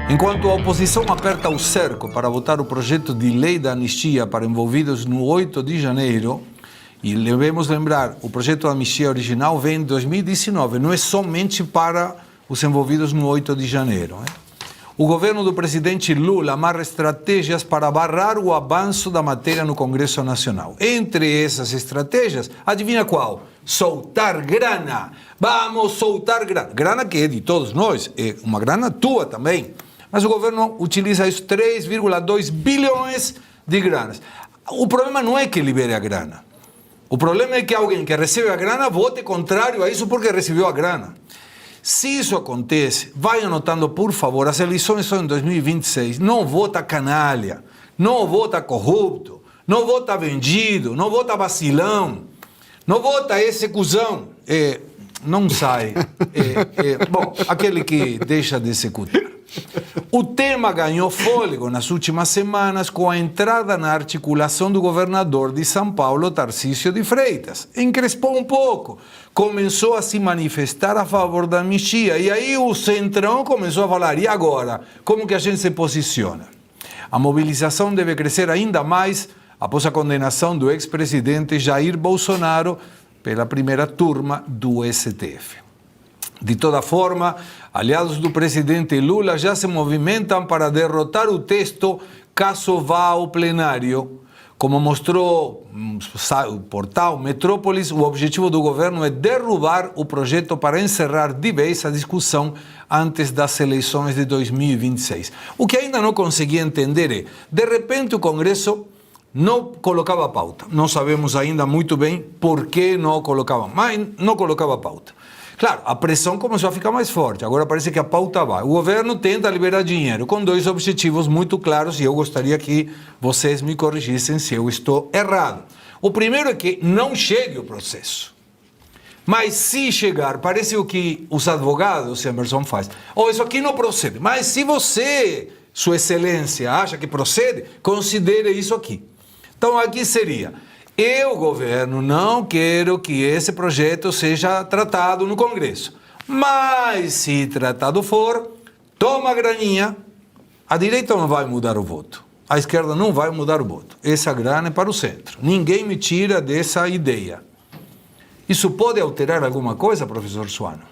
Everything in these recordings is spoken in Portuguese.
Enquanto a oposição aperta o cerco para votar o projeto de lei da anistia para envolvidos no 8 de janeiro, e devemos lembrar, o projeto da anistia original vem em 2019, não é somente para os envolvidos no 8 de janeiro. O governo do presidente Lula amarra estratégias para barrar o avanço da matéria no Congresso Nacional. Entre essas estratégias, adivinha qual? Soltar grana. Vamos soltar grana. Grana que é de todos nós, é uma grana tua também. Mas o governo utiliza isso, 3,2 bilhões de granas. O problema não é que libere a grana. O problema é que alguém que recebe a grana vote contrário a isso porque recebeu a grana. Se isso acontece, vai anotando, por favor, as eleições são em 2026, não vota canalha, não vota corrupto, não vota vendido, não vota vacilão, não vota esse cuzão. Não sai. Bom, aquele que deixa de executar. O tema ganhou fôlego nas últimas semanas com a entrada na articulação do governador de São Paulo, Tarcísio de Freitas. Encrespou um pouco, começou a se manifestar a favor da anistia. E aí o Centrão começou a falar, e agora? Como que a gente se posiciona? A mobilização deve crescer ainda mais após a condenação do ex-presidente Jair Bolsonaro pela primeira turma do STF. De toda forma, aliados do presidente Lula já se movimentam para derrotar o texto caso vá ao plenário. Como mostrou o portal Metrópolis, o objetivo do governo é derrubar o projeto para encerrar de vez a discussão antes das eleições de 2026. O que ainda não consegui entender é, de repente o Congresso não colocava pauta. Não sabemos ainda muito bem por que não colocava, mas não colocava pauta. Claro, a pressão começou a ficar mais forte, agora parece que a pauta vai. O governo tenta liberar dinheiro com dois objetivos muito claros e eu gostaria que vocês me corrigissem se eu estou errado. O primeiro é que não chegue o processo. Mas se chegar, parece o que os advogados, Emerson, faz. Isso aqui não procede. Mas se você, Sua Excelência, acha que procede, considere isso aqui. Então aqui seria... Eu, governo, não quero que esse projeto seja tratado no Congresso. Mas, se tratado for, toma a graninha. A direita não vai mudar o voto. A esquerda não vai mudar o voto. Essa grana é para o centro. Ninguém me tira dessa ideia. Isso pode alterar alguma coisa, professor Suano?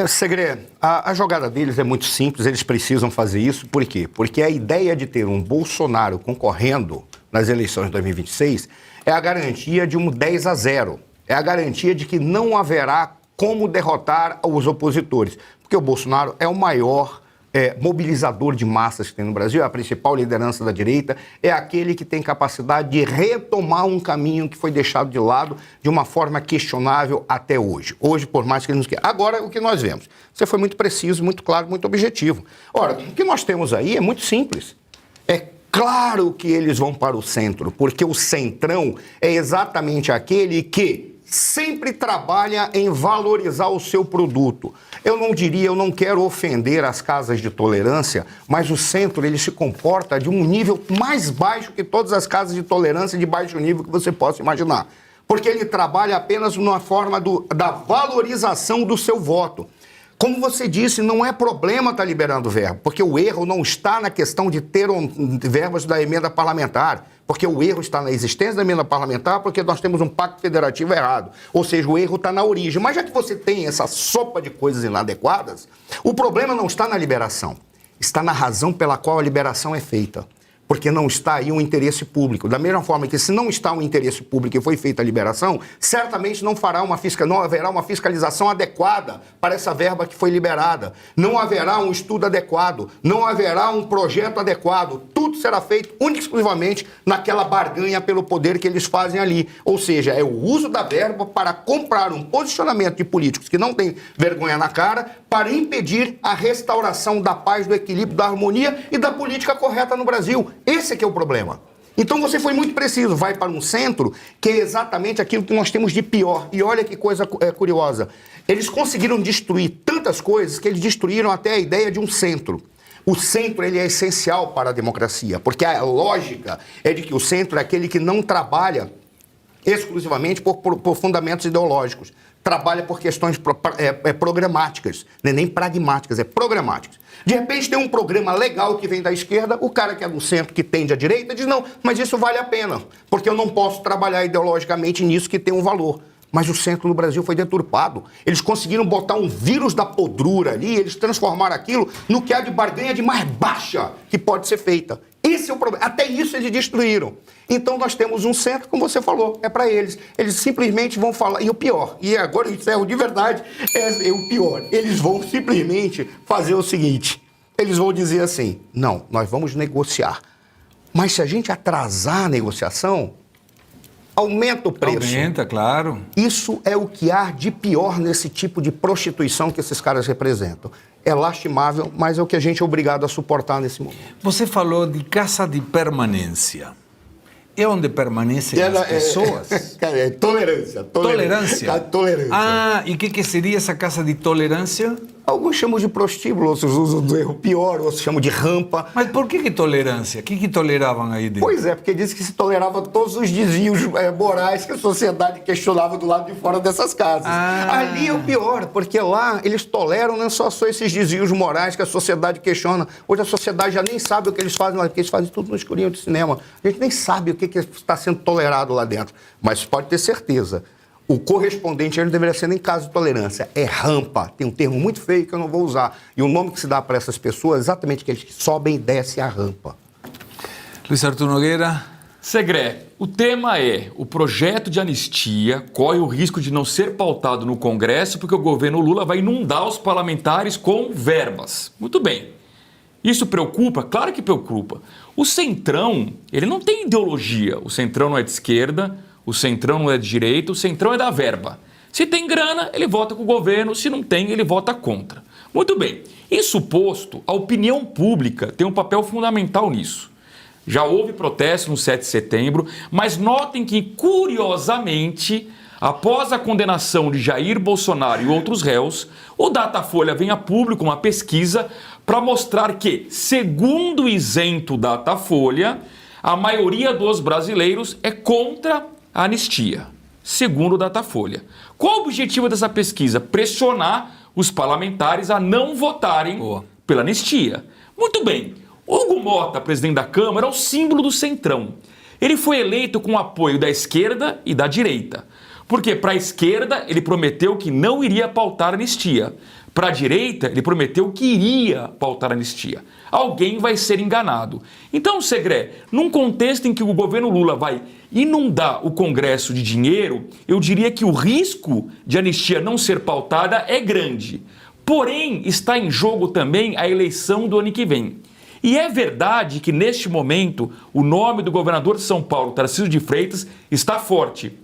Segredo, a jogada deles é muito simples, eles precisam fazer isso. Por quê? Porque a ideia de ter um Bolsonaro concorrendo nas eleições de 2026 é a garantia de um 10-0. É a garantia de que não haverá como derrotar os opositores. Porque o Bolsonaro é o maior mobilizador de massas que tem no Brasil, é a principal liderança da direita, é aquele que tem capacidade de retomar um caminho que foi deixado de lado de uma forma questionável até hoje. Hoje, por mais que ele nos queira. Agora, o que nós vemos? Você foi muito preciso, muito claro, muito objetivo. Ora, o que nós temos aí é muito simples. É claro que eles vão para o centro, porque o centrão é exatamente aquele que sempre trabalha em valorizar o seu produto. Eu não quero ofender as casas de tolerância, mas o centro ele se comporta de um nível mais baixo que todas as casas de tolerância de baixo nível que você possa imaginar. Porque ele trabalha apenas numa forma da valorização do seu voto. Como você disse, não é problema estar liberando verbo, porque o erro não está na questão de ter verbas da emenda parlamentar, porque o erro está na existência da emenda parlamentar, porque nós temos um pacto federativo errado. Ou seja, o erro está na origem. Mas já que você tem essa sopa de coisas inadequadas, o problema não está na liberação, está na razão pela qual a liberação é feita. Porque não está aí um interesse público. Da mesma forma que se não está um interesse público e foi feita a liberação, certamente não haverá uma fiscalização adequada para essa verba que foi liberada. Não haverá um estudo adequado, não haverá um projeto adequado. Tudo será feito única e exclusivamente naquela barganha pelo poder que eles fazem ali. Ou seja, é o uso da verba para comprar um posicionamento de políticos que não têm vergonha na cara para impedir a restauração da paz, do equilíbrio, da harmonia e da política correta no Brasil. Esse é que é o problema. Então você foi muito preciso, vai para um centro que é exatamente aquilo que nós temos de pior. E olha que coisa curiosa. Eles conseguiram destruir tantas coisas que eles destruíram até a ideia de um centro. O centro ele é essencial para a democracia, porque a lógica é de que o centro é aquele que não trabalha exclusivamente por fundamentos ideológicos. trabalha por questões programáticas, não é nem pragmáticas, é programáticas. De repente tem um programa legal que vem da esquerda, o cara que é do centro, que tende à direita, diz, não, mas isso vale a pena, porque eu não posso trabalhar ideologicamente nisso que tem um valor. Mas o centro do Brasil foi deturpado. Eles conseguiram botar um vírus da podrura ali, eles transformaram aquilo no que há de barganha de mais baixa que pode ser feita. Esse é o problema. Até isso eles destruíram. Então nós temos um centro, como você falou, é para eles. Eles simplesmente vão falar, e o pior, e agora eu encerro de verdade, é o pior. Eles vão simplesmente fazer o seguinte, eles vão dizer assim, não, nós vamos negociar. Mas se a gente atrasar a negociação, aumenta o preço. Aumenta, claro. Isso é o que há de pior nesse tipo de prostituição que esses caras representam. É lastimável, mas é o que a gente é obrigado a suportar nesse momento. Você falou de casa de permanência. É onde permanecem as pessoas? É tolerância. Tolerância? Tolerância. Ah, e o que seria essa casa de tolerância? Alguns chamam de prostíbulo, outros usam do erro pior, outros chamam de rampa. Mas por que tolerância? O que toleravam aí dentro? Pois é, porque diz que se tolerava todos os desvios morais que a sociedade questionava do lado de fora dessas casas. Ali é o pior, porque lá eles toleram não só esses desvios morais que a sociedade questiona. Hoje a sociedade já nem sabe o que eles fazem lá, porque eles fazem tudo no escurinho de cinema. A gente nem sabe o que está sendo tolerado lá dentro. Mas pode ter certeza. O correspondente não deveria ser nem caso de tolerância, é rampa. Tem um termo muito feio que eu não vou usar. E o nome que se dá para essas pessoas é exatamente que eles sobem e descem a rampa. Luiz Arthur Nogueira. Segré, o tema é: o projeto de anistia corre o risco de não ser pautado no Congresso porque o governo Lula vai inundar os parlamentares com verbas. Muito bem. Isso preocupa? Claro que preocupa. O Centrão, ele não tem ideologia. O Centrão não é de esquerda, o Centrão não é de direita, o Centrão é da verba. Se tem grana, ele vota com o governo, se não tem, ele vota contra. Muito bem. Isso posto, a opinião pública tem um papel fundamental nisso. Já houve protesto no 7 de setembro, mas notem que, curiosamente, após a condenação de Jair Bolsonaro e outros réus, o Datafolha vem a público uma pesquisa para mostrar que, segundo o isento Datafolha, a maioria dos brasileiros é contra a anistia, segundo o Datafolha. Qual o objetivo dessa pesquisa? Pressionar os parlamentares a não votarem pela anistia. Muito bem. Hugo Mota, presidente da Câmara, é o símbolo do Centrão. Ele foi eleito com o apoio da esquerda e da direita. Porque para a esquerda ele prometeu que não iria pautar a anistia. Para a direita ele prometeu que iria pautar a anistia. Alguém vai ser enganado. Então, Segré, num contexto em que o governo Lula vai inundar o Congresso de dinheiro, eu diria que o risco de anistia não ser pautada é grande. Porém, está em jogo também a eleição do ano que vem. E é verdade que, neste momento, o nome do governador de São Paulo, Tarcísio de Freitas, está forte.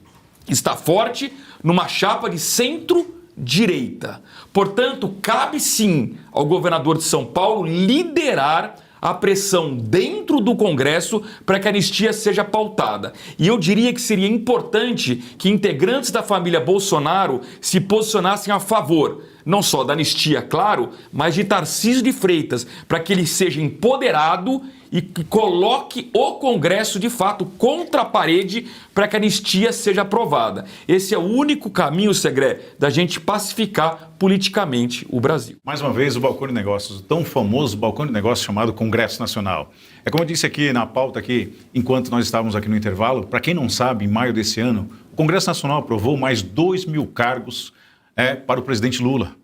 Está forte numa chapa de centro-direita. Portanto, cabe sim ao governador de São Paulo liderar a pressão dentro do Congresso para que a anistia seja pautada. E eu diria que seria importante que integrantes da família Bolsonaro se posicionassem a favor, não só da anistia, claro, mas de Tarcísio de Freitas, para que ele seja empoderado e que coloque o Congresso, de fato, contra a parede para que a anistia seja aprovada. Esse é o único caminho, Segré, da gente pacificar politicamente o Brasil. Mais uma vez, o Balcão de Negócios, o tão famoso Balcão de Negócios chamado Congresso Nacional. É como eu disse aqui na pauta, aqui, enquanto nós estávamos aqui no intervalo, para quem não sabe, em maio desse ano, o Congresso Nacional aprovou mais 2.000 cargos para o presidente Lula.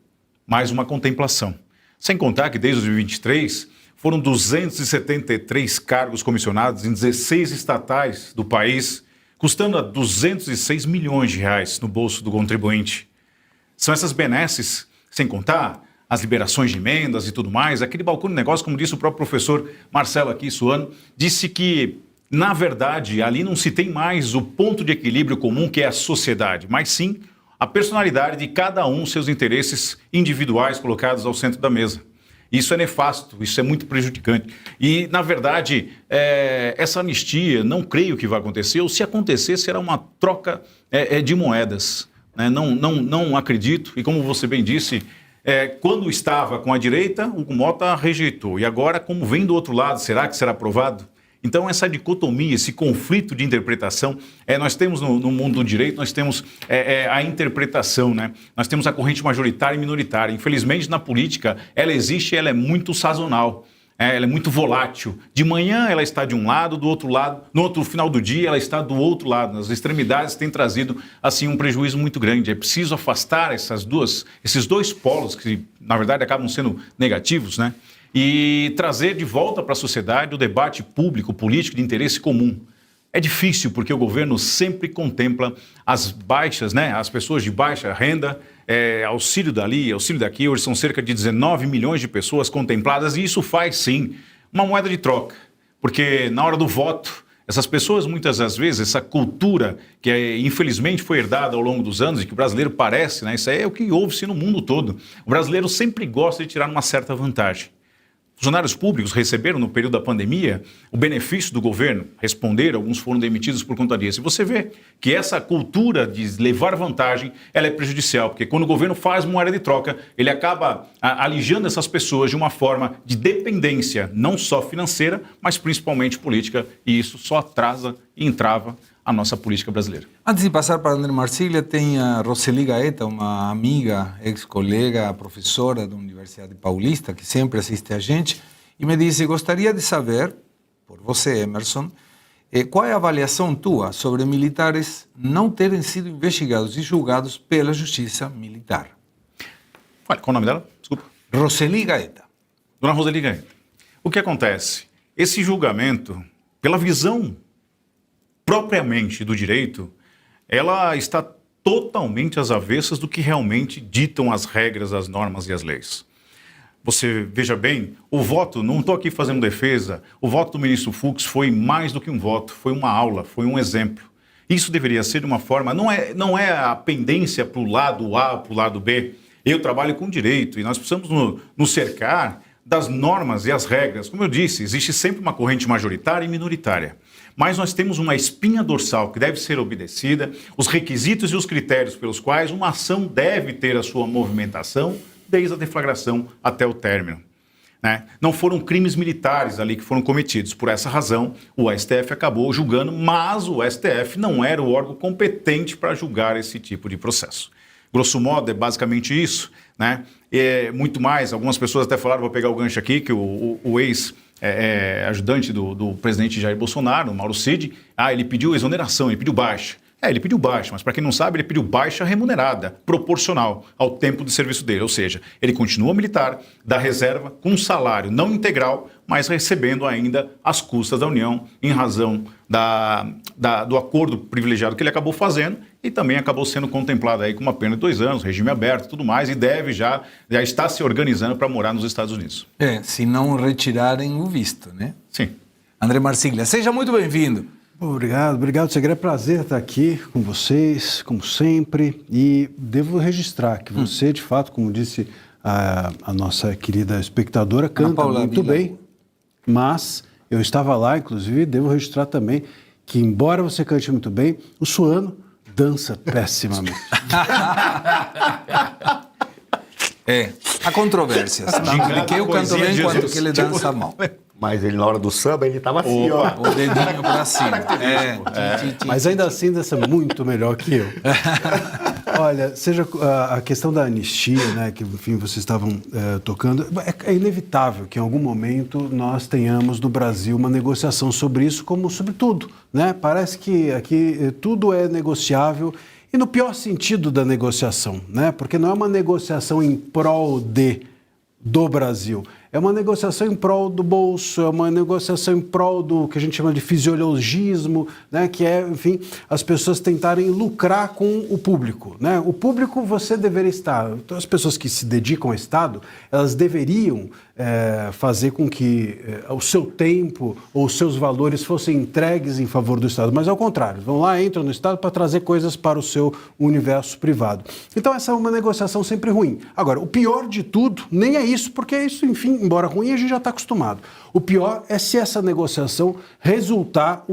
Mais uma contemplação. Sem contar que desde 2023... foram 273 cargos comissionados em 16 estatais do país, custando a 206 milhões de reais no bolso do contribuinte. São essas benesses, sem contar as liberações de emendas e tudo mais. Aquele balcão de negócio, como disse o próprio professor Marcelo aqui, Suano, disse que, na verdade, ali não se tem mais o ponto de equilíbrio comum que é a sociedade, mas sim a personalidade de cada um, seus interesses individuais colocados ao centro da mesa. Isso é nefasto, isso é muito prejudicante. E, na verdade, essa anistia, não creio que vai acontecer, ou se acontecer, será uma troca de moedas. Né? Não acredito, e como você bem disse, quando estava com a direita, o Mota rejeitou. E agora, como vem do outro lado, será que será aprovado? Então, essa dicotomia, esse conflito de interpretação, nós temos no mundo do direito, nós temos a interpretação, né? Nós temos a corrente majoritária e minoritária. Infelizmente, na política, ela existe e ela é muito sazonal. Ela é muito volátil. De manhã ela está de um lado, do outro lado, no outro final do dia ela está do outro lado. As extremidades têm trazido assim um prejuízo muito grande. É preciso afastar esses dois polos que, na verdade, acabam sendo negativos, né? E trazer de volta para a sociedade o debate público, político de interesse comum. É difícil porque o governo sempre contempla as baixas, né? As pessoas de baixa renda, auxílio dali, auxílio daqui. Hoje são cerca de 19 milhões de pessoas contempladas e isso faz, sim, uma moeda de troca. Porque na hora do voto, essas pessoas, muitas das vezes, essa cultura que infelizmente foi herdada ao longo dos anos e que o brasileiro parece, né? Isso aí é o que ouve-se no mundo todo. O brasileiro sempre gosta de tirar uma certa vantagem. Funcionários públicos receberam, no período da pandemia, o benefício do governo, responderam, alguns foram demitidos por conta disso. E você vê que essa cultura de levar vantagem, ela é prejudicial, porque quando o governo faz moeda de troca, ele acaba alijando essas pessoas de uma forma de dependência, não só financeira, mas principalmente política, e isso só atrasa e entrava a nossa política brasileira. Antes de passar para André Marcília, tem a Roseli Gaeta, uma amiga, ex-colega, professora da Universidade Paulista, que sempre assiste a gente, e me disse, gostaria de saber, por você, Emerson, qual é a avaliação tua sobre militares não terem sido investigados e julgados pela Justiça Militar? Olha, qual o nome dela? Desculpa. Roseli Gaeta. Dona Roseli Gaeta. O que acontece? Esse julgamento, pela visão propriamente do direito, ela está totalmente às avessas do que realmente ditam as regras, as normas e as leis. Você veja bem, o voto, não estou aqui fazendo defesa, o voto do ministro Fux foi mais do que um voto, foi uma aula, foi um exemplo. Isso deveria ser de uma forma, não é a pendência para o lado A, para o lado B. Eu trabalho com direito e nós precisamos nos cercar das normas e as regras. Como eu disse, existe sempre uma corrente majoritária e minoritária. Mas nós temos uma espinha dorsal que deve ser obedecida, os requisitos e os critérios pelos quais uma ação deve ter a sua movimentação desde a deflagração até o término. Né? Não foram crimes militares ali que foram cometidos. Por essa razão, o STF acabou julgando, mas o STF não era o órgão competente para julgar esse tipo de processo. Grosso modo, é basicamente isso. Né? Muito mais, algumas pessoas até falaram, vou pegar o gancho aqui, que o ex-ajudante do presidente Jair Bolsonaro, Mauro Cid, ele pediu exoneração, ele pediu baixa. Ele pediu baixa, mas para quem não sabe, ele pediu baixa remunerada, proporcional ao tempo de serviço dele. Ou seja, ele continua militar, da reserva, com um salário não integral, mas recebendo ainda as custas da União, em razão do acordo privilegiado que ele acabou fazendo e também acabou sendo contemplado aí com uma pena de 2 anos, regime aberto e tudo mais, e deve já está se organizando para morar nos Estados Unidos. Se não retirarem o visto, né? Sim. André Marcília, seja muito bem-vindo. Obrigado, Segre. É prazer estar aqui com vocês, como sempre, e devo registrar que você, de fato, como disse a nossa querida espectadora, canta muito bem, mas eu estava lá, inclusive, devo registrar também que, embora você cante muito bem, o Suano dança pessimamente. Há controvérsias. Tanto que eu canto bem quanto que ele dança mal. Mas ele, na hora do samba, ele estava assim, ó. O dedinho para cima. Mas ainda assim, dança muito melhor que eu. Olha, seja a questão da anistia, né, que, enfim, vocês estavam tocando, é inevitável que em algum momento nós tenhamos no Brasil uma negociação sobre isso, como sobre tudo, né? Parece que aqui tudo é negociável e no pior sentido da negociação, né? Porque não é uma negociação em prol do Brasil. É uma negociação em prol do bolso, é uma negociação em prol do que a gente chama de fisiologismo, né? Que é, enfim, as pessoas tentarem lucrar com o público, né? O público você deveria estar... Então, as pessoas que se dedicam ao Estado, elas deveriam fazer com que o seu tempo ou os seus valores fossem entregues em favor do Estado, mas ao contrário, vão lá, entram no Estado para trazer coisas para o seu universo privado. Então essa é uma negociação sempre ruim. Agora, o pior de tudo nem é isso, porque isso, enfim, embora ruim, a gente já está acostumado. O pior é se essa negociação resultar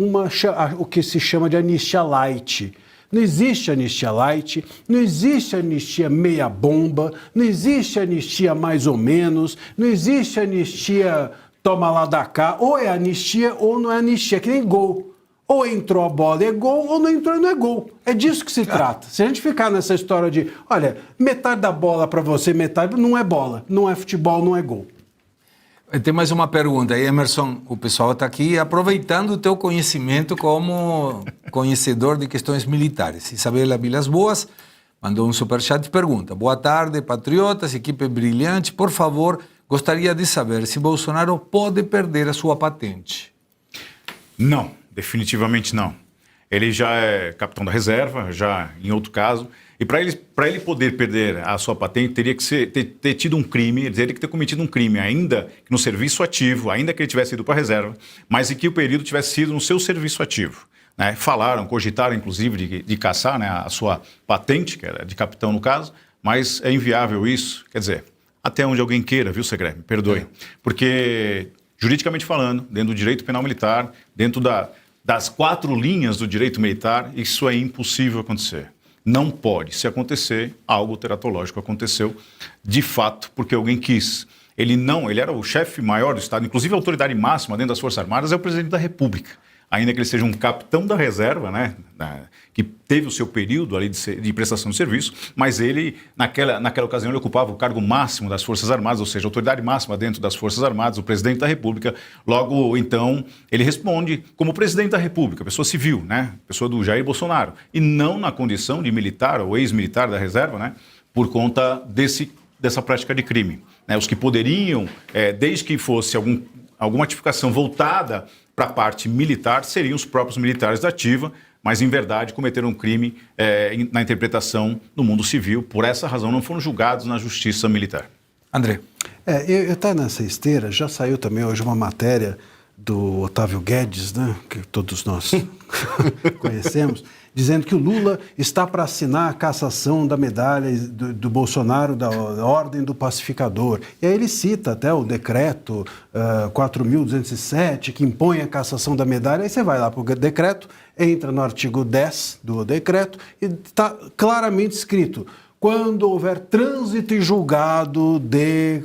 o que se chama de anistia light. Não existe anistia light, não existe anistia meia bomba, não existe anistia mais ou menos, não existe anistia toma lá da cá, ou é anistia ou não é anistia, que nem gol. Ou entrou a bola e é gol, ou não entrou e não é gol. É disso que se trata. Se a gente ficar nessa história de, olha, metade da bola para você, metade não é bola, não é futebol, não é gol. Tem mais uma pergunta. Emerson, o pessoal está aqui aproveitando o teu conhecimento como conhecedor de questões militares. Isabela Vilas Boas mandou um superchat e pergunta: boa tarde, patriotas, equipe brilhante. Por favor, gostaria de saber se Bolsonaro pode perder a sua patente. Não, definitivamente não. Ele já é capitão da reserva, já em outro caso. E para ele poder perder a sua patente, teria que ter tido um crime, ele teria que ter cometido um crime, ainda que no serviço ativo, ainda que ele tivesse ido para a reserva, mas em que o período tivesse sido no seu serviço ativo. Né? Cogitaram inclusive de caçar, né, a sua patente, que era de capitão no caso, mas é inviável isso. Quer dizer, até onde alguém queira, viu, Segré? Me perdoe. Porque, juridicamente falando, dentro do direito penal militar, dentro das 4 linhas do direito militar, isso é impossível acontecer. Não pode. Se acontecer, algo teratológico aconteceu, de fato, porque alguém quis. Ele era o chefe maior do Estado, inclusive a autoridade máxima dentro das Forças Armadas é o presidente da República. Ainda que ele seja um capitão da reserva, né, que teve o seu período ali de prestação de serviço, mas ele, naquela ocasião, ele ocupava o cargo máximo das Forças Armadas, ou seja, a autoridade máxima dentro das Forças Armadas, o presidente da República. Logo, então, ele responde como presidente da República, pessoa civil, né, pessoa do Jair Bolsonaro, e não na condição de militar ou ex-militar da reserva, né, por conta dessa prática de crime. Né, os que poderiam, desde que fosse alguma tipificação voltada para a parte militar, seriam os próprios militares da ativa, mas, em verdade, cometeram um crime na interpretação do mundo civil. Por essa razão, não foram julgados na justiça militar. André. Eu estou nessa esteira, já saiu também hoje uma matéria do Otávio Guedes, né, que todos nós conhecemos, dizendo que o Lula está para assinar a cassação da medalha do Bolsonaro, da Ordem do Pacificador. E aí ele cita até o decreto 4.207, que impõe a cassação da medalha. Aí você vai lá para o decreto, entra no artigo 10 do decreto e está claramente escrito: quando houver trânsito e julgado de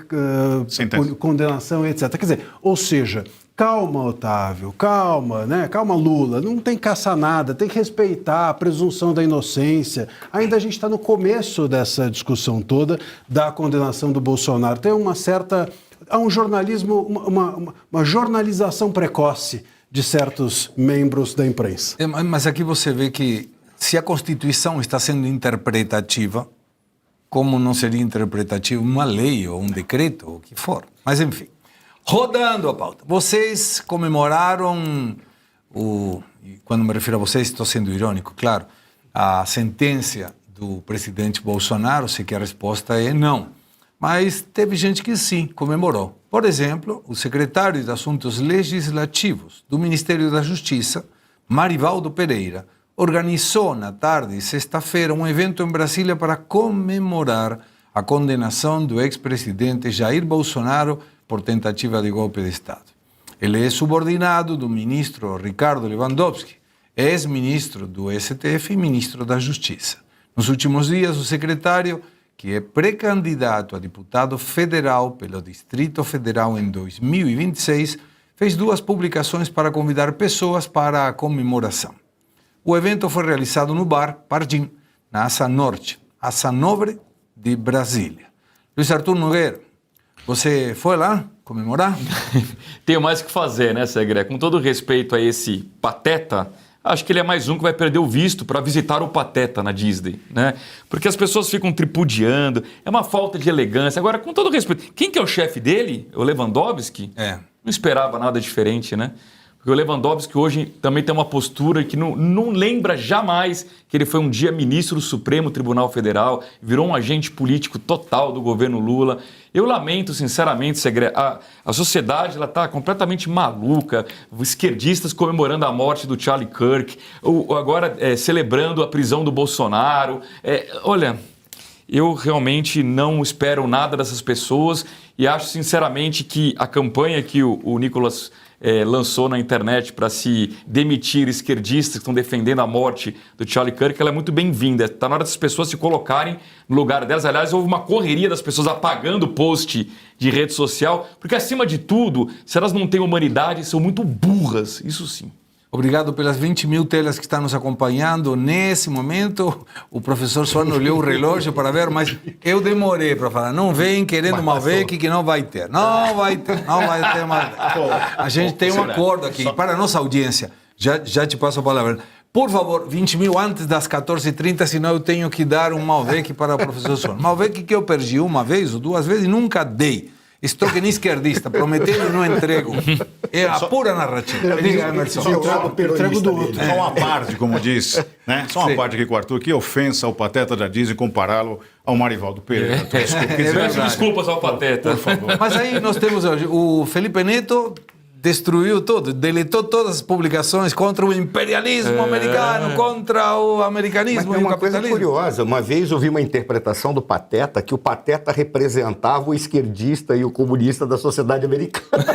condenação, etc. Quer dizer, ou seja, calma, Otávio, calma, né? Calma, Lula, não tem que caçar nada, tem que respeitar a presunção da inocência. Ainda a gente está no começo dessa discussão toda da condenação do Bolsonaro. Tem há um jornalismo, uma jornalização precoce de certos membros da imprensa. Mas aqui você vê que se a Constituição está sendo interpretativa, como não seria interpretativa uma lei ou um decreto, ou o que for. Mas, enfim. Rodando a pauta. Vocês comemoraram, e quando me refiro a vocês, estou sendo irônico, claro, a sentença do presidente Bolsonaro. Sei que a resposta é não. Mas teve gente que sim, comemorou. Por exemplo, o secretário de Assuntos Legislativos do Ministério da Justiça, Marivaldo Pereira, organizou na tarde de sexta-feira um evento em Brasília para comemorar a condenação do ex-presidente Jair Bolsonaro por tentativa de golpe de Estado. Ele é subordinado do ministro Ricardo Lewandowski, ex-ministro do STF e ministro da Justiça. Nos últimos dias, o secretário, que é pré-candidato a deputado federal pelo Distrito Federal em 2026, fez 2 publicações para convidar pessoas para a comemoração. O evento foi realizado no bar Pardim, na Asa Norte, Asa Nobre de Brasília. Luiz Arthur Nogueira, você foi lá comemorar? Tenho mais o que fazer, né, Segré? Com todo respeito a esse pateta, acho que ele é mais um que vai perder o visto para visitar o pateta na Disney, né? Porque as pessoas ficam tripudiando, é uma falta de elegância. Agora, com todo respeito, quem que é o chefe dele? O Lewandowski? Não esperava nada diferente, né? Porque o Lewandowski hoje também tem uma postura que não lembra jamais que ele foi um dia ministro do Supremo Tribunal Federal, virou um agente político total do governo Lula. Eu lamento, sinceramente, Segré, a sociedade está completamente maluca, esquerdistas comemorando a morte do Charlie Kirk, agora celebrando a prisão do Bolsonaro. Olha, eu realmente não espero nada dessas pessoas e acho, sinceramente, que a campanha que o Nicolas lançou na internet para se demitir esquerdistas que estão defendendo a morte do Charlie Kirk, ela é muito bem-vinda. Está na hora das pessoas se colocarem no lugar delas. Aliás, houve uma correria das pessoas apagando post de rede social, porque, acima de tudo, se elas não têm humanidade, são muito burras, isso sim. Obrigado pelas 20 mil telas que estão nos acompanhando. Nesse momento, o professor Suarno olhou o relógio para ver, mas eu demorei para falar. Não vem querendo Malbec que não vai ter. Não vai ter Malbec. A gente tem um acordo aqui para a nossa audiência. Já te passo a palavra. Por favor, 20 mil antes das 14h30, senão eu tenho que dar um Malbec para o professor Suarno. Malbec que eu perdi uma vez ou duas vezes e nunca dei. Estou que nem esquerdista, prometendo e não entrego. É a pura narrativa. Diga, Emerson. Entrego do outro. Só uma parte, como diz, né? Só uma parte aqui com o Arthur. Que ofensa ao Pateta já dizem compará-lo ao Marivaldo Pereira. Peço desculpas ao Pateta. Por favor. Mas aí nós temos hoje o Felipe Neto destruiu tudo, deletou todas as publicações contra o imperialismo americano, contra o americanismo Mas e o uma coisa capitalismo. curiosa, uma vez eu vi uma interpretação do Pateta que o Pateta representava o esquerdista e o comunista da sociedade americana.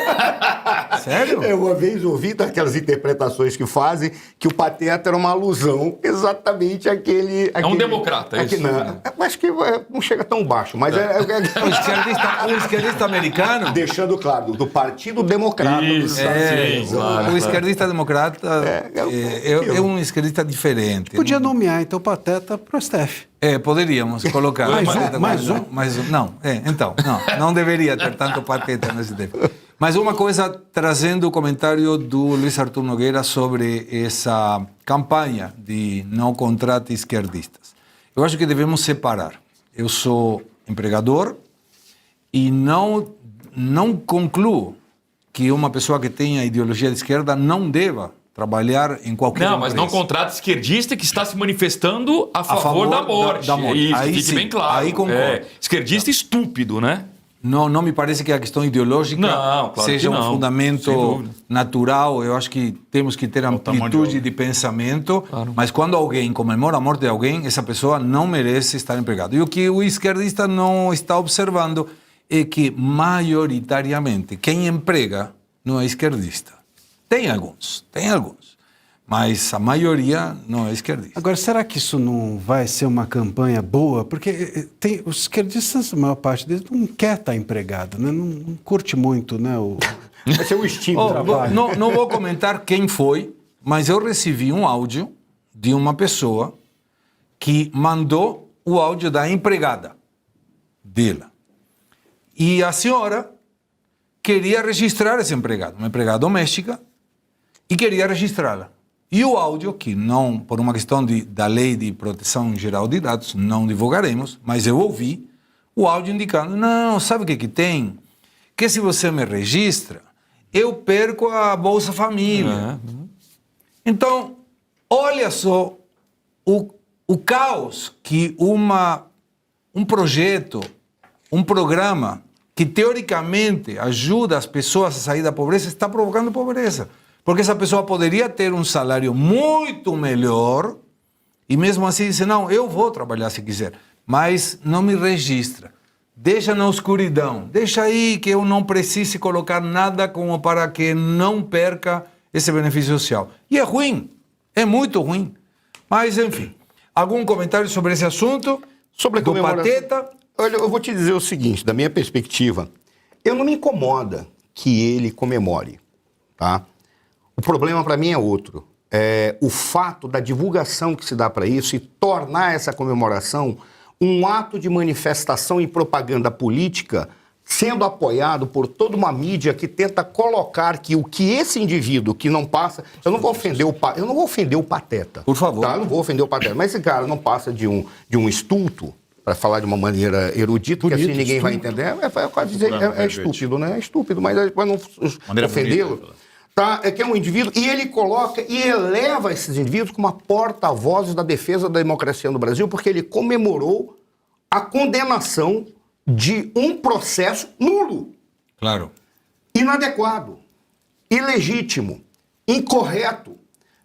Sério? Uma vez eu ouvi daquelas interpretações que fazem que o Pateta era uma alusão exatamente àquele... É um democrata, é isso? Acho que não chega tão baixo, mas O esquerdista americano... Deixando claro, do Partido Democrata dos Estados Unidos. O esquerdista democrata é um esquerdista diferente. Podia nomear, então, o Pateta para o STF. Poderíamos colocar. Mais um? Não, não deveria ter tanto Pateta nesse tempo. Mas uma coisa, trazendo o comentário do Luiz Arthur Nogueira sobre essa campanha de não contrate esquerdistas. Eu acho que devemos separar. Eu sou empregador e não concluo que uma pessoa que tenha ideologia de esquerda não deva trabalhar em qualquer empresa. Não, mas não contrata esquerdista que está se manifestando a favor da morte. Da morte. Isso, aí fique sim, bem claro. aí concordo. Esquerdista estúpido, né? Não me parece que a questão ideológica seja um fundamento natural. Eu acho que temos que ter amplitude de pensamento, mas quando alguém comemora a morte de alguém, essa pessoa não merece estar empregada. E o que o esquerdista não está observando é que, maioritariamente, quem emprega não é esquerdista. Tem alguns, mas a maioria não é esquerdista. Agora, será que isso não vai ser uma campanha boa? Porque os esquerdistas, a maior parte deles, não quer estar empregado, né? Não curte muito, né? Vai ser o estímulo. Não vou comentar quem foi, mas eu recebi um áudio de uma pessoa que mandou o áudio da empregada dela. E a senhora queria registrar essa empregada, uma empregada doméstica, e queria registrá-la. E o áudio, que não, por uma questão da Lei de Proteção Geral de Dados, não divulgaremos, mas eu ouvi o áudio indicando, não, sabe o que tem? Que se você me registra, eu perco a Bolsa Família. Então, olha só o caos que um projeto, um programa que teoricamente ajuda as pessoas a sair da pobreza, está provocando pobreza. Porque essa pessoa poderia ter um salário muito melhor e mesmo assim dizer, não, eu vou trabalhar se quiser, mas não me registra. Deixa na escuridão, deixa aí que eu não precise colocar nada como para que não perca esse benefício social. E é ruim, é muito ruim. Mas, enfim, algum comentário sobre esse assunto? Sobre a do comemoração? Pateta? Olha, eu vou te dizer o seguinte, da minha perspectiva, eu não me incomoda que ele comemore, tá? O problema para mim é outro. O fato da divulgação que se dá para isso e tornar essa comemoração um ato de manifestação e propaganda política sendo apoiado por toda uma mídia que tenta colocar que o que esse indivíduo que não passa... Eu não vou ofender o Pateta. Por favor. Tá? Eu não vou ofender o Pateta. Mas esse cara não passa de um estulto, para falar de uma maneira erudita, que assim ninguém vai entender. Quase dizer, é estúpido, né? É estúpido, mas para não ofendê-lo... Tá? É que é um indivíduo, e ele coloca e eleva esses indivíduos como porta-vozes da defesa da democracia no Brasil, porque ele comemorou a condenação de um processo nulo. Claro. Inadequado, ilegítimo, incorreto,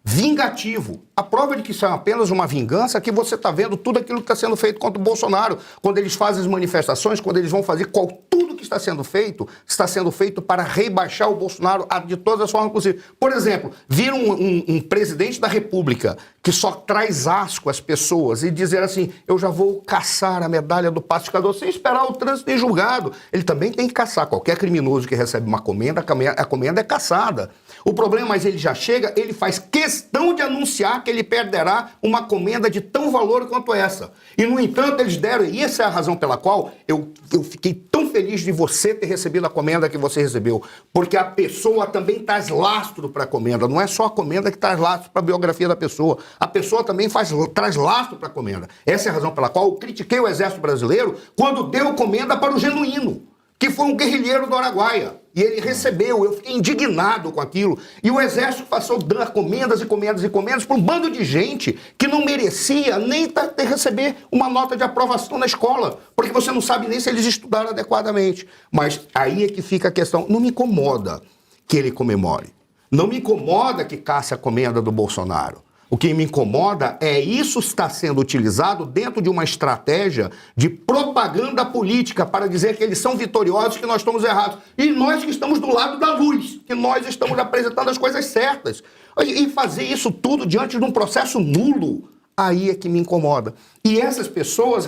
vingativo, A prova de que isso é apenas uma vingança é que você está vendo tudo aquilo que está sendo feito contra o Bolsonaro. Quando eles fazem as manifestações, quando eles vão fazer tudo que está sendo feito para rebaixar o Bolsonaro de todas as formas possíveis. Por exemplo, vir um presidente da República que só traz asco às pessoas e dizer assim, eu já vou caçar a medalha do pacificador sem esperar o trânsito em julgado. Ele também tem que caçar. Qualquer criminoso que recebe uma comenda, a comenda é caçada. O problema, mas ele já chega, ele faz questão de anunciar que ele perderá uma comenda de tão valor quanto essa. E, no entanto, eles deram, e essa é a razão pela qual eu fiquei tão feliz de você ter recebido a comenda que você recebeu, porque a pessoa também traz lastro para a comenda, não é só a comenda que traz lastro para a biografia da pessoa, a pessoa também traz lastro para a comenda. Essa é a razão pela qual eu critiquei o Exército Brasileiro quando deu comenda para o Genuíno, que foi um guerrilheiro do Araguaia. E ele recebeu, eu fiquei indignado com aquilo. E o Exército passou a dar comendas e comendas e comendas para um bando de gente que não merecia nem receber uma nota de aprovação na escola, porque você não sabe nem se eles estudaram adequadamente. Mas aí é que fica a questão. Não me incomoda que ele comemore. Não me incomoda que casse a comenda do Bolsonaro. O que me incomoda é isso estar sendo utilizado dentro de uma estratégia de propaganda política para dizer que eles são vitoriosos, que nós estamos errados. E nós que estamos do lado da luz, que nós estamos apresentando as coisas certas. E fazer isso tudo diante de um processo nulo, aí é que me incomoda. E essas pessoas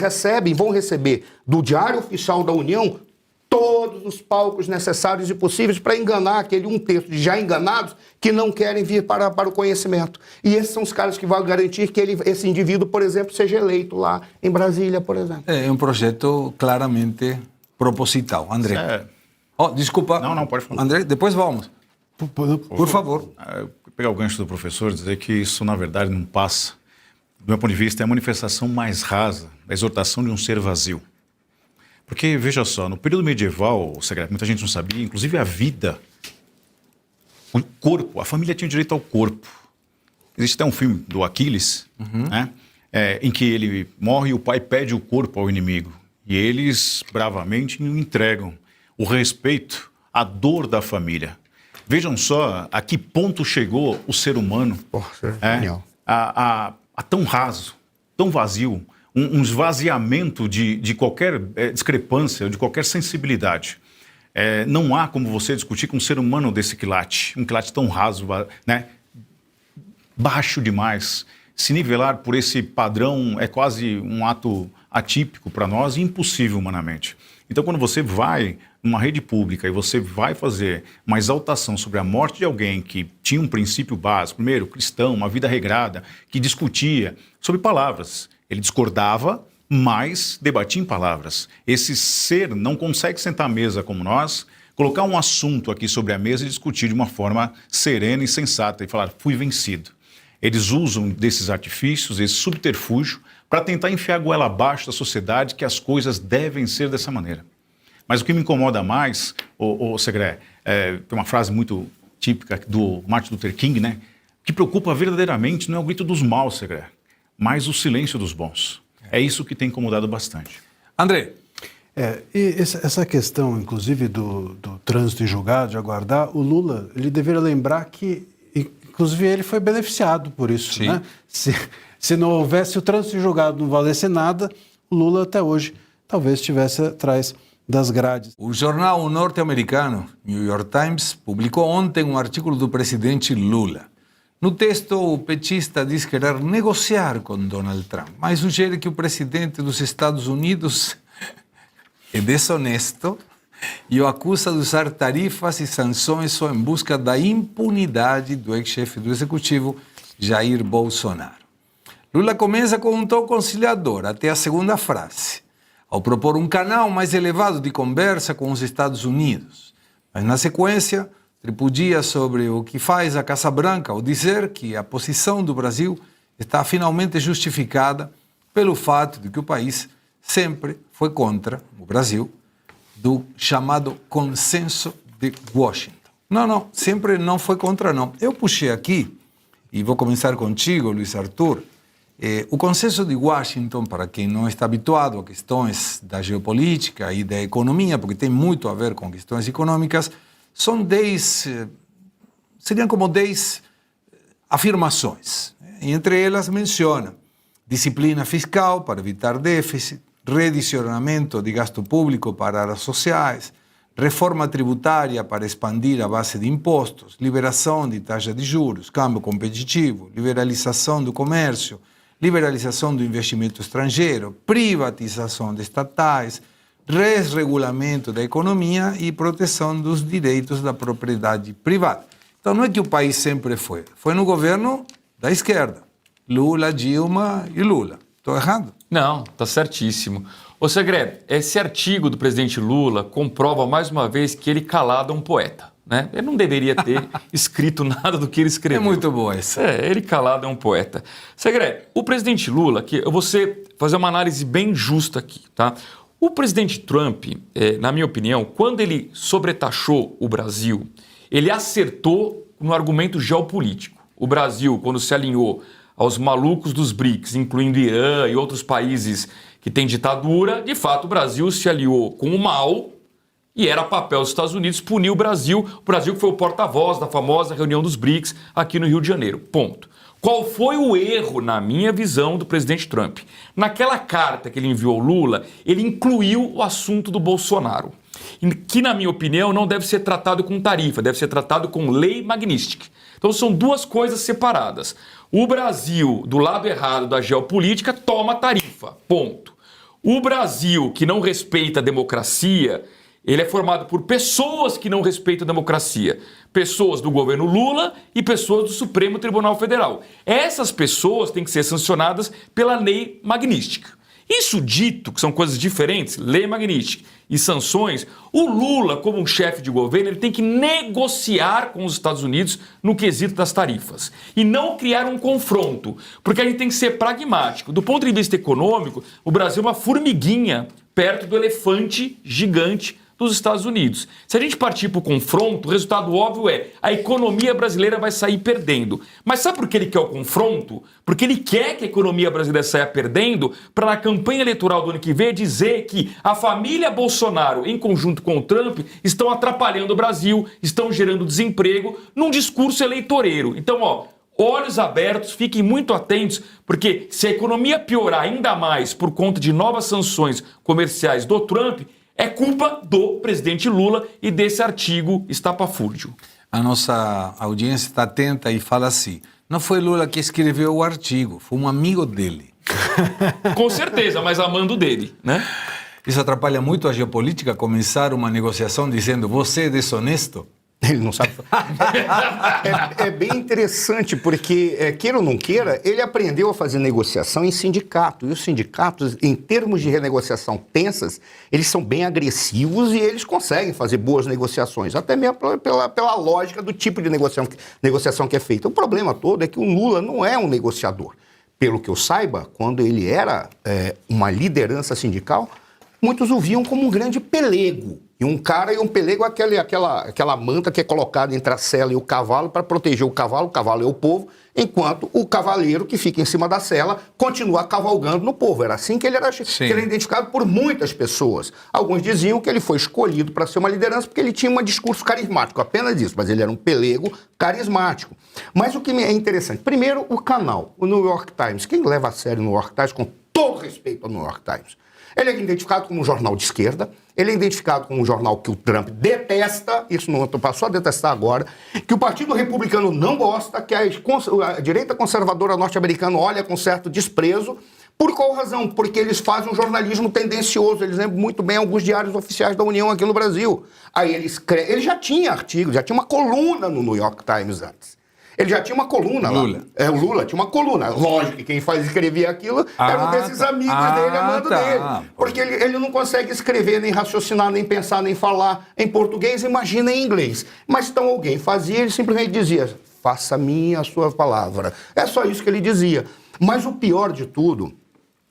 vão receber do Diário Oficial da União todos os palcos necessários e possíveis para enganar aquele 1/3 de já enganados que não querem vir para o conhecimento. E esses são os caras que vão garantir que esse indivíduo, por exemplo, seja eleito lá em Brasília, por exemplo. É um projeto claramente proposital. André. Desculpa. Não, pode falar. André, depois vamos. Por favor. Pegar o gancho do professor e dizer que isso, na verdade, não passa. Do meu ponto de vista, é a manifestação mais rasa da exortação de um ser vazio. Porque, veja só, no período medieval, muita gente não sabia, inclusive a vida, o corpo, a família tinha direito ao corpo. Existe até um filme do Aquiles, né, em que ele morre e o pai pede o corpo ao inimigo. E eles, bravamente, entregam o respeito à dor da família. Vejam só a que ponto chegou o ser humano a tão raso, tão vazio, um esvaziamento de qualquer discrepância, de qualquer sensibilidade. Não há como você discutir com um ser humano desse quilate, um quilate tão raso, né? Baixo demais. Se nivelar por esse padrão é quase um ato atípico para nós e impossível humanamente. Então, quando você vai numa rede pública e você vai fazer uma exaltação sobre a morte de alguém que tinha um princípio básico, primeiro, cristão, uma vida regrada, que discutia sobre palavras. Ele discordava, mas debatia em palavras. Esse ser não consegue sentar à mesa como nós, colocar um assunto aqui sobre a mesa e discutir de uma forma serena e sensata e falar, fui vencido. Eles usam desses artifícios, esse subterfúgio, para tentar enfiar a goela abaixo da sociedade que as coisas devem ser dessa maneira. Mas o que me incomoda mais, Segré, tem uma frase muito típica do Martin Luther King, né? O que preocupa verdadeiramente não é o grito dos maus, Segré, mas o silêncio dos bons. É isso que tem incomodado bastante. André. E essa questão, inclusive, do trânsito em julgado, de aguardar, o Lula, ele deveria lembrar que, inclusive, ele foi beneficiado por isso, né? Se não houvesse o trânsito em julgado, não valesse nada, o Lula até hoje talvez estivesse atrás das grades. O jornal norte-americano, New York Times, publicou ontem um artigo do presidente Lula. No texto, o petista diz querer negociar com Donald Trump, mas sugere que o presidente dos Estados Unidos é desonesto e o acusa de usar tarifas e sanções só em busca da impunidade do ex-chefe do executivo, Jair Bolsonaro. Lula começa com um tom conciliador até a segunda frase, ao propor um canal mais elevado de conversa com os Estados Unidos. Mas, na sequência, tripudia sobre o que faz a Casa Branca ao dizer que a posição do Brasil está finalmente justificada pelo fato de que o país sempre foi contra, o Brasil, do chamado consenso de Washington. Não, sempre não foi contra, não. Eu puxei aqui, e vou começar contigo, Luiz Arthur, o consenso de Washington, para quem não está habituado a questões da geopolítica e da economia, porque tem muito a ver com questões econômicas, seriam como 10 afirmações. E entre elas menciona disciplina fiscal para evitar déficit, redicionamento de gasto público para áreas sociais, reforma tributária para expandir a base de impostos, liberação de taxa de juros, câmbio competitivo, liberalização do comércio, liberalização do investimento estrangeiro, privatização de estatais, desregulamento da economia e proteção dos direitos da propriedade privada. Então não é que o país sempre foi no governo da esquerda, Lula, Dilma e Lula. Estou errado? Não, está certíssimo. Ô Segré, esse artigo do presidente Lula comprova mais uma vez que ele calado é um poeta, né? Ele não deveria ter escrito nada do que ele escreveu. É muito boa essa. Ele calado é um poeta. Segré, o presidente Lula, que eu vou fazer uma análise bem justa aqui, tá? O presidente Trump, na minha opinião, quando ele sobretaxou o Brasil, ele acertou no argumento geopolítico. O Brasil, quando se alinhou aos malucos dos BRICS, incluindo Irã e outros países que têm ditadura, de fato o Brasil se aliou com o mal e era papel dos Estados Unidos punir o Brasil que foi o porta-voz da famosa reunião dos BRICS aqui no Rio de Janeiro. Ponto. Qual foi o erro, na minha visão, do presidente Trump? Naquela carta que ele enviou ao Lula, ele incluiu o assunto do Bolsonaro, que, na minha opinião, não deve ser tratado com tarifa, deve ser tratado com lei Magnitsky. Então são duas coisas separadas. O Brasil, do lado errado da geopolítica, toma tarifa, ponto. O Brasil, que não respeita a democracia, ele é formado por pessoas que não respeitam a democracia. Pessoas do governo Lula e pessoas do Supremo Tribunal Federal. Essas pessoas têm que ser sancionadas pela lei Magnitsky. Isso dito, que são coisas diferentes, lei Magnitsky e sanções, o Lula, como um chefe de governo, ele tem que negociar com os Estados Unidos no quesito das tarifas e não criar um confronto, porque a gente tem que ser pragmático. Do ponto de vista econômico, o Brasil é uma formiguinha perto do elefante gigante dos Estados Unidos. Se a gente partir para o confronto, o resultado óbvio é a economia brasileira vai sair perdendo. Mas sabe por que ele quer o confronto? Porque ele quer que a economia brasileira saia perdendo para na campanha eleitoral do ano que vem dizer que a família Bolsonaro, em conjunto com o Trump, estão atrapalhando o Brasil, estão gerando desemprego num discurso eleitoreiro. Então, olhos abertos, fiquem muito atentos, porque se a economia piorar ainda mais por conta de novas sanções comerciais do Trump, é culpa do presidente Lula e desse artigo estapafúrdio. A nossa audiência está atenta e fala assim, não foi Lula que escreveu o artigo, foi um amigo dele. Com certeza, mas amando dele, né? Isso atrapalha muito a geopolítica, começar uma negociação dizendo você é desonesto? Ele não sabe. É bem interessante, porque, queira ou não queira, ele aprendeu a fazer negociação em sindicato. E os sindicatos, em termos de renegociação tensas, eles são bem agressivos e eles conseguem fazer boas negociações, até mesmo pela lógica do tipo de negociação que é feita. O problema todo é que o Lula não é um negociador. Pelo que eu saiba, quando ele era uma sindical, muitos o viam como um grande pelego. E um pelego é aquela manta que é colocada entre a sela e o cavalo para proteger o cavalo é o povo, enquanto o cavaleiro que fica em cima da sela continua cavalgando no povo. Era assim que ele era identificado por muitas pessoas. Alguns diziam que ele foi escolhido para ser uma liderança porque ele tinha um discurso carismático, apenas isso, mas ele era um pelego carismático. Mas o que é interessante, primeiro o canal, o New York Times. Quem leva a sério o New York Times, com todo respeito ao New York Times? Ele é identificado como um jornal de esquerda, ele é identificado como um jornal que o Trump detesta, isso não passou a detestar agora, que o Partido Republicano não gosta, que a direita conservadora norte-americana olha com certo desprezo. Por qual razão? Porque eles fazem um jornalismo tendencioso, eles lembram muito bem alguns diários oficiais da União aqui no Brasil. Aí ele já tinha artigos, já tinha uma coluna no New York Times antes. Ele já tinha uma coluna lá. O Lula tinha uma coluna. Lógico que quem escrevia aquilo eram desses amigos dele, amando dele. Porque ele não consegue escrever, nem raciocinar, nem pensar, nem falar em português, imagina em inglês. Mas então alguém fazia, ele simplesmente dizia, faça minha a sua palavra. É só isso que ele dizia. Mas o pior de tudo,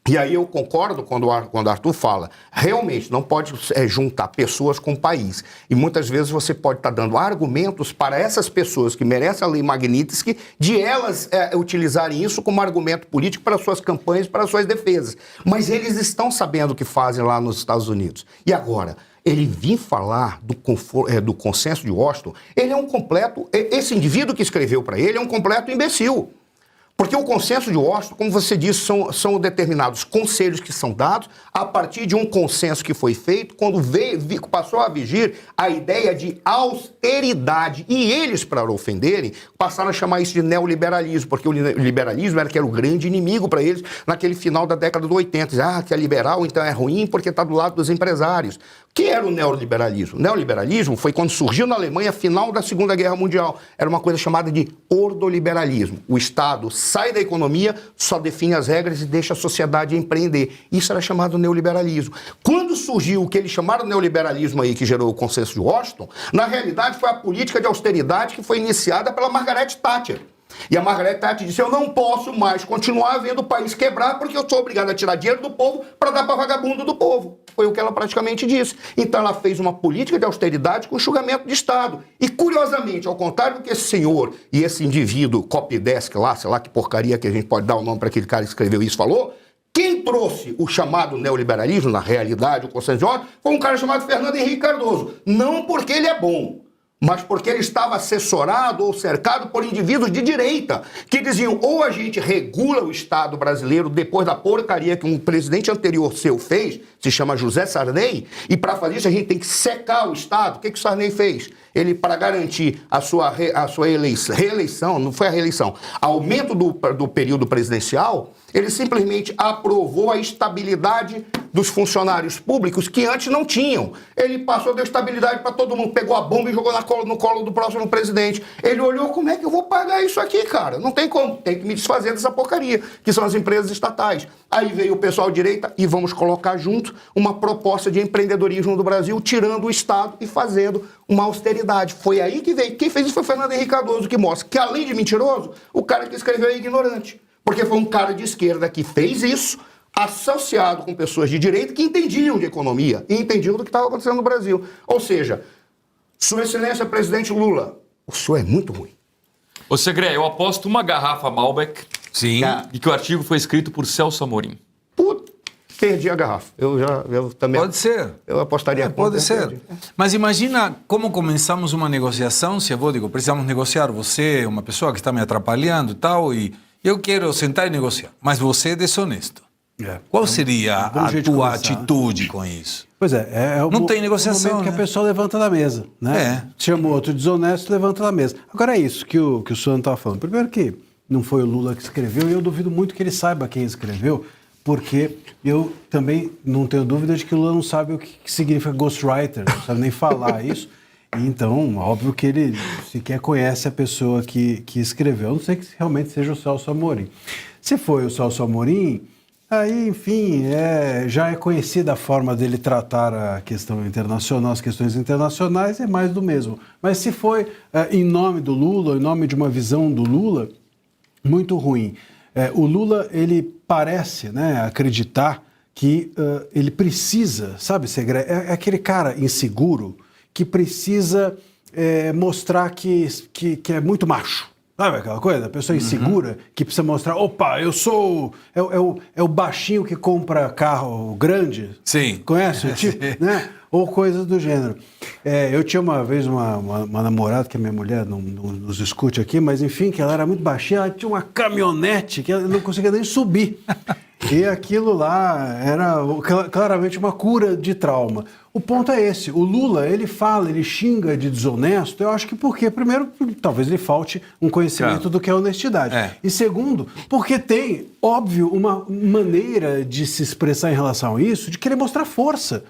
e aí eu concordo quando o Arthur fala, realmente não pode juntar pessoas com o país. E muitas vezes você pode estar dando argumentos para essas pessoas que merecem a lei Magnitsky, de elas utilizarem isso como argumento político para suas campanhas, para suas defesas. Mas eles estão sabendo o que fazem lá nos Estados Unidos. E agora? ele vir falar do consenso de Washington, ele é um completo... Esse indivíduo que escreveu para ele é um completo imbecil. Porque o consenso de Washington, como você disse, são determinados conselhos que são dados a partir de um consenso que foi feito quando passou a vigir a ideia de austeridade. E eles, para ofenderem, passaram a chamar isso de neoliberalismo, porque o liberalismo era o grande inimigo para eles naquele final da década de 80. Que é liberal, então é ruim porque está do lado dos empresários. O que era o neoliberalismo? O neoliberalismo foi quando surgiu na Alemanha, final da Segunda Guerra Mundial. Era uma coisa chamada de ordoliberalismo. O Estado sai da economia, só define as regras e deixa a sociedade empreender. Isso era chamado neoliberalismo. Quando surgiu o que eles chamaram de neoliberalismo aí, que gerou o consenso de Washington, na realidade foi a política de austeridade que foi iniciada pela Margaret Thatcher. E a Margaret Thatcher disse, eu não posso mais continuar vendo o país quebrar porque eu sou obrigado a tirar dinheiro do povo para dar para vagabundo do povo. Foi o que ela praticamente disse. Então ela fez uma política de austeridade com enxugamento de Estado. E curiosamente, ao contrário do que esse senhor e esse indivíduo copydesk lá, sei lá que porcaria que a gente pode dar o nome para aquele cara que escreveu isso, falou, quem trouxe o chamado neoliberalismo, na realidade, o consenso de Washington, foi um cara chamado Fernando Henrique Cardoso. Não porque ele é bom, mas porque ele estava assessorado ou cercado por indivíduos de direita, que diziam, ou a gente regula o Estado brasileiro depois da porcaria que um presidente anterior seu fez, se chama José Sarney, e para fazer isso a gente tem que secar o Estado. O que o Sarney fez? Ele, para garantir a sua reeleição, não foi a reeleição, aumento do período presidencial, ele simplesmente aprovou a estabilidade dos funcionários públicos que antes não tinham. Ele passou, deu estabilidade para todo mundo, pegou a bomba e jogou no colo do próximo presidente. Ele olhou, como é que eu vou pagar isso aqui, cara? Não tem como, tem que me desfazer dessa porcaria, que são as empresas estatais. Aí veio o pessoal de direita e vamos colocar junto uma proposta de empreendedorismo do Brasil, tirando o Estado e fazendo uma austeridade. Foi aí que veio. Quem fez isso foi Fernando Henrique Cardoso, que mostra que, além de mentiroso, o cara que escreveu é ignorante. Porque foi um cara de esquerda que fez isso, associado com pessoas de direita que entendiam de economia e entendiam do que estava acontecendo no Brasil. Ou seja, Sua Excelência Presidente Lula, o senhor é muito ruim. Ô Segré, eu aposto uma garrafa Malbec e que o artigo foi escrito por Celso Amorim. Puta, perdi a garrafa. Eu também. Pode ser. Eu apostaria pode ser. Mas imagina como começamos uma negociação, se eu digo, precisamos negociar, você é uma pessoa que está me atrapalhando e tal, e eu quero sentar e negociar, mas você é desonesto. Qual seria a tua atitude com isso? Pois é, não tem negociação, o momento que a pessoa levanta da mesa, né? Chama o outro desonesto, levanta da mesa. Agora é isso que o Suano estava falando. Primeiro que não foi o Lula que escreveu, e eu duvido muito que ele saiba quem escreveu, porque eu também não tenho dúvida de que o Lula não sabe o que significa ghostwriter, não sabe nem falar isso. Então, óbvio que ele sequer conhece a pessoa que escreveu, a não ser que realmente seja o Celso Amorim. Se foi o Celso Amorim, aí, enfim, já é conhecida a forma dele tratar a questão internacional, as questões internacionais, é mais do mesmo. Mas se foi em nome do Lula, em nome de uma visão do Lula, muito ruim. O Lula, ele parece, né, acreditar que ele precisa, sabe, Segré, é aquele cara inseguro que precisa mostrar que é muito macho. Sabe aquela coisa? A pessoa insegura que precisa mostrar, opa, eu sou... É o baixinho que compra carro grande. Sim. Conhece o tipo? Né? Ou coisas do gênero. Eu tinha uma vez uma namorada, que a minha mulher não nos escute aqui, mas enfim, que ela era muito baixinha, ela tinha uma caminhonete que ela não conseguia nem subir. E aquilo lá era claramente uma cura de trauma. O ponto é esse, o Lula, ele fala, ele xinga de desonesto, eu acho que porque, primeiro, talvez lhe falte um conhecimento do que é honestidade. E segundo, porque tem, óbvio, uma maneira de se expressar em relação a isso, de querer mostrar força.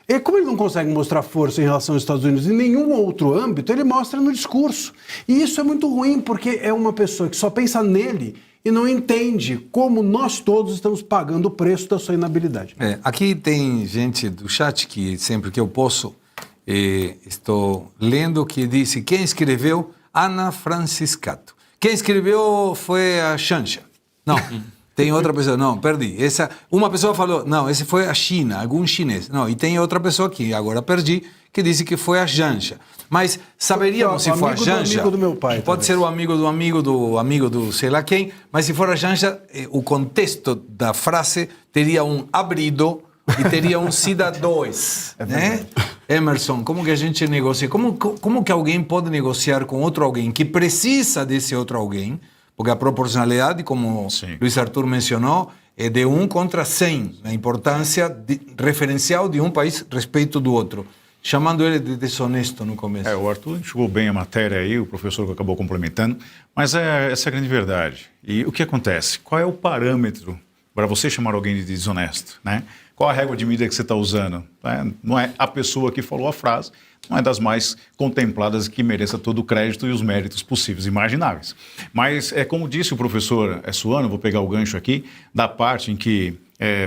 E como ele não consegue mostrar força em relação aos Estados Unidos em nenhum outro âmbito, ele mostra no discurso. E isso é muito ruim, porque é uma pessoa que só pensa nele e não entende como nós todos estamos pagando o preço da sua inabilidade. Aqui tem gente do chat que sempre que eu posso, estou lendo, que disse, quem escreveu? Ana Franciscato. Quem escreveu foi a Xanxa. Não, tem outra pessoa. Não, perdi. Uma pessoa falou, não, esse foi a China, algum chinês. Não, e tem outra pessoa que agora perdi, que disse que foi a Janja. Mas saberíamos se for a Janja. Amigo do meu pai, pode talvez. ser o amigo do sei lá quem, mas se for a Janja, o contexto da frase teria um abrido e teria um cidadãos, né? Emerson, como que a gente negocia? Como que alguém pode negociar com outro alguém que precisa desse outro alguém? Porque a proporcionalidade, como Sim. Luiz Arthur mencionou, é de 1 contra 100, a importância referencial de um país respeito do outro, chamando ele de desonesto no começo. O Arthur enxugou bem a matéria aí, o professor acabou complementando, mas essa é a grande verdade. E o que acontece? Qual é o parâmetro para você chamar alguém de desonesto, né? Qual a régua de medida que você está usando? Não é a pessoa que falou a frase, não é das mais contempladas que mereça todo o crédito e os méritos possíveis e imagináveis. Mas, como disse o professor Suano, vou pegar o gancho aqui, da parte em que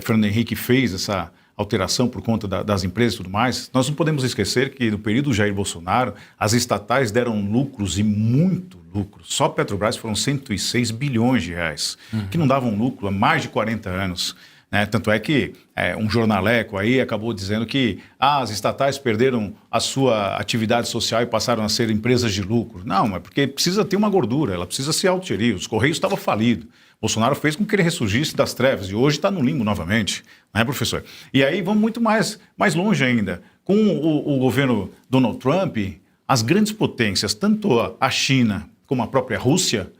Fernando Henrique fez essa alteração por conta das empresas e tudo mais, nós não podemos esquecer que no período Jair Bolsonaro, as estatais deram lucros e muito lucro. Só a Petrobras foram 106 bilhões de reais, que não davam lucro há mais de 40 anos. Né? Tanto é que um jornaleco aí acabou dizendo que as estatais perderam a sua atividade social e passaram a ser empresas de lucro. Não, é porque precisa ter uma gordura, ela precisa se autogerir. Os Correios estavam falidos. Bolsonaro fez com que ele ressurgisse das trevas e hoje está no limbo novamente, né, professor? E aí vamos muito mais longe ainda. Com o governo Donald Trump, as grandes potências, tanto a China como a própria Rússia,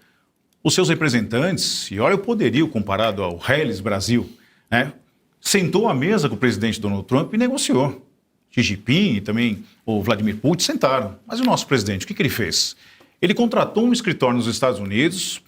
os seus representantes, e olha o poderio comparado ao Hellis Brasil, né, sentou à mesa com o presidente Donald Trump e negociou. Xi Jinping e também o Vladimir Putin sentaram. Mas o nosso presidente, o que ele fez? Ele contratou um escritório nos Estados Unidos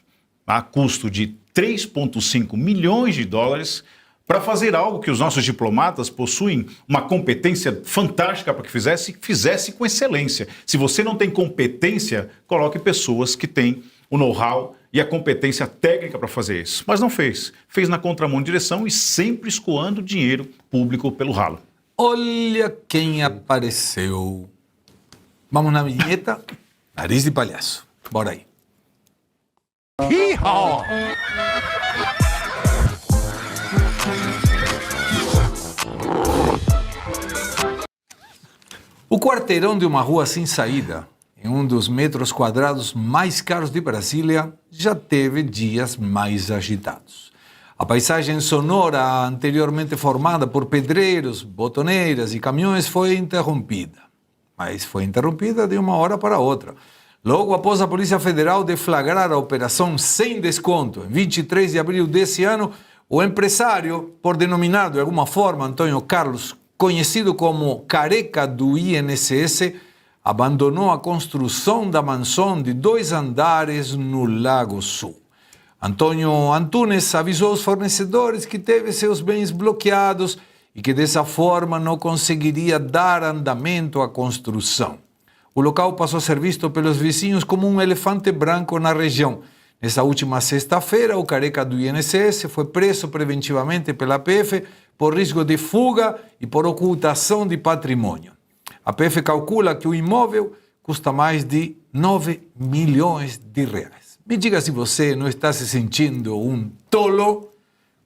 a custo de 3,5 milhões de dólares para fazer algo que os nossos diplomatas possuem uma competência fantástica para que fizesse com excelência. Se você não tem competência, coloque pessoas que têm o know-how e a competência técnica para fazer isso. Mas não fez. Fez na contramão de direção e sempre escoando dinheiro público pelo ralo. Olha quem apareceu. Vamos na vinheta. Nariz de palhaço. Bora aí. Hee-haw! O quarteirão de uma rua sem saída, em um dos metros quadrados mais caros de Brasília, já teve dias mais agitados. A paisagem sonora anteriormente formada por pedreiros, botoneiras e caminhões foi interrompida. Mas foi interrompida de uma hora para outra. Logo após a Polícia Federal deflagrar a Operação Sem Desconto, em 23 de abril desse ano, o empresário, por denominado de alguma forma Antônio Carlos, conhecido como Careca do INSS, abandonou a construção da mansão de 2 andares no Lago Sul. Antônio Antunes avisou os fornecedores que teve seus bens bloqueados e que dessa forma não conseguiria dar andamento à construção. O local passou a ser visto pelos vizinhos como um elefante branco na região. Nessa última sexta-feira, o Careca do INSS foi preso preventivamente pela PF por risco de fuga e por ocultação de patrimônio. A PF calcula que o imóvel custa mais de 9 milhões de reais. Me diga se você não está se sentindo um tolo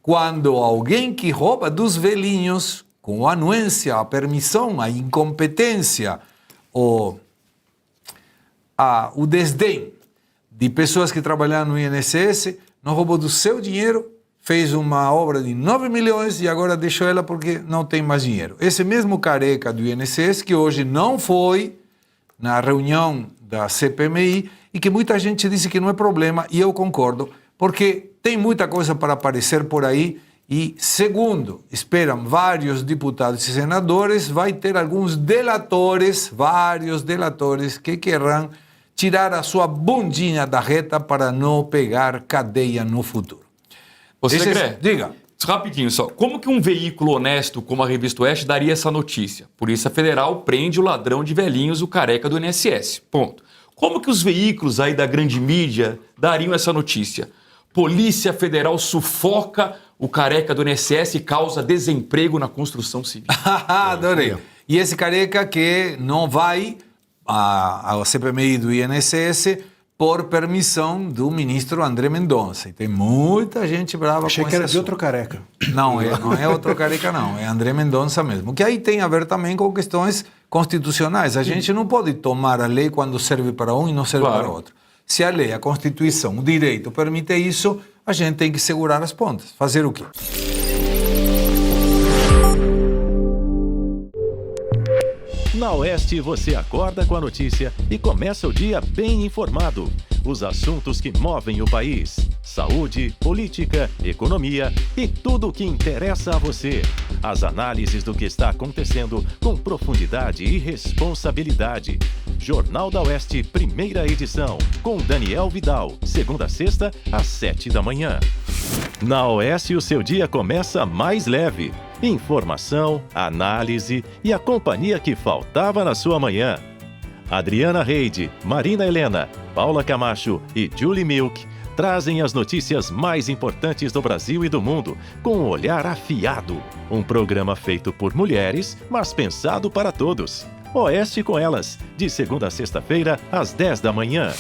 quando alguém que rouba dos velhinhos, com a anuência, a permissão, a incompetência, o desdém de pessoas que trabalharam no INSS, não roubou do seu dinheiro, fez uma obra de 9 milhões e agora deixou ela porque não tem mais dinheiro. Esse mesmo Careca do INSS, que hoje não foi na reunião da CPMI e que muita gente disse que não é problema, e eu concordo, porque tem muita coisa para aparecer por aí e, segundo esperam vários deputados e senadores, vai ter alguns delatores, vários delatores que querrão tirar a sua bundinha da reta para não pegar cadeia no futuro. Você quer? Diga. Rapidinho só. Como que um veículo honesto como a Revista Oeste daria essa notícia? Polícia Federal prende o ladrão de velhinhos, o Careca do INSS. Ponto. Como que os veículos aí da grande mídia dariam essa notícia? Polícia Federal sufoca o Careca do INSS e causa desemprego na construção civil. Adorei. E esse Careca que não vai à CPMI do INSS por permissão do ministro André Mendonça. E tem muita gente brava Achei com que era esse de assunto. outro Careca. Não é outro Careca, não. É André Mendonça mesmo. Que aí tem a ver também com questões constitucionais. A gente não pode tomar a lei quando serve para um e não serve para outro. Se a lei, a Constituição, o direito permite isso, a gente tem que segurar as pontas. Fazer o quê? Na Oeste você acorda com a notícia e começa o dia bem informado. Os assuntos que movem o país. Saúde, política, economia e tudo o que interessa a você. As análises do que está acontecendo com profundidade e responsabilidade. Jornal da Oeste, primeira edição, com Daniel Vidal, segunda a sexta, às 7 da manhã. Na Oeste, o seu dia começa mais leve. Informação, análise e a companhia que faltava na sua manhã. Adriana Reide, Marina Helena, Paula Camacho e Julie Milk trazem as notícias mais importantes do Brasil e do mundo, com um olhar afiado. Um programa feito por mulheres, mas pensado para todos. Oeste com elas, de segunda a sexta-feira, às 10 da manhã.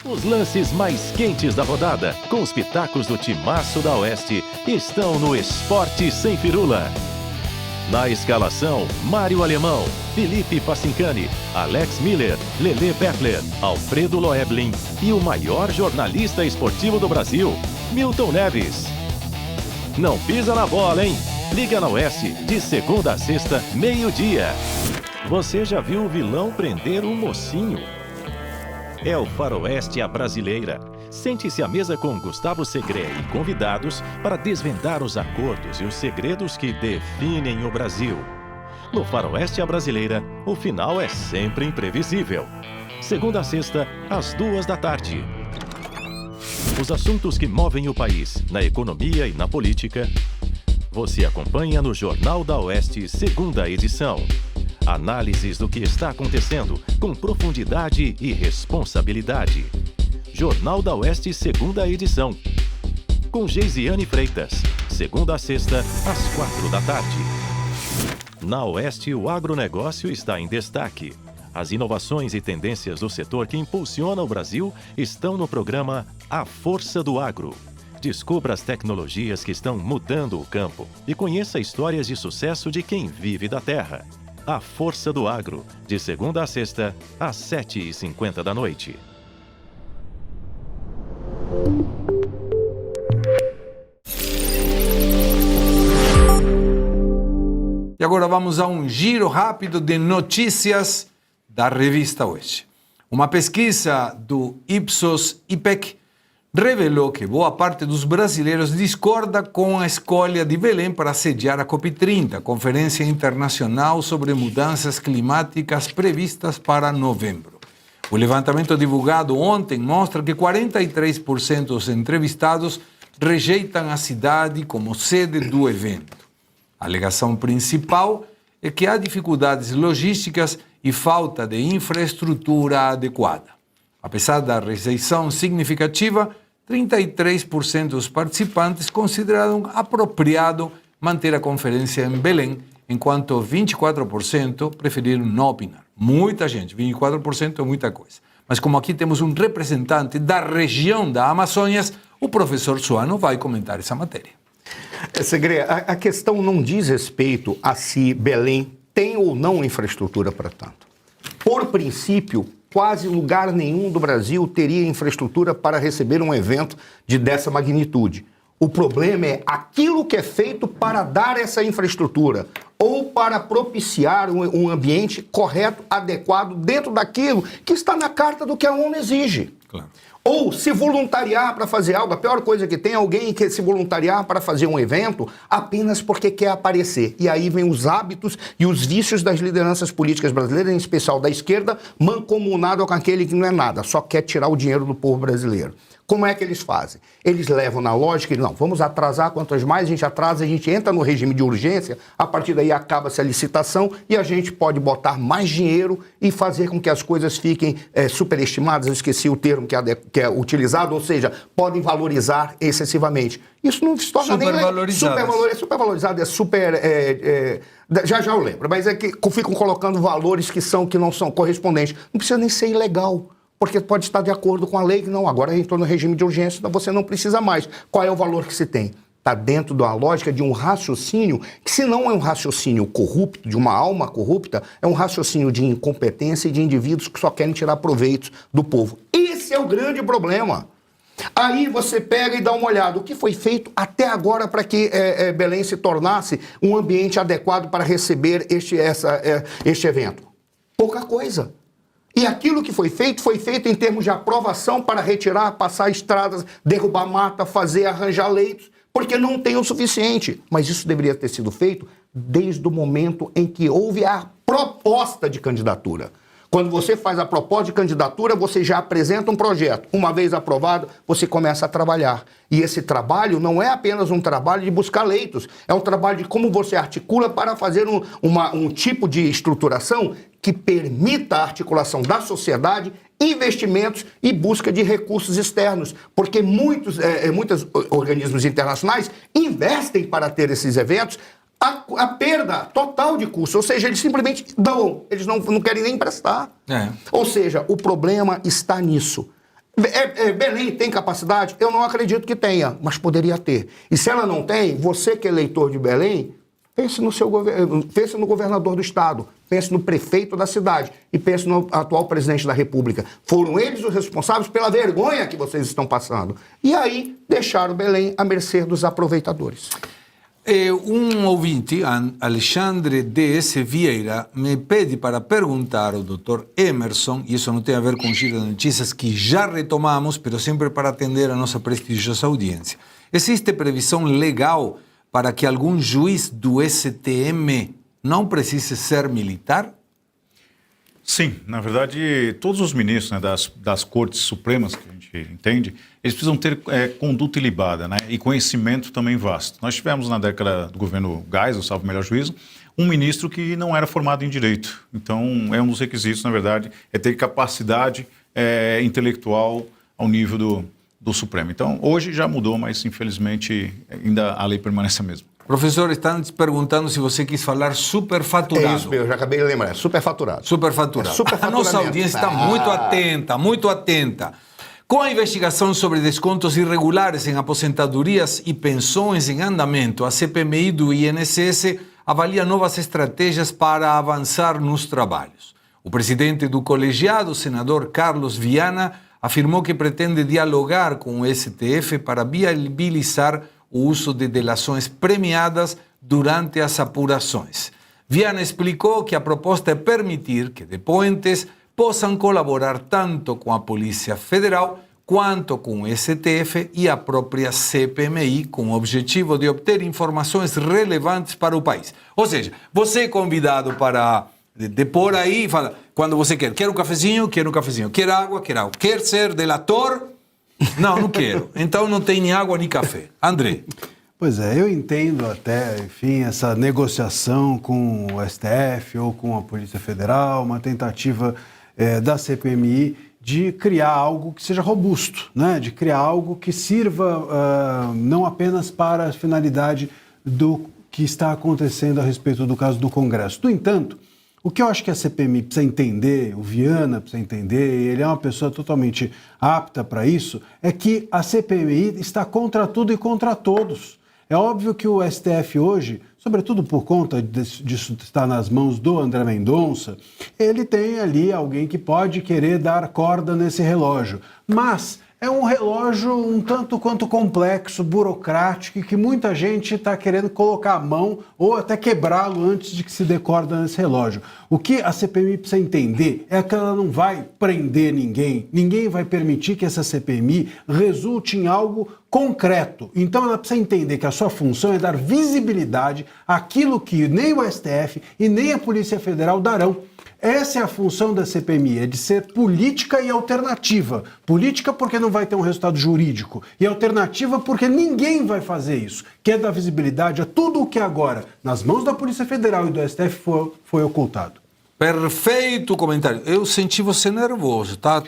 Os lances mais quentes da rodada, com os pitacos do timaço da Oeste, estão no Esporte Sem Firula. Na escalação, Mário Alemão, Felipe Pacincani, Alex Miller, Lelê Beckler, Alfredo Loeblin e o maior jornalista esportivo do Brasil, Milton Neves. Não pisa na bola, hein? Liga na Oeste, de segunda a sexta, meio-dia. Você já viu o vilão prender um mocinho? É o Faroeste à Brasileira. Sente-se à mesa com Gustavo Segré e convidados para desvendar os acordos e os segredos que definem o Brasil. No Faroeste à Brasileira, o final é sempre imprevisível. Segunda a sexta, às 2 da tarde. Os assuntos que movem o país, na economia e na política, você acompanha no Jornal da Oeste, segunda edição. Análises do que está acontecendo com profundidade e responsabilidade. Jornal da Oeste, segunda edição. Com Geisiane Freitas, segunda a sexta, às 4 da tarde. Na Oeste, o agronegócio está em destaque. As inovações e tendências do setor que impulsiona o Brasil estão no programa A Força do Agro. Descubra as tecnologias que estão mudando o campo e conheça histórias de sucesso de quem vive da terra. A Força do Agro, de segunda a sexta, às 7h50 da noite. E agora vamos a um giro rápido de notícias da revista Oeste. Uma pesquisa do Ipsos-IPEC revelou que boa parte dos brasileiros discorda com a escolha de Belém para sediar a COP30, Conferência Internacional sobre Mudanças Climáticas previstas para novembro. O levantamento divulgado ontem mostra que 43% dos entrevistados rejeitam a cidade como sede do evento. A alegação principal é que há dificuldades logísticas e falta de infraestrutura adequada. Apesar da rejeição significativa, 33% dos participantes consideraram apropriado manter a conferência em Belém, enquanto 24% preferiram não opinar. Muita gente, 24% é muita coisa. Mas como aqui temos um representante da região da Amazônia, o professor Suano vai comentar essa matéria. Segré, a questão não diz respeito a se Belém tem ou não infraestrutura para tanto. Por princípio, quase lugar nenhum do Brasil teria infraestrutura para receber um evento dessa magnitude. O problema é aquilo que é feito para dar essa infraestrutura ou para propiciar um ambiente correto, adequado, dentro daquilo que está na carta do que a ONU exige. Claro. Ou se voluntariar para fazer algo. A pior coisa que tem é alguém que se voluntariar para fazer um evento apenas porque quer aparecer. E aí vem os hábitos e os vícios das lideranças políticas brasileiras, em especial da esquerda, mancomunado com aquele que não é nada, só quer tirar o dinheiro do povo brasileiro. Como é que eles fazem? Eles levam na lógica, não, vamos atrasar, quantas mais a gente atrasa, a gente entra no regime de urgência, a partir daí acaba-se a licitação e a gente pode botar mais dinheiro e fazer com que as coisas fiquem superestimadas, eu esqueci o termo que é utilizado, ou seja, podem valorizar excessivamente. Isso não se torna nem... Supervalorizado, já eu lembro, mas é que ficam colocando valores que não são correspondentes. Não precisa nem ser ilegal. Porque pode estar de acordo com a lei, que não, agora entrou no regime de urgência, então você não precisa mais. Qual é o valor que se tem? Está dentro da lógica de um raciocínio, que se não é um raciocínio corrupto, de uma alma corrupta, é um raciocínio de incompetência e de indivíduos que só querem tirar proveito do povo. Esse é o grande problema. Aí você pega e dá uma olhada, o que foi feito até agora para que Belém se tornasse um ambiente adequado para receber este evento? pouca coisa. E aquilo que foi feito em termos de aprovação para retirar, passar estradas, derrubar mata, arranjar leitos, porque não tem o suficiente. Mas isso deveria ter sido feito desde o momento em que houve a proposta de candidatura. Quando você faz a proposta de candidatura, você já apresenta um projeto. Uma vez aprovado, você começa a trabalhar. E esse trabalho não é apenas um trabalho de buscar leitos, é um trabalho de como você articula para fazer um tipo de estruturação que permita a articulação da sociedade, investimentos e busca de recursos externos. Porque muitos organismos internacionais investem para ter esses eventos a perda total de custo, ou seja, eles simplesmente dão, eles não querem nem emprestar. Ou seja, o problema está nisso. Belém tem capacidade? Eu não acredito que tenha, mas poderia ter. E se ela não tem, você que é eleitor de Belém, pense no governador do estado, pense no prefeito da cidade e pense no atual presidente da República. Foram eles os responsáveis pela vergonha que vocês estão passando. E aí deixaram Belém à mercê dos aproveitadores. Um ouvinte, Alexandre D.S. Vieira, me pede para perguntar ao Dr. Emerson, e isso não tem a ver com o Giro de Notícias, que já retomamos, mas sempre para atender a nossa prestigiosa audiência. Existe previsão legal para que algum juiz do STM não precise ser militar? Sim, na verdade, todos os ministros, né, das cortes supremas, que a gente entende, eles precisam ter conduta ilibada, né, e conhecimento também vasto. Nós tivemos na década do governo Geisel, salvo o melhor juízo, um ministro que não era formado em direito. Então, é um dos requisitos, na verdade, é ter capacidade intelectual ao nível do Supremo. Então, hoje já mudou, mas infelizmente ainda a lei permanece a mesma. Professor, estão te perguntando se você quis falar superfaturado. É isso mesmo, eu já acabei de lembrar, é superfaturado. Superfaturado. A nossa audiência está muito atenta, muito atenta. Com a investigação sobre descontos irregulares em aposentadorias e pensões em andamento, a CPMI do INSS avalia novas estratégias para avançar nos trabalhos. O presidente do colegiado, o senador Carlos Viana, afirmou que pretende dialogar com o STF para viabilizar o uso de delações premiadas durante as apurações. Viana explicou que a proposta é permitir que depoentes possam colaborar tanto com a Polícia Federal quanto com o STF e a própria CPMI, com o objetivo de obter informações relevantes para o país. Ou seja, você é convidado para depor aí e fala, quando você quer um cafezinho, quer água, quer ser delator? Não quero. Então não tem nem água nem café. André. Pois é, eu entendo até, enfim, essa negociação com o STF ou com a Polícia Federal, uma tentativa da CPMI de criar algo que seja robusto, né? De criar algo que sirva não apenas para a finalidade do que está acontecendo a respeito do caso do Congresso. No entanto, o que eu acho que a CPMI precisa entender, o Viana precisa entender, ele é uma pessoa totalmente apta para isso, é que a CPMI está contra tudo e contra todos. É óbvio que o STF hoje, sobretudo por conta disso estar nas mãos do André Mendonça, ele tem ali alguém que pode querer dar corda nesse relógio. Mas é um relógio um tanto quanto complexo, burocrático, e que muita gente está querendo colocar a mão ou até quebrá-lo antes de que se dê corda nesse relógio. O que a CPMI precisa entender é que ela não vai prender ninguém, ninguém vai permitir que essa CPMI resulte em algo concreto. Então ela precisa entender que a sua função é dar visibilidade àquilo que nem o STF e nem a Polícia Federal darão. Essa é a função da CPMI, é de ser política e alternativa. Política porque não vai ter um resultado jurídico. E alternativa porque ninguém vai fazer isso. Que é dar visibilidade a tudo o que agora, nas mãos da Polícia Federal e do STF, foi ocultado. Perfeito comentário. Eu senti você nervoso. Tá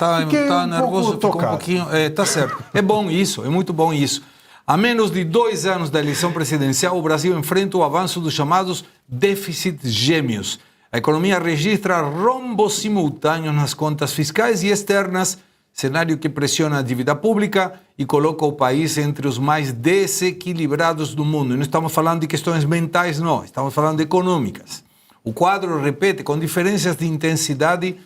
nervoso, ficou um pouquinho. Tá certo. É bom isso, é muito bom isso. A menos de 2 anos da eleição presidencial, o Brasil enfrenta o avanço dos chamados déficits gêmeos. A economia registra rombos simultâneos nas contas fiscais e externas, cenário que pressiona a dívida pública e coloca o país entre os mais desequilibrados do mundo. E não estamos falando de questões mentais, não. Estamos falando de econômicas. O quadro repete, com diferenças de intensidade,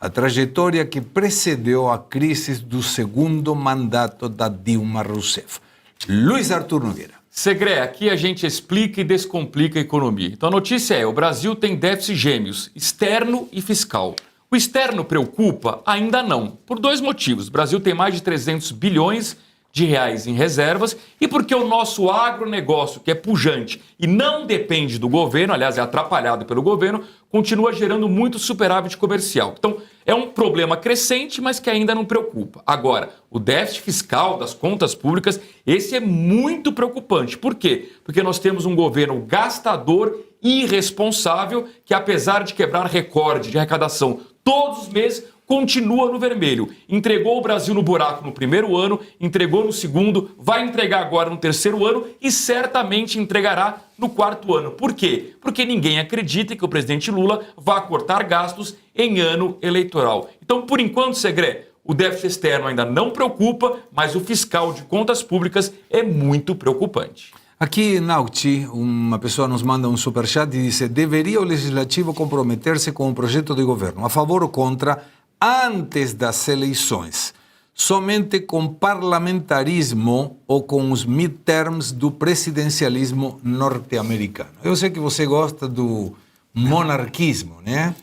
a trajetória que precedeu a crise do segundo mandato da Dilma Rousseff. Luiz Arthur Nogueira. Segre, aqui a gente explica e descomplica a economia. Então a notícia é, o Brasil tem déficit gêmeos, externo e fiscal. O externo preocupa? Ainda não, por 2 motivos. O Brasil tem mais de 300 bilhões de reais em reservas e porque o nosso agronegócio, que é pujante e não depende do governo, aliás, é atrapalhado pelo governo, continua gerando muito superávit comercial. Então, é um problema crescente, mas que ainda não preocupa. Agora, o déficit fiscal das contas públicas, esse é muito preocupante. Por quê? Porque nós temos um governo gastador irresponsável que, apesar de quebrar recorde de arrecadação todos os meses, continua no vermelho. Entregou o Brasil no buraco no primeiro ano, entregou no segundo, vai entregar agora no terceiro ano e certamente entregará no 4º ano. Por quê? Porque ninguém acredita que o presidente Lula vá cortar gastos em ano eleitoral. Então, por enquanto, Segre, o déficit externo ainda não preocupa, mas o fiscal de contas públicas é muito preocupante. Aqui, Nauti, uma pessoa nos manda um superchat e diz: deveria o Legislativo comprometer-se com o projeto de governo, a favor ou contra, antes das eleições, somente com parlamentarismo ou com os midterms do presidencialismo norte-americano. Eu sei que você gosta do monarquismo, né?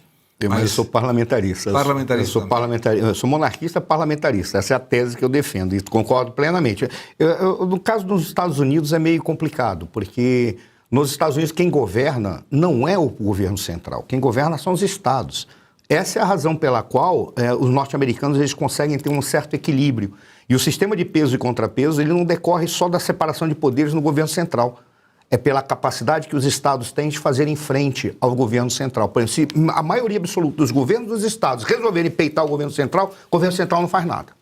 Mas eu sou parlamentarista. Parlamentarista. Eu sou monarquista parlamentarista. Essa é a tese que eu defendo e concordo plenamente. No caso dos Estados Unidos é meio complicado, porque nos Estados Unidos quem governa não é o governo central. Quem governa são os estados. Essa é a razão pela qual os norte-americanos eles conseguem ter um certo equilíbrio. E o sistema de peso e contrapeso ele não decorre só da separação de poderes no governo central. É pela capacidade que os estados têm de fazerem frente ao governo central. Por exemplo, se a maioria absoluta dos governos dos estados resolverem peitar o governo central não faz nada.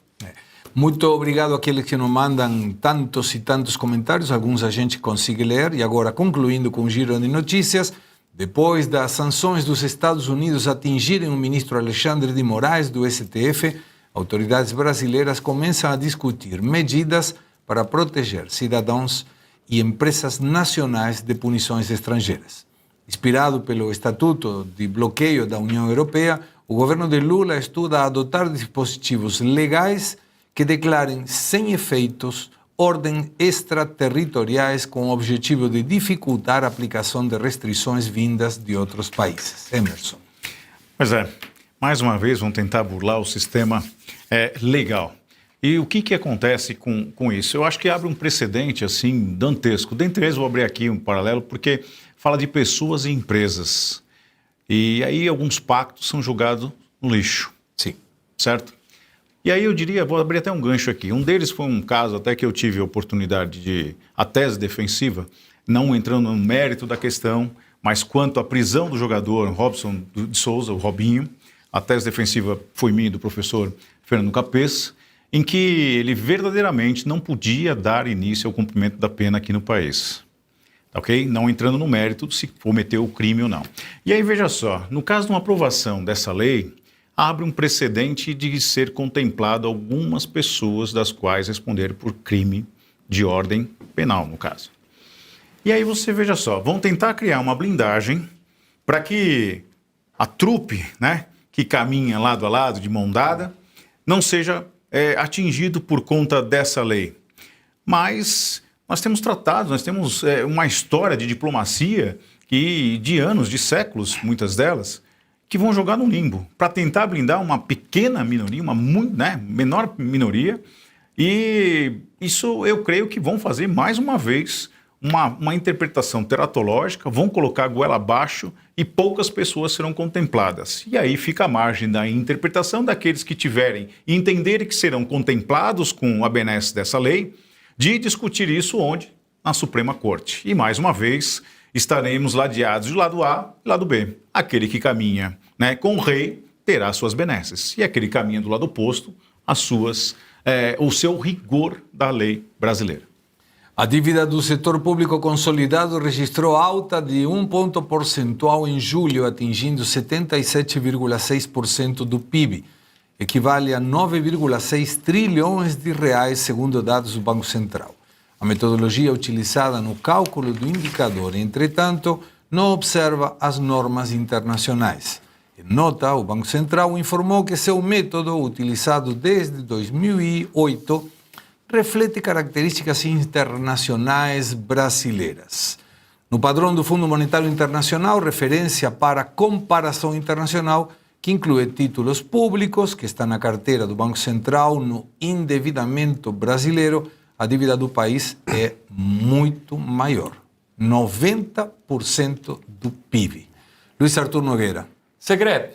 Muito obrigado àqueles que nos mandam tantos e tantos comentários, alguns a gente consegue ler. E agora, concluindo com o giro de notícias, depois das sanções dos Estados Unidos atingirem o ministro Alexandre de Moraes do STF, autoridades brasileiras começam a discutir medidas para proteger cidadãos e empresas nacionais de punições estrangeiras. Inspirado pelo Estatuto de Bloqueio da União Europeia, o governo de Lula estuda adotar dispositivos legais que declarem sem efeitos ordens extraterritoriais com o objetivo de dificultar a aplicação de restrições vindas de outros países. Emerson. Pois é, mais uma vez vão tentar burlar o sistema legal. E o que acontece com isso? Eu acho que abre um precedente assim dantesco. Dentre eles, vou abrir aqui um paralelo, porque fala de pessoas e empresas. E aí alguns pactos são jogados no lixo. Sim. Certo? E aí eu diria, vou abrir até um gancho aqui. Um deles foi um caso até que eu tive a oportunidade de... a tese defensiva, não entrando no mérito da questão, mas quanto à prisão do jogador Robson de Souza, o Robinho, a tese defensiva foi minha e do professor Fernando Capês, em que ele verdadeiramente não podia dar início ao cumprimento da pena aqui no país. Ok? Não entrando no mérito se cometeu o crime ou não. E aí, veja só, no caso de uma aprovação dessa lei, abre um precedente de ser contemplado algumas pessoas das quais responderem por crime de ordem penal, no caso. E aí você, veja só, vão tentar criar uma blindagem para que a trupe, né, que caminha lado a lado, de mão dada, não seja atingido por conta dessa lei. Mas nós temos tratados, nós temos uma história de diplomacia que, de anos, de séculos, muitas delas, que vão jogar no limbo para tentar blindar uma pequena minoria, uma menor minoria, e isso eu creio que vão fazer mais uma vez uma interpretação teratológica, vão colocar a goela abaixo e poucas pessoas serão contempladas. E aí fica a margem da interpretação daqueles que tiverem e entenderem que serão contemplados com a benesse dessa lei, de discutir isso onde? Na Suprema Corte. E mais uma vez estaremos ladeados do lado A e lado B. Aquele que caminha, né, com o rei terá suas benesses. E aquele que caminha do lado oposto, o seu rigor da lei brasileira. A dívida do setor público consolidado registrou alta de 1 ponto percentual em julho, atingindo 77,6% do PIB, equivale a 9,6 trilhões de reais, segundo dados do Banco Central. A metodologia utilizada no cálculo do indicador, entretanto, não observa as normas internacionais. Em nota, o Banco Central informou que seu método, utilizado desde 2008, reflete características internacionais brasileiras. No padrão do Fundo Monetário Internacional, referência para comparação internacional, que inclui títulos públicos que estão na carteira do Banco Central, no endividamento brasileiro, a dívida do país é muito maior, 90% do PIB. Luiz Arthur Nogueira. Segredo,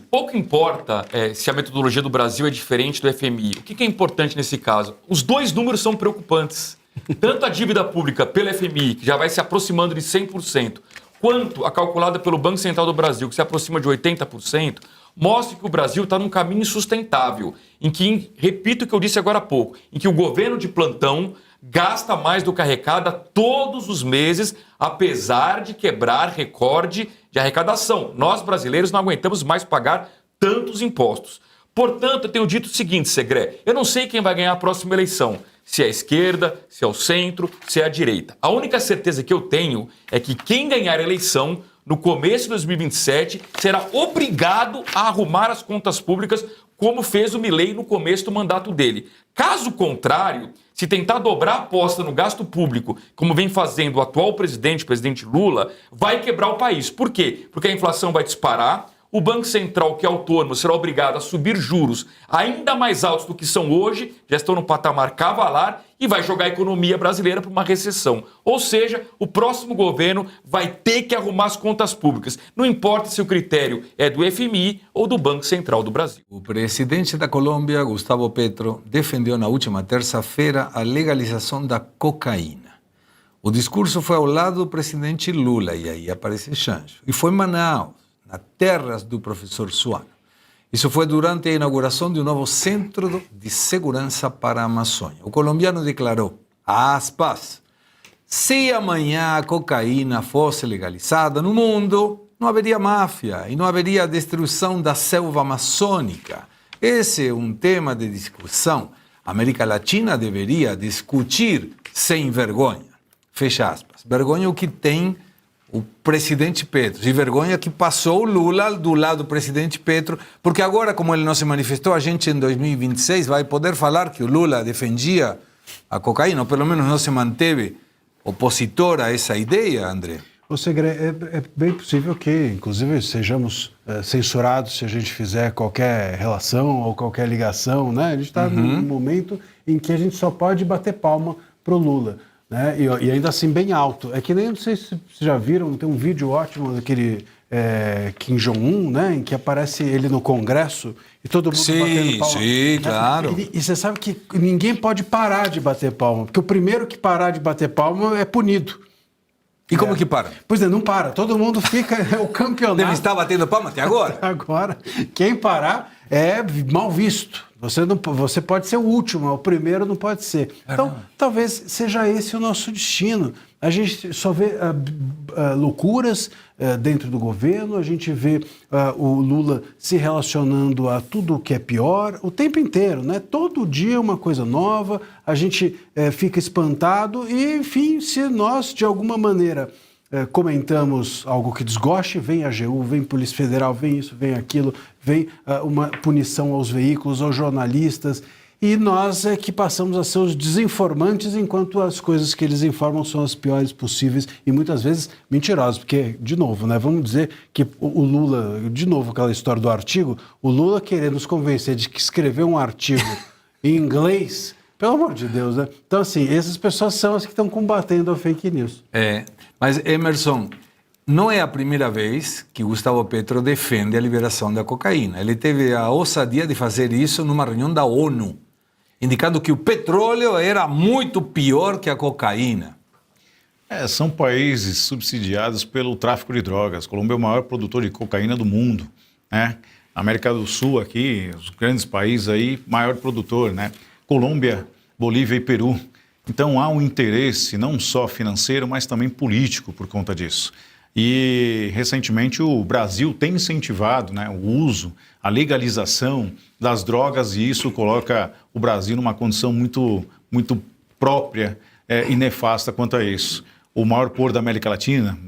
pouco importa se a metodologia do Brasil é diferente do FMI. O que é importante nesse caso? Os dois números são preocupantes. Tanto a dívida pública pelo FMI, que já vai se aproximando de 100%, quanto a calculada pelo Banco Central do Brasil, que se aproxima de 80%, mostra que o Brasil está num caminho insustentável, em que, repito o que eu disse agora há pouco, em que o governo de plantão gasta mais do que arrecada todos os meses, apesar de quebrar recorde de arrecadação. Nós, brasileiros, não aguentamos mais pagar tantos impostos. Portanto, eu tenho dito o seguinte, Segré, eu não sei quem vai ganhar a próxima eleição, se é a esquerda, se é o centro, se é a direita. A única certeza que eu tenho é que quem ganhar a eleição, no começo de 2027, será obrigado a arrumar as contas públicas, como fez o Milei no começo do mandato dele. Caso contrário, se tentar dobrar a aposta no gasto público, como vem fazendo o atual presidente, o presidente Lula, vai quebrar o país. Por quê? Porque a inflação vai disparar, o Banco Central, que é autônomo, será obrigado a subir juros ainda mais altos do que são hoje, já estão no patamar cavalar, e vai jogar a economia brasileira para uma recessão. Ou seja, o próximo governo vai ter que arrumar as contas públicas. Não importa se o critério é do FMI ou do Banco Central do Brasil. O presidente da Colômbia, Gustavo Petro, defendeu na última terça-feira a legalização da cocaína. O discurso foi ao lado do presidente Lula, e aí aparece chancho. E foi em Manaus, nas terras do professor Suano. Isso foi durante a inauguração de um novo Centro de Segurança para a Amazônia. O colombiano declarou, aspas, se amanhã a cocaína fosse legalizada no mundo, não haveria máfia e não haveria destruição da selva amazônica. Esse é um tema de discussão. A América Latina deveria discutir sem vergonha. Fecha aspas. Vergonha o que tem o presidente Petro, e vergonha que passou o Lula do lado do presidente Petro, porque agora, como ele não se manifestou, a gente em 2026 vai poder falar que o Lula defendia a cocaína, ou pelo menos não se manteve opositor a essa ideia, André? Ô Segre, é bem possível que, inclusive, sejamos censurados se a gente fizer qualquer relação ou qualquer ligação, né? A gente está num momento em que a gente só pode bater palma pro Lula. Né? E ainda assim bem alto. É que nem, não sei se vocês já viram, tem um vídeo ótimo daquele Kim Jong-un, né? Em que aparece ele no Congresso e todo mundo batendo palma. Sim, claro. E você sabe que ninguém pode parar de bater palma, porque o primeiro que parar de bater palma é punido. E como que para? Pois é, não para. Todo mundo fica, é o campeonato. Deve estar batendo palma até agora. Agora, quem parar é mal visto. Você pode ser o último, o primeiro não pode ser. Então, talvez seja esse o nosso destino. A gente só vê loucuras dentro do governo, a gente vê o Lula se relacionando a tudo o que é pior o tempo inteiro, né? Todo dia uma coisa nova, a gente fica espantado e, enfim, se nós, de alguma maneira, comentamos algo que desgoste, vem a AGU, vem Polícia Federal, vem isso, vem aquilo, vem uma punição aos veículos, aos jornalistas, e nós é que passamos a ser os desinformantes, enquanto as coisas que eles informam são as piores possíveis e muitas vezes mentirosas, porque, de novo, né, vamos dizer que o Lula, de novo aquela história do artigo, o Lula querendo nos convencer de que escrever um artigo em inglês, pelo amor de Deus, né? Então, assim, essas pessoas são as que estão combatendo a fake news. Mas, Emerson, não é a primeira vez que Gustavo Petro defende a liberação da cocaína. Ele teve a ousadia de fazer isso numa reunião da ONU, indicando que o petróleo era muito pior que a cocaína. São países subsidiados pelo tráfico de drogas. A Colômbia é o maior produtor de cocaína do mundo, né? A América do Sul aqui, os grandes países aí, maior produtor, né? Colômbia, Bolívia e Peru. Então há um interesse não só financeiro, mas também político por conta disso. E recentemente o Brasil tem incentivado, né, o uso, a legalização das drogas, e isso coloca o Brasil numa condição muito própria e nefasta quanto a isso. O maior porto da América Latina,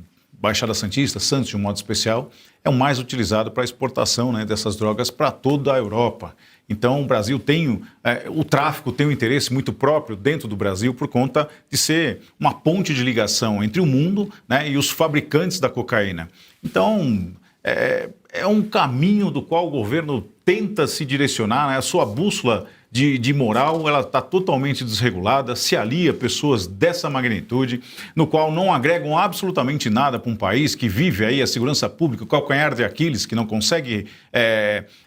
Baixada Santista, Santos de um modo especial, é o mais utilizado para a exportação, né, dessas drogas para toda a Europa. Então, o Brasil tem, o tráfico tem um interesse muito próprio dentro do Brasil por conta de ser uma ponte de ligação entre o mundo, né, e os fabricantes da cocaína. Então, é um caminho do qual o governo tenta se direcionar, né, a sua bússola de moral, ela está totalmente desregulada, se alia pessoas dessa magnitude, no qual não agregam absolutamente nada para um país que vive aí a segurança pública, o calcanhar de Aquiles, que não consegue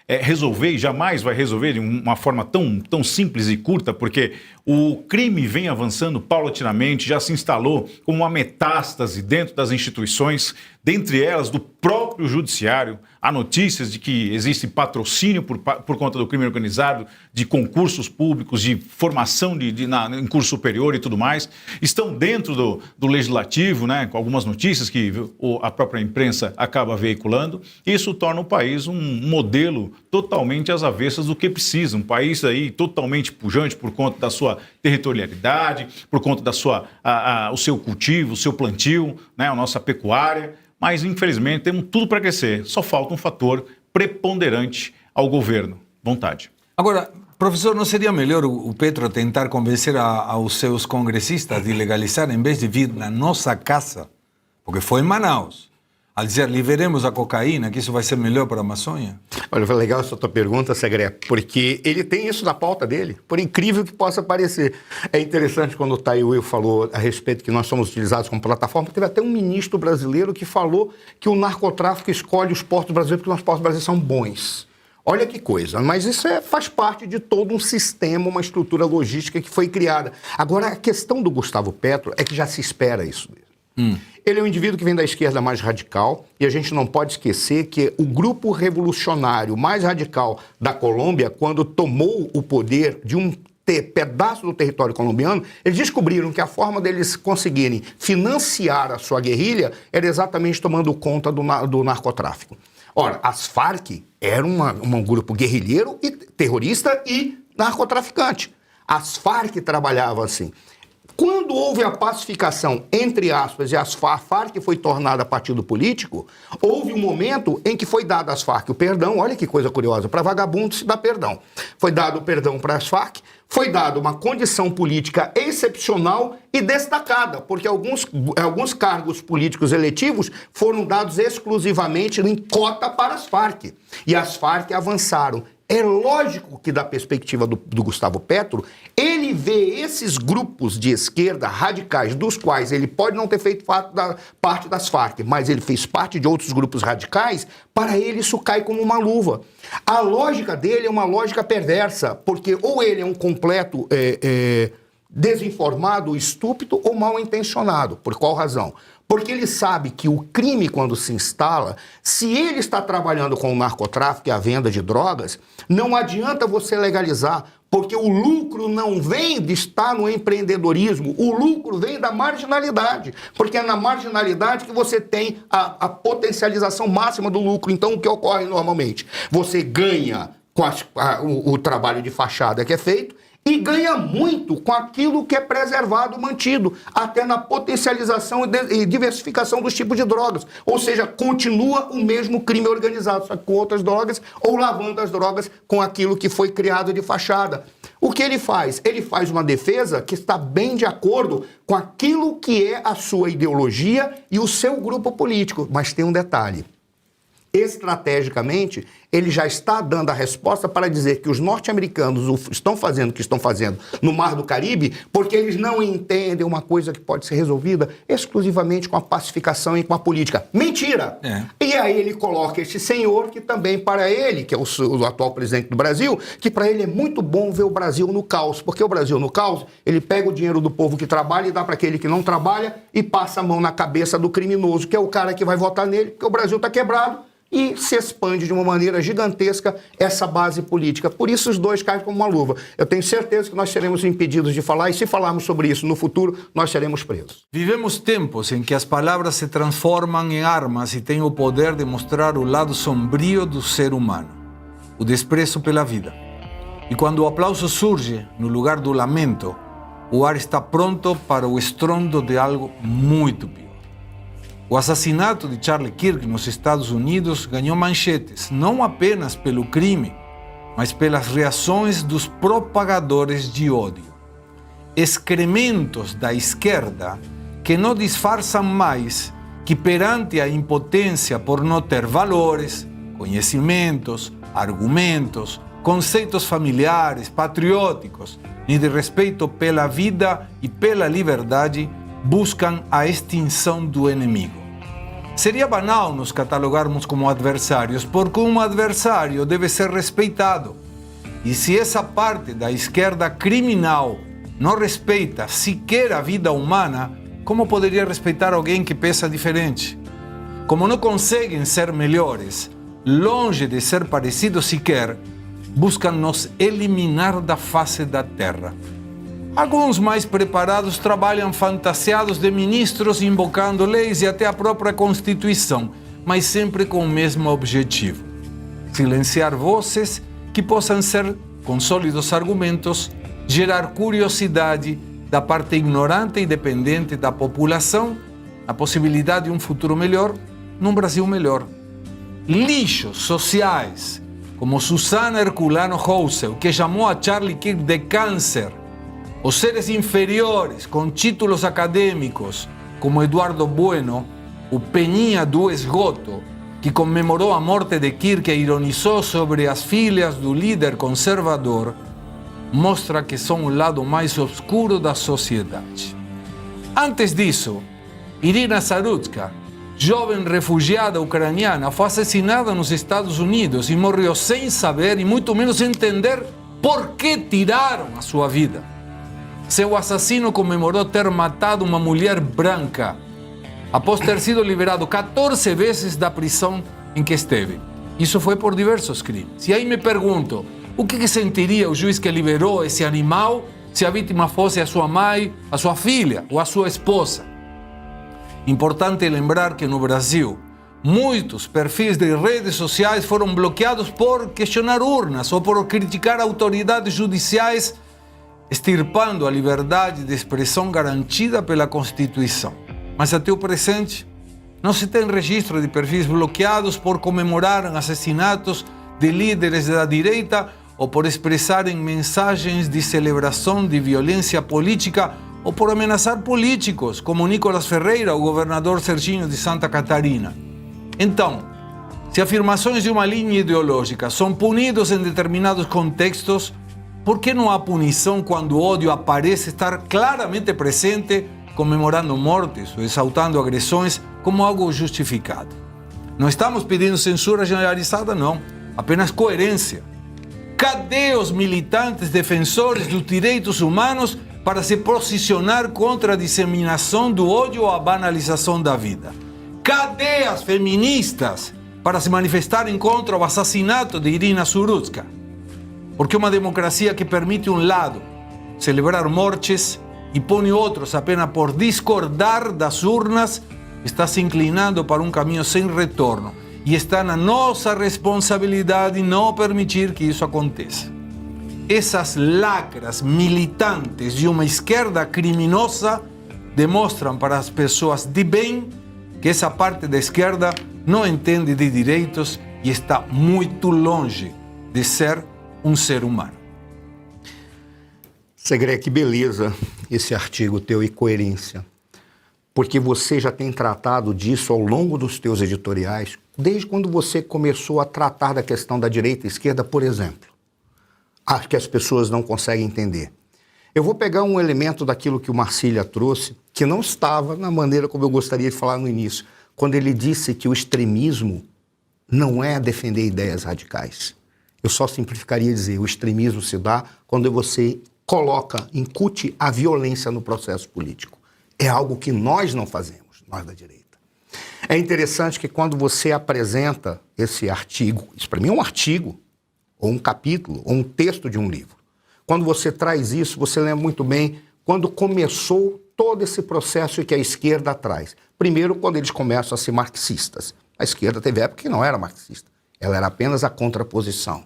resolver e jamais vai resolver de uma forma tão simples e curta, porque o crime vem avançando paulatinamente, já se instalou como uma metástase dentro das instituições, dentre elas do próprio judiciário. Há notícias de que existe patrocínio por conta do crime organizado, de concursos públicos, de formação em curso superior e tudo mais. Estão dentro do legislativo, né, com algumas notícias que a própria imprensa acaba veiculando. Isso torna o país um modelo totalmente às avessas do que precisa. Um país aí totalmente pujante por conta da sua territorialidade, por conta da o seu cultivo, o seu plantio, né, a nossa pecuária. Mas, infelizmente, temos tudo para crescer. Só falta um fator preponderante ao governo: vontade. Agora, professor, não seria melhor o Petro tentar convencer aos seus congressistas de legalizar, em vez de vir na nossa casa, porque foi em Manaus, a dizer, liberemos a cocaína, que isso vai ser melhor para a Amazônia? Olha, foi legal essa tua pergunta, Segré, porque ele tem isso na pauta dele, por incrível que possa parecer. É interessante quando o Tai Will falou a respeito que nós somos utilizados como plataforma, teve até um ministro brasileiro que falou que o narcotráfico escolhe os portos brasileiros porque os portos brasileiros são bons. Olha que coisa, mas isso faz parte de todo um sistema, uma estrutura logística que foi criada. Agora, a questão do Gustavo Petro é que já se espera isso dele. Ele é um indivíduo que vem da esquerda mais radical e a gente não pode esquecer que o grupo revolucionário mais radical da Colômbia, quando tomou o poder de um pedaço do território colombiano, eles descobriram que a forma deles conseguirem financiar a sua guerrilha era exatamente tomando conta do narcotráfico. Ora, as Farc eram um grupo guerrilheiro e terrorista e narcotraficante. As Farc trabalhavam assim. Quando houve a pacificação, entre aspas, e a Farc foi tornada partido político, houve um momento em que foi dado às Farc o perdão. Olha que coisa curiosa, para vagabundo se dá perdão. Foi dado o perdão para as Farc, foi dada uma condição política excepcional e destacada, porque alguns cargos políticos eletivos foram dados exclusivamente em cota para as Farc. E as Farc avançaram. É lógico que, da perspectiva do Gustavo Petro, ele vê esses grupos de esquerda radicais, dos quais ele pode não ter feito parte das Farc, mas ele fez parte de outros grupos radicais, para ele isso cai como uma luva. A lógica dele é uma lógica perversa, porque ou ele é um completo desinformado, estúpido ou mal intencionado. Por qual razão? Porque ele sabe que o crime, quando se instala, se ele está trabalhando com o narcotráfico e a venda de drogas, não adianta você legalizar, porque o lucro não vem de estar no empreendedorismo, o lucro vem da marginalidade, porque é na marginalidade que você tem a potencialização máxima do lucro. Então, o que ocorre normalmente? Você ganha com o trabalho de fachada que é feito, e ganha muito com aquilo que é preservado, mantido, até na potencialização e diversificação dos tipos de drogas. Ou seja, continua o mesmo crime organizado, só que com outras drogas, ou lavando as drogas com aquilo que foi criado de fachada. O que ele faz? Ele faz uma defesa que está bem de acordo com aquilo que é a sua ideologia e o seu grupo político. Mas tem um detalhe. Estrategicamente, ele já está dando a resposta para dizer que os norte-americanos estão fazendo o que estão fazendo no Mar do Caribe porque eles não entendem uma coisa que pode ser resolvida exclusivamente com a pacificação e com a política. Mentira! E aí ele coloca esse senhor que também para ele, que é o atual presidente do Brasil, que para ele é muito bom ver o Brasil no caos, porque o Brasil no caos, ele pega o dinheiro do povo que trabalha e dá para aquele que não trabalha e passa a mão na cabeça do criminoso, que é o cara que vai votar nele, porque o Brasil está quebrado. E se expande de uma maneira gigantesca essa base política. Por isso os dois caem como uma luva. Eu tenho certeza que nós seremos impedidos de falar, e se falarmos sobre isso no futuro, nós seremos presos. Vivemos tempos em que as palavras se transformam em armas e têm o poder de mostrar o lado sombrio do ser humano, o desprezo pela vida. E quando o aplauso surge no lugar do lamento, o ar está pronto para o estrondo de algo muito pior. O assassinato de Charlie Kirk nos Estados Unidos ganhou manchetes, não apenas pelo crime, mas pelas reações dos propagadores de ódio. Excrementos da esquerda que não disfarçam mais que perante a impotência por não ter valores, conhecimentos, argumentos, conceitos familiares, patrióticos, nem de respeito pela vida e pela liberdade, buscam a extinção do inimigo. Seria banal nos catalogarmos como adversários, porque um adversário deve ser respeitado. E se essa parte da esquerda criminal não respeita sequer a vida humana, como poderia respeitar alguém que pensa diferente? Como não conseguem ser melhores, longe de ser parecidos sequer, buscam nos eliminar da face da terra. Alguns mais preparados trabalham fantasiados de ministros invocando leis e até a própria Constituição, mas sempre com o mesmo objetivo: silenciar vozes que possam ser, com sólidos argumentos, gerar curiosidade da parte ignorante e dependente da população na possibilidade de um futuro melhor, num Brasil melhor. Lixos sociais, como Susana Herculano Housel, que chamou a Charlie Kirk de câncer, os seres inferiores com títulos acadêmicos, como Eduardo Bueno, o Peninha do esgoto, que comemorou a morte de Kirk e ironizou sobre as filhas do líder conservador, mostra que são o lado mais obscuro da sociedade. Antes disso, Irina Sarutska, jovem refugiada ucraniana, foi assassinada nos Estados Unidos e morreu sem saber e muito menos entender por que tiraram a sua vida. Seu assassino comemorou ter matado uma mulher branca, após ter sido liberado 14 vezes da prisão em que esteve. Isso foi por diversos crimes. E aí me pergunto, o que sentiria o juiz que liberou esse animal se a vítima fosse a sua mãe, a sua filha ou a sua esposa? Importante lembrar que no Brasil, muitos perfis de redes sociais foram bloqueados por questionar urnas ou por criticar autoridades judiciais, extirpando a liberdade de expressão garantida pela Constituição. Mas até o presente, não se tem registro de perfis bloqueados por comemorarem assassinatos de líderes da direita ou por expressarem mensagens de celebração de violência política ou por ameaçar políticos, como Nicolás Ferreira, o governador Serginho de Santa Catarina. Então, se afirmações de uma linha ideológica são punidos em determinados contextos, por que não há punição quando o ódio aparece estar claramente presente, comemorando mortes ou exaltando agressões como algo justificado? Não estamos pedindo censura generalizada, não, apenas coerência. Cadê os militantes defensores dos direitos humanos para se posicionar contra a disseminação do ódio ou a banalização da vida? Cadê as feministas para se manifestarem contra o assassinato de Irina Sarutska? Porque uma democracia que permite um lado celebrar mortes e põe outros apenas por discordar das urnas está se inclinando para um caminho sem retorno. E está na nossa responsabilidade não permitir que isso aconteça. Essas lacras militantes de uma esquerda criminosa demonstram para as pessoas de bem que essa parte da esquerda não entende de direitos e está muito longe de ser um ser humano. Segre, que beleza esse artigo teu e coerência. Porque você já tem tratado disso ao longo dos teus editoriais, desde quando você começou a tratar da questão da direita e esquerda, por exemplo. Acho que as pessoas não conseguem entender. Eu vou pegar um elemento daquilo que o Marcília trouxe, que não estava na maneira como eu gostaria de falar no início, quando ele disse que o extremismo não é defender ideias radicais. Eu só simplificaria dizer, o extremismo se dá quando você coloca, incute a violência no processo político. É algo que nós não fazemos, nós da direita. É interessante que quando você apresenta esse artigo, isso para mim é um artigo, ou um capítulo, ou um texto de um livro. Quando você traz isso, você lembra muito bem quando começou todo esse processo que a esquerda traz. Primeiro, quando eles começam a ser marxistas. A esquerda teve época que não era marxista, ela era apenas a contraposição.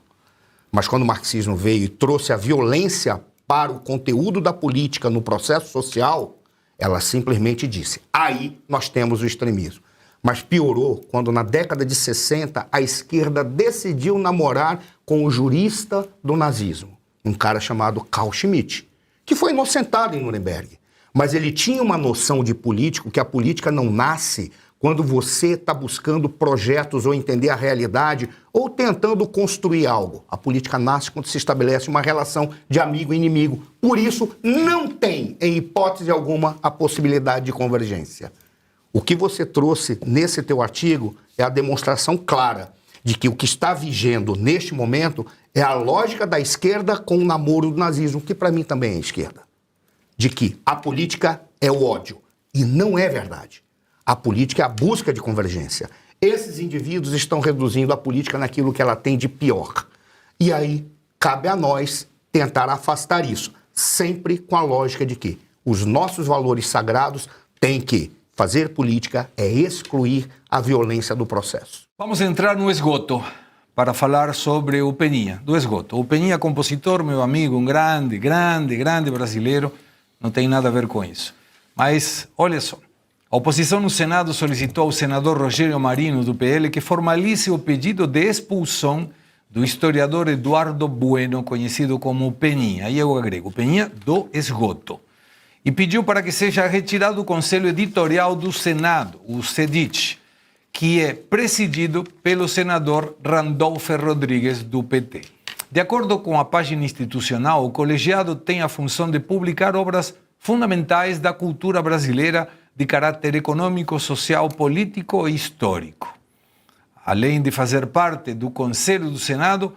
Mas quando o marxismo veio e trouxe a violência para o conteúdo da política no processo social, ela simplesmente disse, aí nós temos o extremismo. Mas piorou quando, na década de 60, a esquerda decidiu namorar com o jurista do nazismo, um cara chamado Carl Schmitt, que foi inocentado em Nuremberg. Mas ele tinha uma noção de político, que a política não nasce quando você está buscando projetos ou entender a realidade ou tentando construir algo. A política nasce quando se estabelece uma relação de amigo e inimigo. Por isso, não tem, em hipótese alguma, a possibilidade de convergência. O que você trouxe nesse teu artigo é a demonstração clara de que o que está vigendo neste momento é a lógica da esquerda com o namoro do nazismo, que para mim também é esquerda. De que a política é o ódio. E não é verdade. A política é a busca de convergência. Esses indivíduos estão reduzindo a política naquilo que ela tem de pior. E aí, cabe a nós tentar afastar isso, sempre com a lógica de que os nossos valores sagrados têm que fazer política é excluir a violência do processo. Vamos entrar no esgoto para falar sobre o Peninha, do esgoto. O Peninha, compositor, meu amigo, um grande brasileiro, não tem nada a ver com isso. Mas, olha só, a oposição no Senado solicitou ao senador Rogério Marinho, do PL, que formalize o pedido de expulsão do historiador Eduardo Bueno, conhecido como Peninha. Aí eu agrego, Peninha do esgoto. E pediu para que seja retirado do Conselho Editorial do Senado, o CEDIT, que é presidido pelo senador Randolfo Rodrigues, do PT. De acordo com a página institucional, o colegiado tem a função de publicar obras fundamentais da cultura brasileira de caráter econômico, social, político e histórico. Além de fazer parte do Conselho do Senado,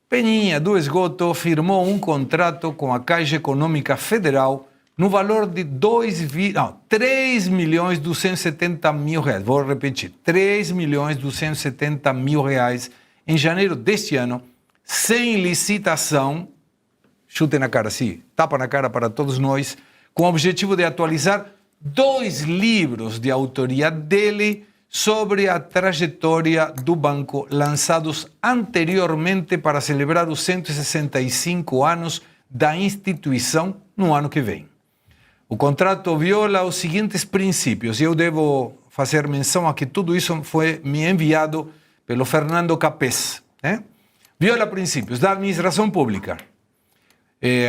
Peninha do Esgoto firmou um contrato com a Caixa Econômica Federal no valor de 3.270.000 reais. Vou repetir, 3.270.000 reais em janeiro deste ano, sem licitação, chute na cara, sim, tapa na cara para todos nós, com o objetivo de atualizar 2 livros de autoria dele sobre a trajetória do banco, lançados anteriormente para celebrar os 165 anos da instituição no ano que vem. O contrato viola os seguintes princípios, e eu devo fazer menção a que tudo isso foi me enviado pelo Fernando Capes. Viola princípios da administração pública.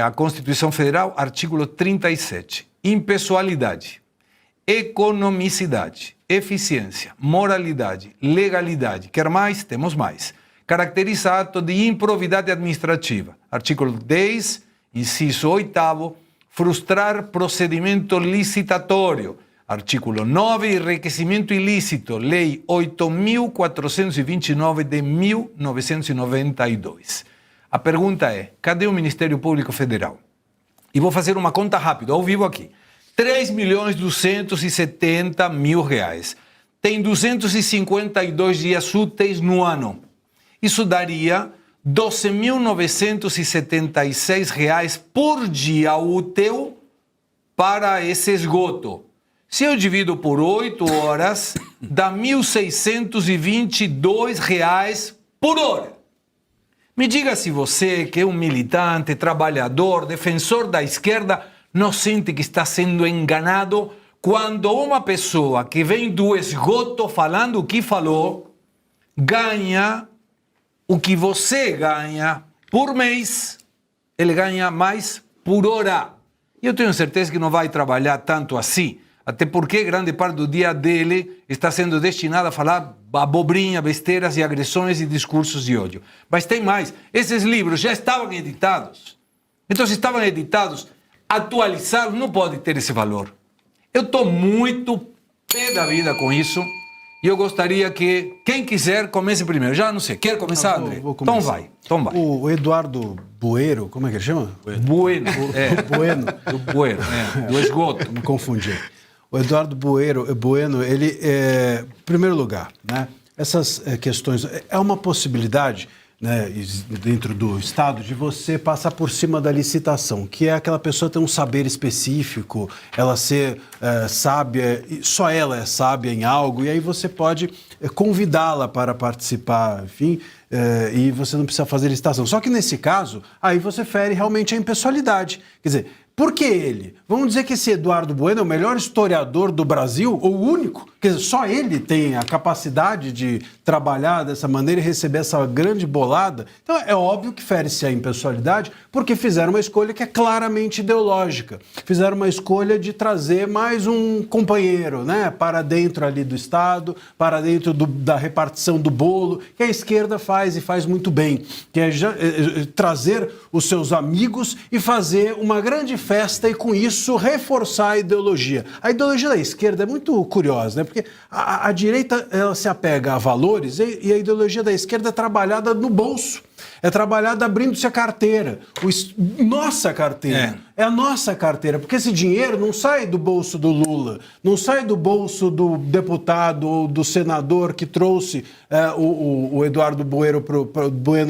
A Constituição Federal, artigo 37. Impessoalidade, economicidade, eficiência, moralidade, legalidade. Quer mais? Temos mais. Caracteriza ato de improbidade administrativa. Artigo 10, inciso 8º. Frustrar procedimento licitatório. Artículo 9, enriquecimento ilícito, Lei 8.429 de 1992. A pergunta é, cadê o Ministério Público Federal? E vou fazer uma conta rápida, ao vivo aqui. 3.270.000 reais. Tem 252 dias úteis no ano. Isso daria 12.976 reais por dia útil para esse esgoto. Se eu divido por 8 horas, dá 1.622 reais por hora. Me diga se você, que é um militante, trabalhador, defensor da esquerda, não sente que está sendo enganado quando uma pessoa que vem do esgoto falando o que falou, ganha o que você ganha por mês, ele ganha mais por hora. E eu tenho certeza que não vai trabalhar tanto assim, até porque grande parte do dia dele está sendo destinado a falar abobrinha, besteiras e agressões e discursos de ódio. Mas tem mais, esses livros já estavam editados. Então, se estavam editados, atualizá-los não pode ter esse valor. Eu estou muito pé da vida com isso. E eu gostaria que quem quiser comece primeiro. Já não sei. Quer começar, André? Vou começar. Então vai. O Eduardo Buero, como é que ele chama? Bueno. Bueno. Do Buero, do esgoto. Me confundi. O Eduardo Bueno, ele, em primeiro lugar, né, essas questões, é uma possibilidade, né, dentro do Estado, de você passar por cima da licitação, que é aquela pessoa ter um saber específico, ela ser sábia, só ela é sábia em algo, e aí você pode convidá-la para participar, enfim, e você não precisa fazer licitação. Só que nesse caso, aí você fere realmente a impessoalidade. Quer dizer, Por que ele? Vamos dizer que esse Eduardo Bueno é o melhor historiador do Brasil, ou o único? Quer dizer, só ele tem a capacidade de trabalhar dessa maneira e receber essa grande bolada? Então é óbvio que fere-se a impessoalidade, porque fizeram uma escolha que é claramente ideológica. Fizeram uma escolha de trazer mais um companheiro, né, para dentro ali do Estado, para dentro da repartição do bolo, que a esquerda faz e faz muito bem, que é trazer os seus amigos e fazer uma grande festa e com isso reforçar a ideologia. A ideologia da esquerda é muito curiosa, né? Porque a direita ela se apega a valores e a ideologia da esquerda é trabalhada no bolso. É trabalhada abrindo-se a carteira. Nossa carteira. É a nossa carteira. Porque esse dinheiro não sai do bolso do Lula, não sai do bolso do deputado ou do senador que trouxe o Eduardo Bueno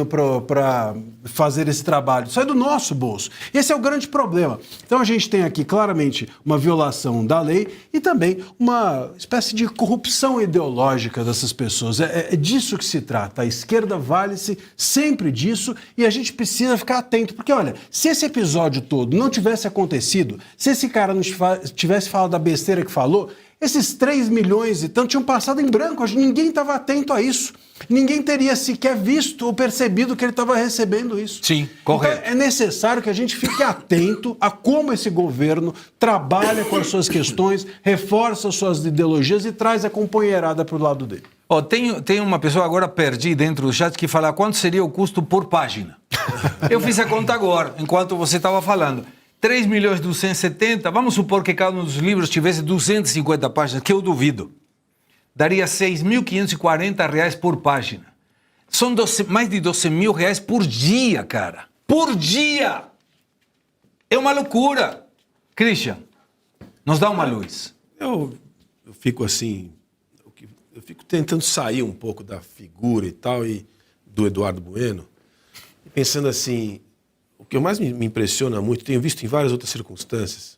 para fazer esse trabalho. Sai do nosso bolso. Esse é o grande problema. Então a gente tem aqui claramente uma violação da lei e também uma espécie de corrupção ideológica dessas pessoas. É disso que se trata. A esquerda vale-se sempre disso e a gente precisa ficar atento. Porque, olha, se esse episódio todo não tivesse acontecido, se esse cara não tivesse falado da besteira que falou, esses 3 milhões e tanto tinham passado em branco. Ninguém estava atento a isso. Ninguém teria sequer visto ou percebido que ele estava recebendo isso. Sim, correto. Então é necessário que a gente fique atento a como esse governo trabalha com as suas questões, reforça as suas ideologias e traz a companheirada para o lado dele. Oh, tem uma pessoa agora perdi dentro do chat que fala quanto seria o custo por página. Eu fiz a conta agora, enquanto você estava falando. 3.270.000, vamos supor que cada um dos livros tivesse 250 páginas, que eu duvido. Daria R$6.540 por página. São mais de R$12.000 por dia, cara. Por dia! É uma loucura. Christian, nos dá uma luz. Eu fico assim, eu fico tentando sair um pouco da figura e tal, e do Eduardo Bueno, e pensando assim, o que mais me impressiona muito, tenho visto em várias outras circunstâncias,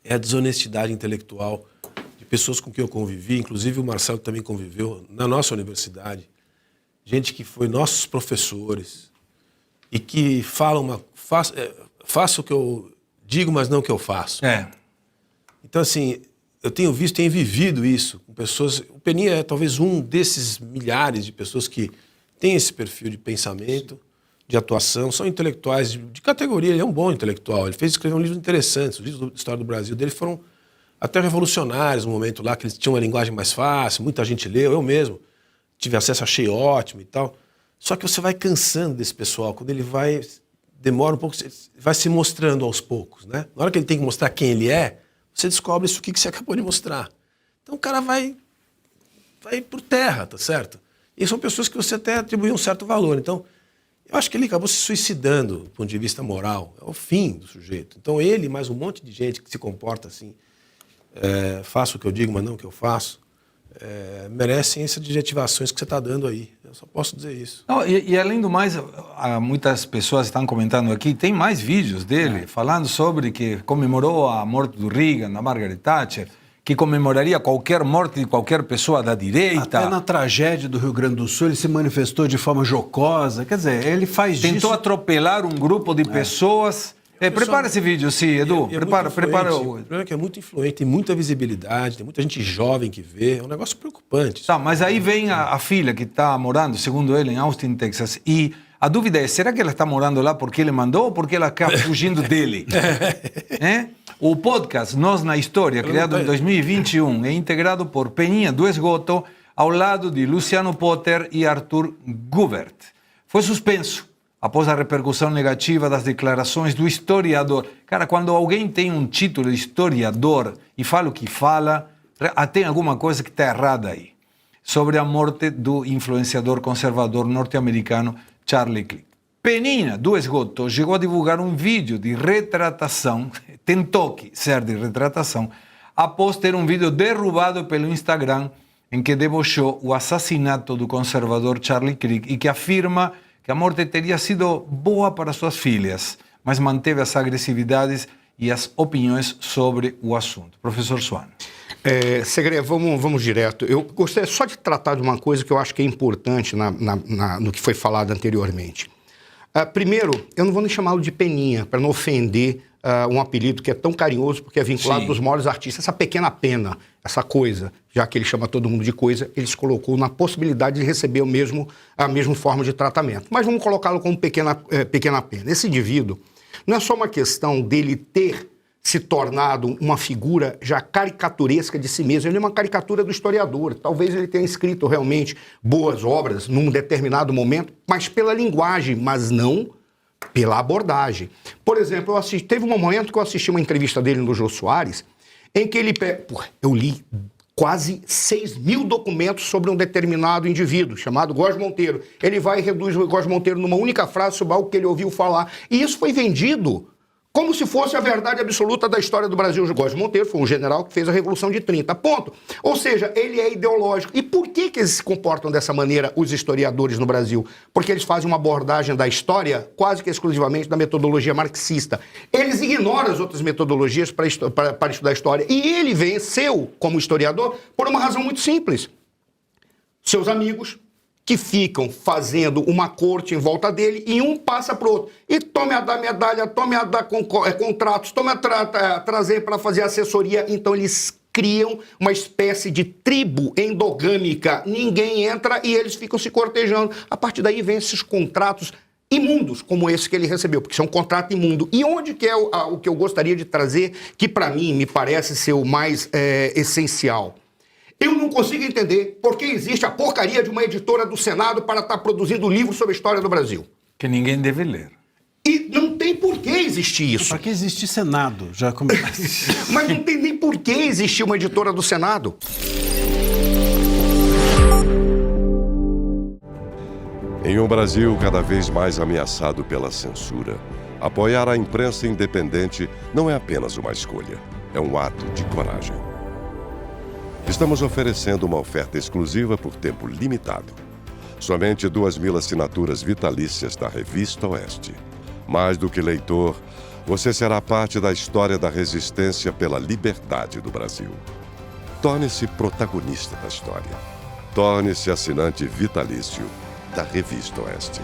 é a desonestidade intelectual de pessoas com quem eu convivi, inclusive o Marcelo também conviveu na nossa universidade, gente que foi nossos professores e que falam faço o que eu digo, mas não o que eu faço. Então, assim, eu tenho visto, tenho vivido isso com pessoas. O Peninha é talvez um desses milhares de pessoas que tem esse perfil de pensamento, de atuação, são intelectuais de categoria. Ele é um bom intelectual. Ele escreveu um livro interessante. Os livros de história do Brasil dele foram até revolucionários no momento lá, que eles tinham uma linguagem mais fácil, muita gente leu, eu mesmo tive acesso, achei ótimo e tal. Só que você vai cansando desse pessoal, quando ele demora um pouco, vai se mostrando aos poucos, né? Na hora que ele tem que mostrar quem ele é, você descobre isso aqui que você acabou de mostrar. Então o cara vai por terra, tá certo? E são pessoas que você até atribui um certo valor. Então, eu acho que ele acabou se suicidando do ponto de vista moral. É o fim do sujeito. Então ele, mais um monte de gente que se comporta assim, faço o que eu digo, mas não o que eu faço, merecem essas adjetivações que você está dando aí. Eu só posso dizer isso. Não, e além do mais, muitas pessoas estão comentando aqui, tem mais vídeos dele falando sobre que comemorou a morte do Reagan, da Margaret Thatcher, que comemoraria qualquer morte de qualquer pessoa da direita. Até na tragédia do Rio Grande do Sul ele se manifestou de forma jocosa. Quer dizer, ele faz disso... Tentou atropelar um grupo de pessoas... prepara esse vídeo, sim, Edu. Prepara. O problema é que é muito influente, tem muita visibilidade, tem muita gente jovem que vê, é um negócio preocupante. Tá, mas aí vem a filha que está morando, segundo ele, em Austin, Texas, e a dúvida é, será que ela está morando lá porque ele mandou ou porque ela está fugindo dele? O podcast Nós na História, criado em 2021, é integrado por Peninha do Esgoto, ao lado de Luciano Potter e Arthur Gubert. Foi suspenso após a repercussão negativa das declarações do historiador. Cara, quando alguém tem um título de historiador e fala o que fala, tem alguma coisa que está errada aí. Sobre a morte do influenciador conservador norte-americano Charlie Kirk. Peninha do Esgoto chegou a divulgar um vídeo de retratação, tentou ser de retratação, após ter um vídeo derrubado pelo Instagram em que debochou o assassinato do conservador Charlie Kirk e que afirma que a morte teria sido boa para suas filhas, mas manteve as agressividades e as opiniões sobre o assunto. Professor Swan. Segredo, vamos direto. Eu gostaria só de tratar de uma coisa que eu acho que é importante no que foi falado anteriormente. Primeiro, eu não vou nem chamá-lo de Peninha, para não ofender um apelido que é tão carinhoso porque é vinculado Sim. dos maiores artistas. Essa pequena pena, essa coisa, já que ele chama todo mundo de coisa, ele se colocou na possibilidade de receber a mesma forma de tratamento. Mas vamos colocá-lo como pequena pena. Esse indivíduo não é só uma questão dele ter se tornado uma figura já caricaturesca de si mesmo. Ele é uma caricatura do historiador. Talvez ele tenha escrito realmente boas obras num determinado momento, mas pela linguagem, mas não pela abordagem. Por exemplo, teve um momento que eu assisti uma entrevista dele no Jô Soares, em que ele... eu li quase 6.000 documentos sobre um determinado indivíduo, chamado Góes Monteiro. Ele vai e reduz o Góes Monteiro numa única frase sobre algo que ele ouviu falar. E isso foi vendido como se fosse a verdade absoluta da história do Brasil. O Góes Monteiro foi um general que fez a Revolução de 30, ponto. Ou seja, ele é ideológico. E por que eles se comportam dessa maneira, os historiadores no Brasil? Porque eles fazem uma abordagem da história quase que exclusivamente da metodologia marxista. Eles ignoram as outras metodologias para estudar a história. E ele venceu, como historiador, por uma razão muito simples. Seus amigos, que ficam fazendo uma corte em volta dele e um passa para o outro. E tome a dar medalha, tome a dar contratos, tome a trazer para fazer assessoria. Então eles criam uma espécie de tribo endogâmica. Ninguém entra e eles ficam se cortejando. A partir daí vem esses contratos imundos, como esse que ele recebeu, porque isso é um contrato imundo. E onde que é o que eu gostaria de trazer, que para mim me parece ser o mais essencial? Eu não consigo entender por que existe a porcaria de uma editora do Senado para estar produzindo livros sobre a história do Brasil. Que ninguém deve ler. E não tem por que existir isso. Para que existe Senado? Já começa. Mas não tem nem por que existir uma editora do Senado. Em um Brasil cada vez mais ameaçado pela censura, apoiar a imprensa independente não é apenas uma escolha, é um ato de coragem. Estamos oferecendo uma oferta exclusiva por tempo limitado. Somente 2.000 assinaturas vitalícias da Revista Oeste. Mais do que leitor, você será parte da história da resistência pela liberdade do Brasil. Torne-se protagonista da história. Torne-se assinante vitalício da Revista Oeste.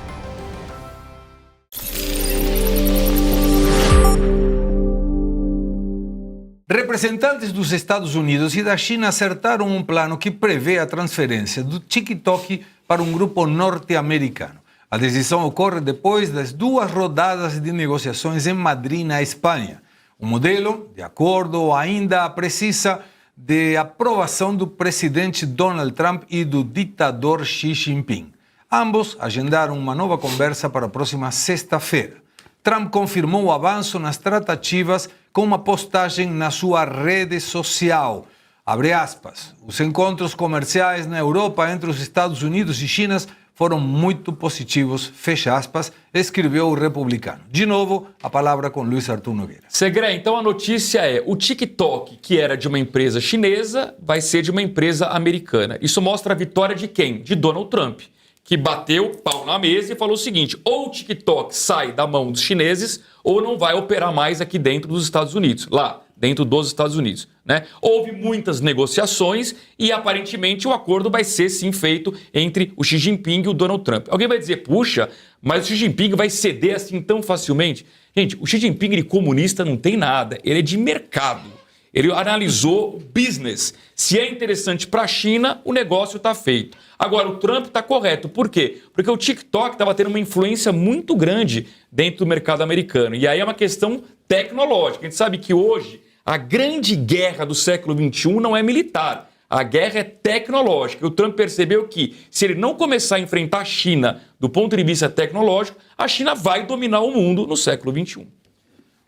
Representantes dos Estados Unidos e da China acertaram um plano que prevê a transferência do TikTok para um grupo norte-americano. A decisão ocorre depois das 2 rodadas de negociações em Madrid, na Espanha. O modelo, de acordo, ainda precisa de aprovação do presidente Donald Trump e do ditador Xi Jinping. Ambos agendaram uma nova conversa para a próxima sexta-feira. Trump confirmou o avanço nas tratativas com uma postagem na sua rede social. Abre aspas. Os encontros comerciais na Europa entre os Estados Unidos e China foram muito positivos, fecha aspas, escreveu o republicano. De novo, a palavra com Luiz Arthur Nogueira. Segré, então a notícia é, o TikTok, que era de uma empresa chinesa, vai ser de uma empresa americana. Isso mostra a vitória de quem? De Donald Trump, que bateu pau na mesa e falou o seguinte, ou o TikTok sai da mão dos chineses ou não vai operar mais aqui dentro dos Estados Unidos, lá dentro dos Estados Unidos, né? Houve muitas negociações e aparentemente o acordo vai ser sim feito entre o Xi Jinping e o Donald Trump. Alguém vai dizer, puxa, mas o Xi Jinping vai ceder assim tão facilmente? Gente, o Xi Jinping de comunista não tem nada, ele é de mercado. Ele analisou o business. Se é interessante para a China, o negócio está feito. Agora, o Trump está correto. Por quê? Porque o TikTok estava tendo uma influência muito grande dentro do mercado americano. E aí é uma questão tecnológica. A gente sabe que hoje a grande guerra do século XXI não é militar. A guerra é tecnológica. E o Trump percebeu que, se ele não começar a enfrentar a China do ponto de vista tecnológico, a China vai dominar o mundo no século XXI.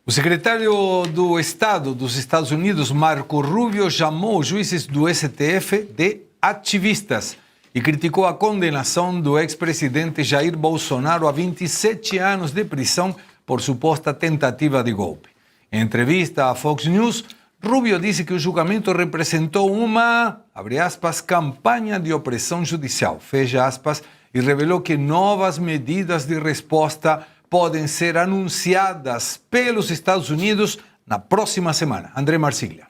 O secretário do Estado dos Estados Unidos, Marco Rubio, chamou os juízes do STF de ativistas e criticou a condenação do ex-presidente Jair Bolsonaro a 27 anos de prisão por suposta tentativa de golpe. Em entrevista à Fox News, Rubio disse que o julgamento representou uma, abre aspas, campanha de opressão judicial, fecha aspas, e revelou que novas medidas de resposta podem ser anunciadas pelos Estados Unidos na próxima semana. André Marsiglia.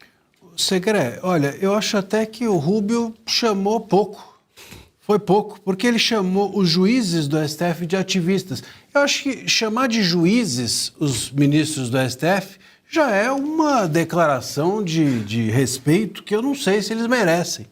Segré, olha, eu acho até que o Rubio chamou pouco. Foi pouco, porque ele chamou os juízes do STF de ativistas. Eu acho que chamar de juízes os ministros do STF já é uma declaração de respeito que eu não sei se eles merecem.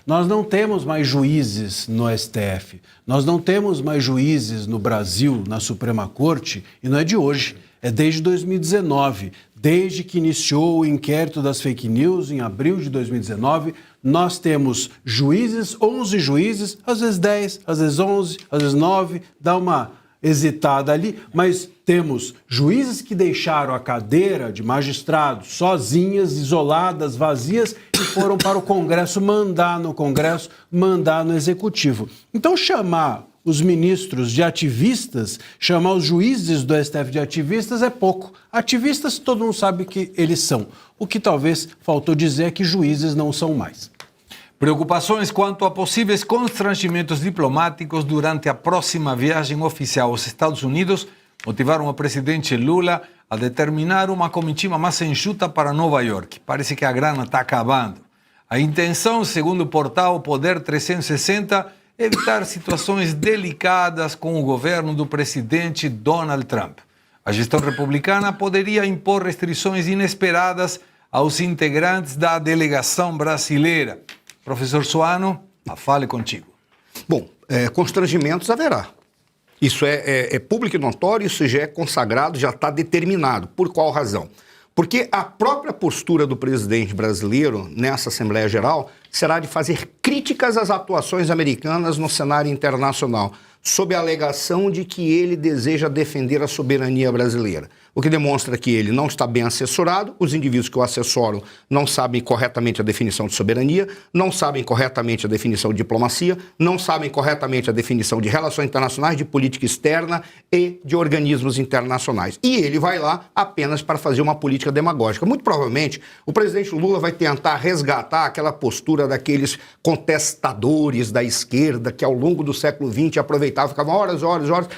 Nós não temos mais juízes no STF, nós não temos mais juízes no Brasil, na Suprema Corte, e não é de hoje, é desde 2019. Desde que iniciou o inquérito das fake news, em abril de 2019, nós temos juízes, 11 juízes, às vezes 10, às vezes 11, às vezes 9, dá uma hesitada ali, mas temos juízes que deixaram a cadeira de magistrado sozinhas, isoladas, vazias e foram para o Congresso mandar no Congresso, mandar no Executivo. Então chamar os ministros de ativistas, chamar os juízes do STF de ativistas é pouco. Ativistas todo mundo sabe que eles são. O que talvez faltou dizer é que juízes não são mais. Preocupações quanto a possíveis constrangimentos diplomáticos durante a próxima viagem oficial aos Estados Unidos motivaram o presidente Lula a determinar uma comitiva mais enxuta para Nova York. Parece que a grana está acabando. A intenção, segundo o portal Poder 360, é evitar situações delicadas com o governo do presidente Donald Trump. A gestão republicana poderia impor restrições inesperadas aos integrantes da delegação brasileira. Professor Suano, fale contigo. Bom, constrangimentos haverá. Isso é público e notório, isso já é consagrado, já está determinado. Por qual razão? Porque a própria postura do presidente brasileiro nessa Assembleia Geral será de fazer críticas às atuações americanas no cenário internacional, sob a alegação de que ele deseja defender a soberania brasileira. O que demonstra que ele não está bem assessorado, os indivíduos que o assessoram não sabem corretamente a definição de soberania, não sabem corretamente a definição de diplomacia, não sabem corretamente a definição de relações internacionais, de política externa e de organismos internacionais. E ele vai lá apenas para fazer uma política demagógica. Muito provavelmente, o presidente Lula vai tentar resgatar aquela postura daqueles contestadores da esquerda que ao longo do século XX aproveitavam, ficavam horas,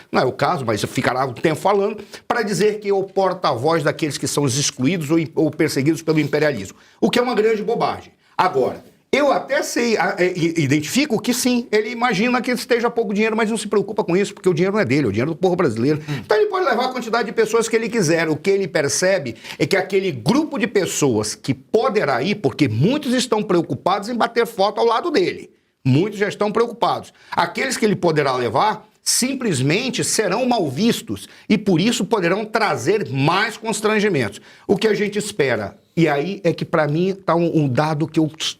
não é o caso, mas ficará um tempo falando, para dizer que é o porta-voz daqueles que são os excluídos ou perseguidos pelo imperialismo, o que é uma grande bobagem. Agora, eu até sei, identifico que sim, ele imagina que esteja pouco dinheiro, mas não se preocupa com isso, porque o dinheiro não é dele, é o dinheiro do povo brasileiro. Então ele pode levar a quantidade de pessoas que ele quiser. O que ele percebe é que aquele grupo de pessoas que poderá ir, porque muitos estão preocupados em bater foto ao lado dele, muitos já estão preocupados. Aqueles que ele poderá levar simplesmente serão mal vistos e por isso poderão trazer mais constrangimentos. O que a gente espera, e aí é que para mim está um dado que eu estou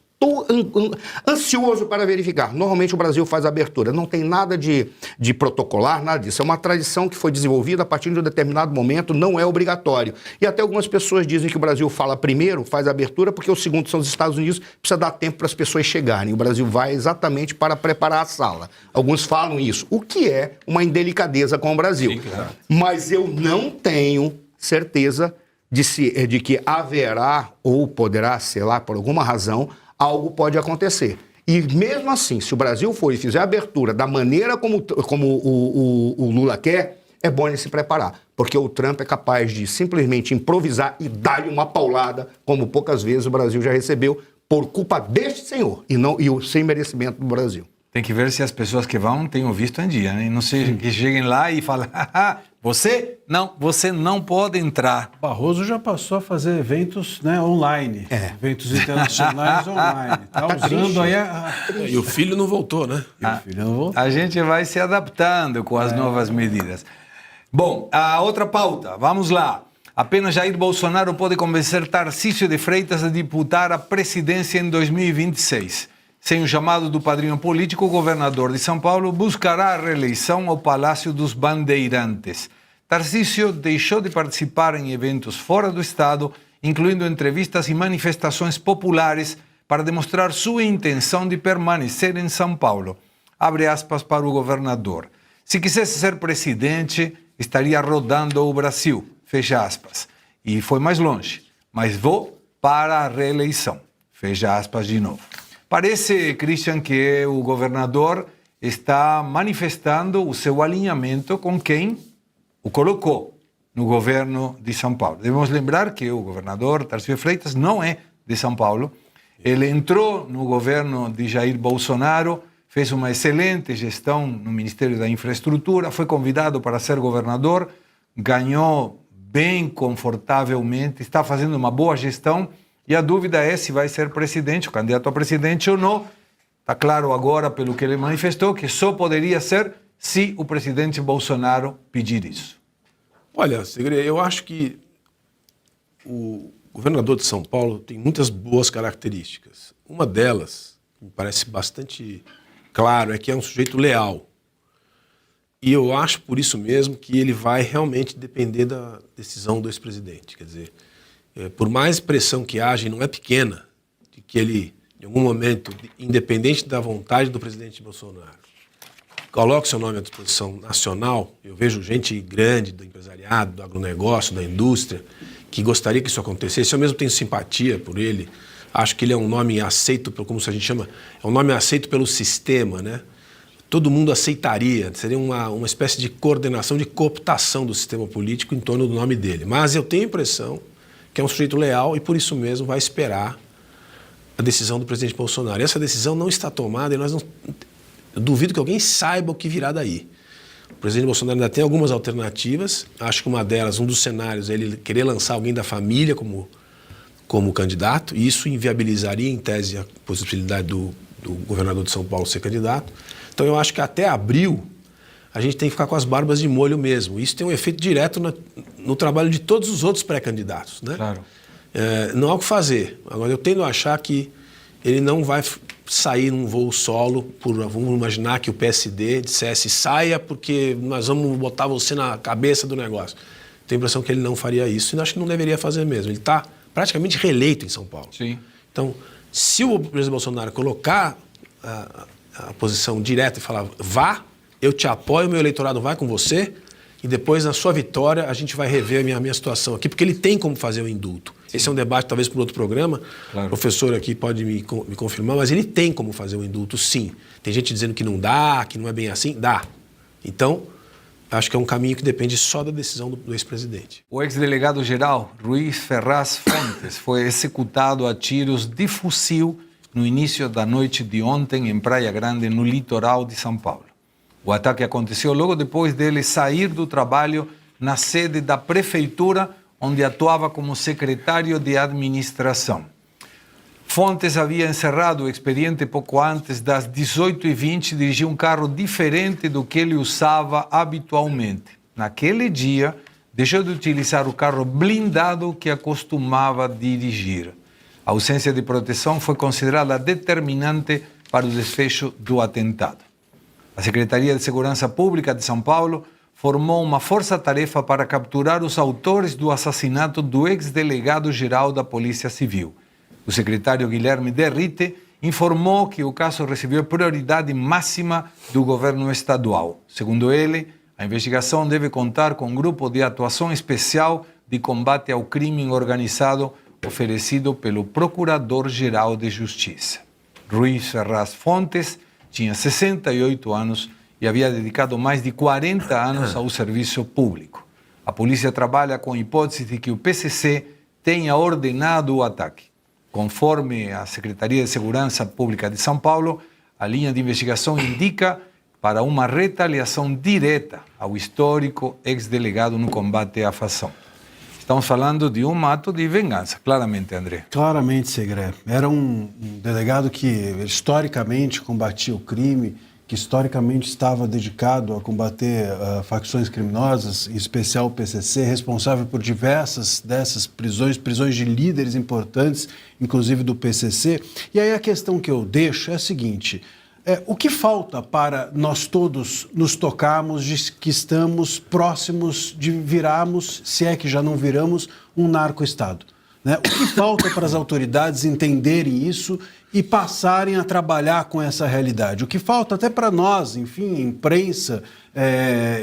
ansioso para verificar. Normalmente o Brasil faz abertura, não tem nada de protocolar, nada disso. É uma tradição que foi desenvolvida a partir de um determinado momento, não é obrigatório. E até algumas pessoas dizem que o Brasil fala primeiro, faz a abertura, porque o segundo são os Estados Unidos, precisa dar tempo para as pessoas chegarem. O Brasil vai exatamente para preparar a sala. Alguns falam isso, o que é uma indelicadeza com o Brasil. Sim, claro. Mas eu não tenho certeza de que haverá ou poderá, sei lá, por alguma razão, algo pode acontecer. E mesmo assim, se o Brasil for e fizer a abertura da maneira como o Lula quer, é bom ele se preparar. Porque o Trump é capaz de simplesmente improvisar e dar-lhe uma paulada, como poucas vezes o Brasil já recebeu, por culpa deste senhor e o sem merecimento do Brasil. Tem que ver se as pessoas que vão tenham visto em dia, né? Não sei que cheguem lá e falem, você não pode entrar. Barroso já passou a fazer eventos, né, online, eventos internacionais online. Tá usando aí E o filho não voltou, né? A gente vai se adaptando com as novas medidas. Bom, a outra pauta, vamos lá. Apenas Jair Bolsonaro pode convencer Tarcísio de Freitas a disputar a presidência em 2026. Sem o chamado do padrinho político, o governador de São Paulo buscará a reeleição ao Palácio dos Bandeirantes. Tarcísio deixou de participar em eventos fora do estado, incluindo entrevistas e manifestações populares, para demonstrar sua intenção de permanecer em São Paulo. Abre aspas para o governador. Se quisesse ser presidente, estaria rodando o Brasil. Fecha aspas. E foi mais longe. Mas vou para a reeleição. Fecha aspas de novo. Parece, Christian, que o governador está manifestando o seu alinhamento com quem o colocou no governo de São Paulo. Devemos lembrar que o governador Tarcísio de Freitas não é de São Paulo. Ele entrou no governo de Jair Bolsonaro fez uma excelente gestão no Ministério da Infraestrutura, foi convidado para ser governador, ganhou bem confortavelmente, está fazendo uma boa gestão e a dúvida é se vai ser presidente, o candidato a presidente ou não. Está claro agora, pelo que ele manifestou, que só poderia ser se o presidente Bolsonaro pedir isso. Olha, Segre, eu acho que o governador de São Paulo tem muitas boas características. Uma delas, que me parece bastante claro, é que é um sujeito leal. E eu acho, por isso mesmo, que ele vai realmente depender da decisão do ex-presidente. Quer dizer, por mais pressão que haja, e não é pequena, de que ele, em algum momento, independente da vontade do presidente Bolsonaro, coloque seu nome à disposição nacional. Eu vejo gente grande do empresariado, do agronegócio, da indústria, que gostaria que isso acontecesse. Eu mesmo tenho simpatia por ele. Acho que ele é um nome aceito, como a gente chama, é um nome aceito pelo sistema, né? Todo mundo aceitaria, seria uma espécie de coordenação, de cooptação do sistema político em torno do nome dele. Mas eu tenho a impressão que é um sujeito leal e, por isso mesmo, vai esperar a decisão do presidente Bolsonaro. E essa decisão não está tomada e eu duvido que alguém saiba o que virá daí. O presidente Bolsonaro ainda tem algumas alternativas. Acho que uma delas, um dos cenários, é ele querer lançar alguém da família como candidato, e isso inviabilizaria, em tese, a possibilidade do governador de São Paulo ser candidato. Então, eu acho que até abril a gente tem que ficar com as barbas de molho mesmo. Isso tem um efeito direto no trabalho de todos os outros pré-candidatos, né? Claro. Não há o que fazer. Agora, eu tendo a achar que ele não vai sair num voo solo, vamos imaginar que o PSD dissesse saia porque nós vamos botar você na cabeça do negócio. Tenho a impressão que ele não faria isso e acho que não deveria fazer mesmo. Ele está praticamente reeleito em São Paulo. Sim. Então, se o presidente Bolsonaro colocar a posição direta e falar vá, eu te apoio, meu eleitorado vai com você e depois, na sua vitória, a gente vai rever a minha situação aqui, porque ele tem como fazer o indulto. Sim. Esse é um debate, talvez, para outro programa. Claro. O professor aqui pode me confirmar, mas ele tem como fazer o indulto, sim. Tem gente dizendo que não dá, que não é bem assim. Dá. Então, acho que é um caminho que depende só da decisão do ex-presidente. O ex-delegado-geral Ruiz Ferraz Fontes foi executado a tiros de fuzil no início da noite de ontem em Praia Grande, no litoral de São Paulo. O ataque aconteceu logo depois dele sair do trabalho na sede da prefeitura, onde atuava como secretário de administração. Fontes havia encerrado o expediente pouco antes das 18h20 e dirigiu um carro diferente do que ele usava habitualmente. Naquele dia, deixou de utilizar o carro blindado que acostumava dirigir. A ausência de proteção foi considerada determinante para o desfecho do atentado. A Secretaria de Segurança Pública de São Paulo formou uma força-tarefa para capturar os autores do assassinato do ex-delegado-geral da Polícia Civil. O secretário Guilherme Derrite informou que o caso recebeu prioridade máxima do governo estadual. Segundo ele, a investigação deve contar com um grupo de atuação especial de combate ao crime organizado oferecido pelo Procurador-Geral de Justiça. Ruiz Ferraz Fontes tinha 68 anos e havia dedicado mais de 40 anos ao serviço público. A polícia trabalha com a hipótese de que o PCC tenha ordenado o ataque. Conforme a Secretaria de Segurança Pública de São Paulo, a linha de investigação indica para uma retaliação direta ao histórico ex-delegado no combate à facção. Estamos falando de um ato de vingança, claramente, André. Claramente, Segre. Era um delegado que historicamente combatia o crime, que historicamente estava dedicado a combater facções criminosas, em especial o PCC, responsável por diversas dessas prisões de líderes importantes, inclusive do PCC. E aí a questão que eu deixo é a seguinte: o que falta para nós todos nos tocarmos de que estamos próximos de virarmos, se é que já não viramos, um narco-estado? Né? O que falta para as autoridades entenderem isso e passarem a trabalhar com essa realidade? O que falta até para nós, enfim, imprensa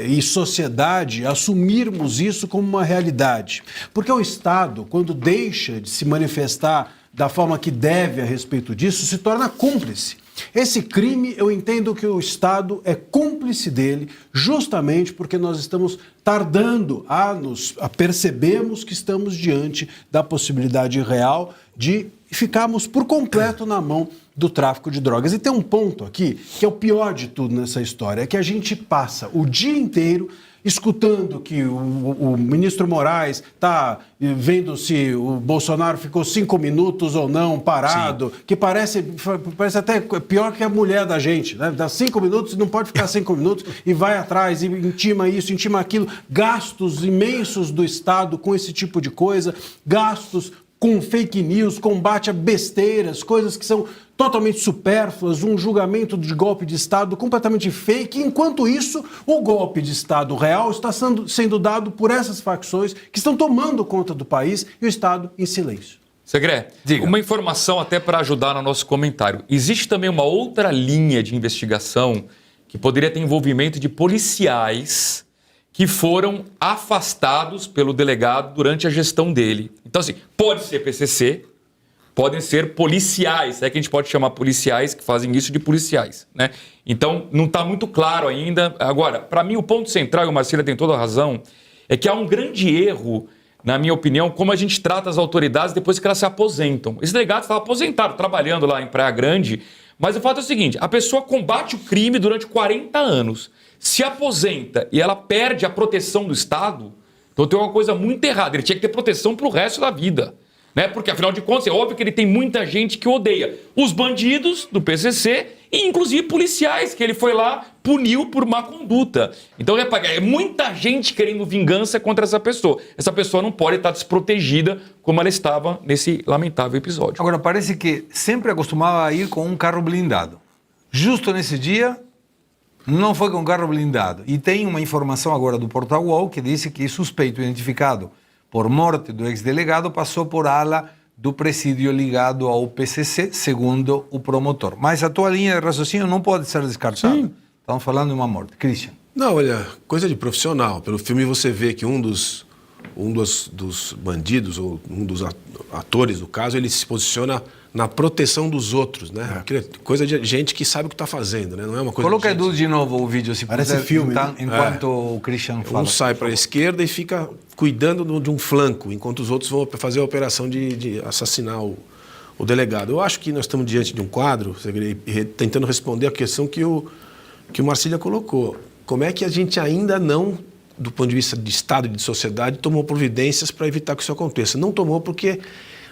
e sociedade, assumirmos isso como uma realidade. Porque o Estado, quando deixa de se manifestar da forma que deve a respeito disso, se torna cúmplice. Esse crime, eu entendo que o Estado é cúmplice dele, justamente porque nós estamos tardando a percebermos que estamos diante da possibilidade real de ficarmos por completo na mão do tráfico de drogas. E tem um ponto aqui que é o pior de tudo nessa história, é que a gente passa o dia inteiro escutando que o ministro Moraes está vendo se o Bolsonaro ficou 5 minutos ou não parado, que parece até pior que a mulher da gente, né? Dá 5 minutos e não pode ficar 5 minutos e vai atrás e intima isso, intima aquilo. Gastos imensos do Estado com esse tipo de coisa, gastos com fake news, combate a besteiras, coisas que são totalmente supérfluas, um julgamento de golpe de Estado completamente fake. Enquanto isso, o golpe de Estado real está sendo dado por essas facções que estão tomando conta do país e o Estado em silêncio. Segré, uma informação até para ajudar no nosso comentário. Existe também uma outra linha de investigação que poderia ter envolvimento de policiais que foram afastados pelo delegado durante a gestão dele. Então, assim, pode ser PCC, podem ser policiais, é que a gente pode chamar policiais que fazem isso de policiais, né? Então, não está muito claro ainda. Agora, para mim, o ponto central, e o Marcília tem toda a razão, é que há um grande erro, na minha opinião, como a gente trata as autoridades depois que elas se aposentam. Esse delegado estava aposentado, trabalhando lá em Praia Grande, mas o fato é o seguinte, a pessoa combate o crime durante 40 anos, se aposenta e ela perde a proteção do Estado, então tem uma coisa muito errada. Ele tinha que ter proteção para o resto da vida, né? Porque, afinal de contas, é óbvio que ele tem muita gente que odeia os bandidos do PCC e, inclusive, policiais que ele foi lá, puniu por má conduta. Então, é muita gente querendo vingança contra essa pessoa. Essa pessoa não pode estar desprotegida como ela estava nesse lamentável episódio. Agora, parece que sempre acostumava ir com um carro blindado. Justo nesse dia, não foi com carro blindado. E tem uma informação agora do Portal UOL que diz que o suspeito identificado por morte do ex-delegado passou por ala do presídio ligado ao PCC, segundo o promotor. Mas a tua linha de raciocínio não pode ser descartada. Sim. Estamos falando de uma morte. Christian. Não, olha, coisa de profissional. Pelo filme você vê que um dos bandidos, ou um dos atores do caso, ele se posiciona na proteção dos outros, né? Coisa de gente que sabe o que está fazendo, né? Não é uma coisa. Coloca, de gente... Edu, de novo o vídeo, se Parece puder, filme, então, né? enquanto o Christian fala. Um sai para a esquerda e fica cuidando de um flanco, enquanto os outros vão fazer a operação de assassinar o delegado. Eu acho que nós estamos diante de um quadro, tentando responder a questão que o Marcília colocou. Como é que a gente ainda não, do ponto de vista de Estado e de sociedade, tomou providências para evitar que isso aconteça? Não tomou porque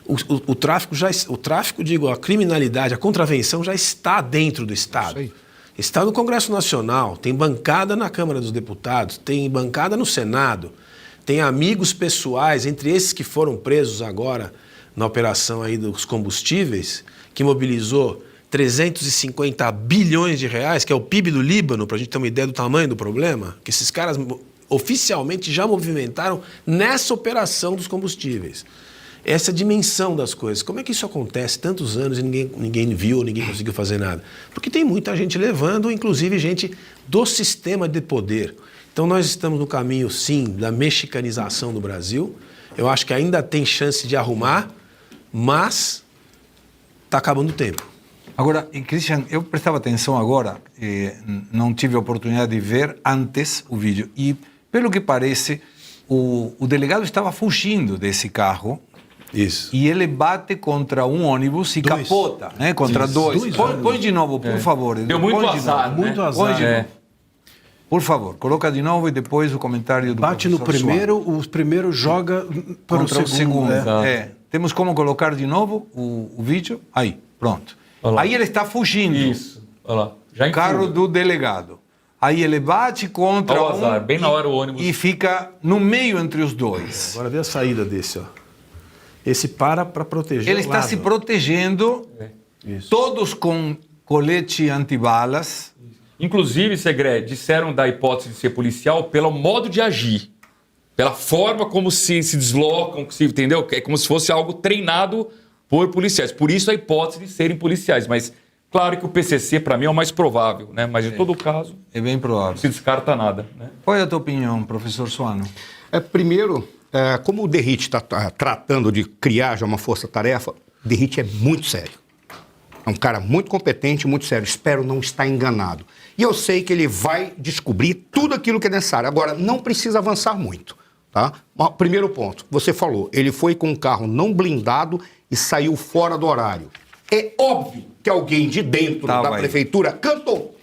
o tráfico, digo, a criminalidade, a contravenção já está dentro do Estado. Está no Congresso Nacional, tem bancada na Câmara dos Deputados, tem bancada no Senado, tem amigos pessoais, entre esses que foram presos agora na operação aí dos combustíveis, que mobilizou 350 bilhões de reais, que é o PIB do Líbano, para a gente ter uma ideia do tamanho do problema, que esses caras oficialmente já movimentaram nessa operação dos combustíveis. Essa dimensão das coisas. Como é que isso acontece tantos anos e ninguém viu, ninguém conseguiu fazer nada? Porque tem muita gente levando, inclusive gente do sistema de poder. Então nós estamos no caminho, sim, da mexicanização do Brasil. Eu acho que ainda tem chance de arrumar, mas está acabando o tempo. Agora, Christian, eu prestava atenção agora, não tive a oportunidade de ver antes o vídeo, e pelo que parece, o delegado estava fugindo desse carro. Isso. E ele bate contra um ônibus e capota, né? Contra dois. Põe de novo, por favor. Deu muito azar, né? Muito azar. Por favor, coloca de novo e depois o comentário do Bate no professor primeiro, o primeiro joga para contra o segundo. Temos como colocar de novo o vídeo? Aí, pronto. Aí ele está fugindo. Isso, olha lá. Já Carro do delegado. Aí ele bate contra o azar, bem na hora o ônibus. E fica no meio entre os dois. Agora vê a saída desse, ó. Esse para proteger ele está se protegendo, todos com colete antibalas. Inclusive, Segré, disseram da hipótese de ser policial pelo modo de agir, pela forma como se deslocam, entendeu? É como se fosse algo treinado por policiais. Por isso a hipótese de serem policiais. Mas claro que o PCC, para mim, é o mais provável, né? Mas em todo caso, é bem provável. Não se descarta nada, né? Qual é a tua opinião, professor Suano? Primeiro, como o DERIT está tratando de criar já uma força-tarefa, o DERIT é muito sério. É um cara muito competente, muito sério. Espero não estar enganado. E eu sei que ele vai descobrir tudo aquilo que é necessário. Agora, não precisa avançar muito, tá? Primeiro ponto, você falou, ele foi com um carro não blindado e saiu fora do horário. É óbvio que alguém de dentro da prefeitura cantou.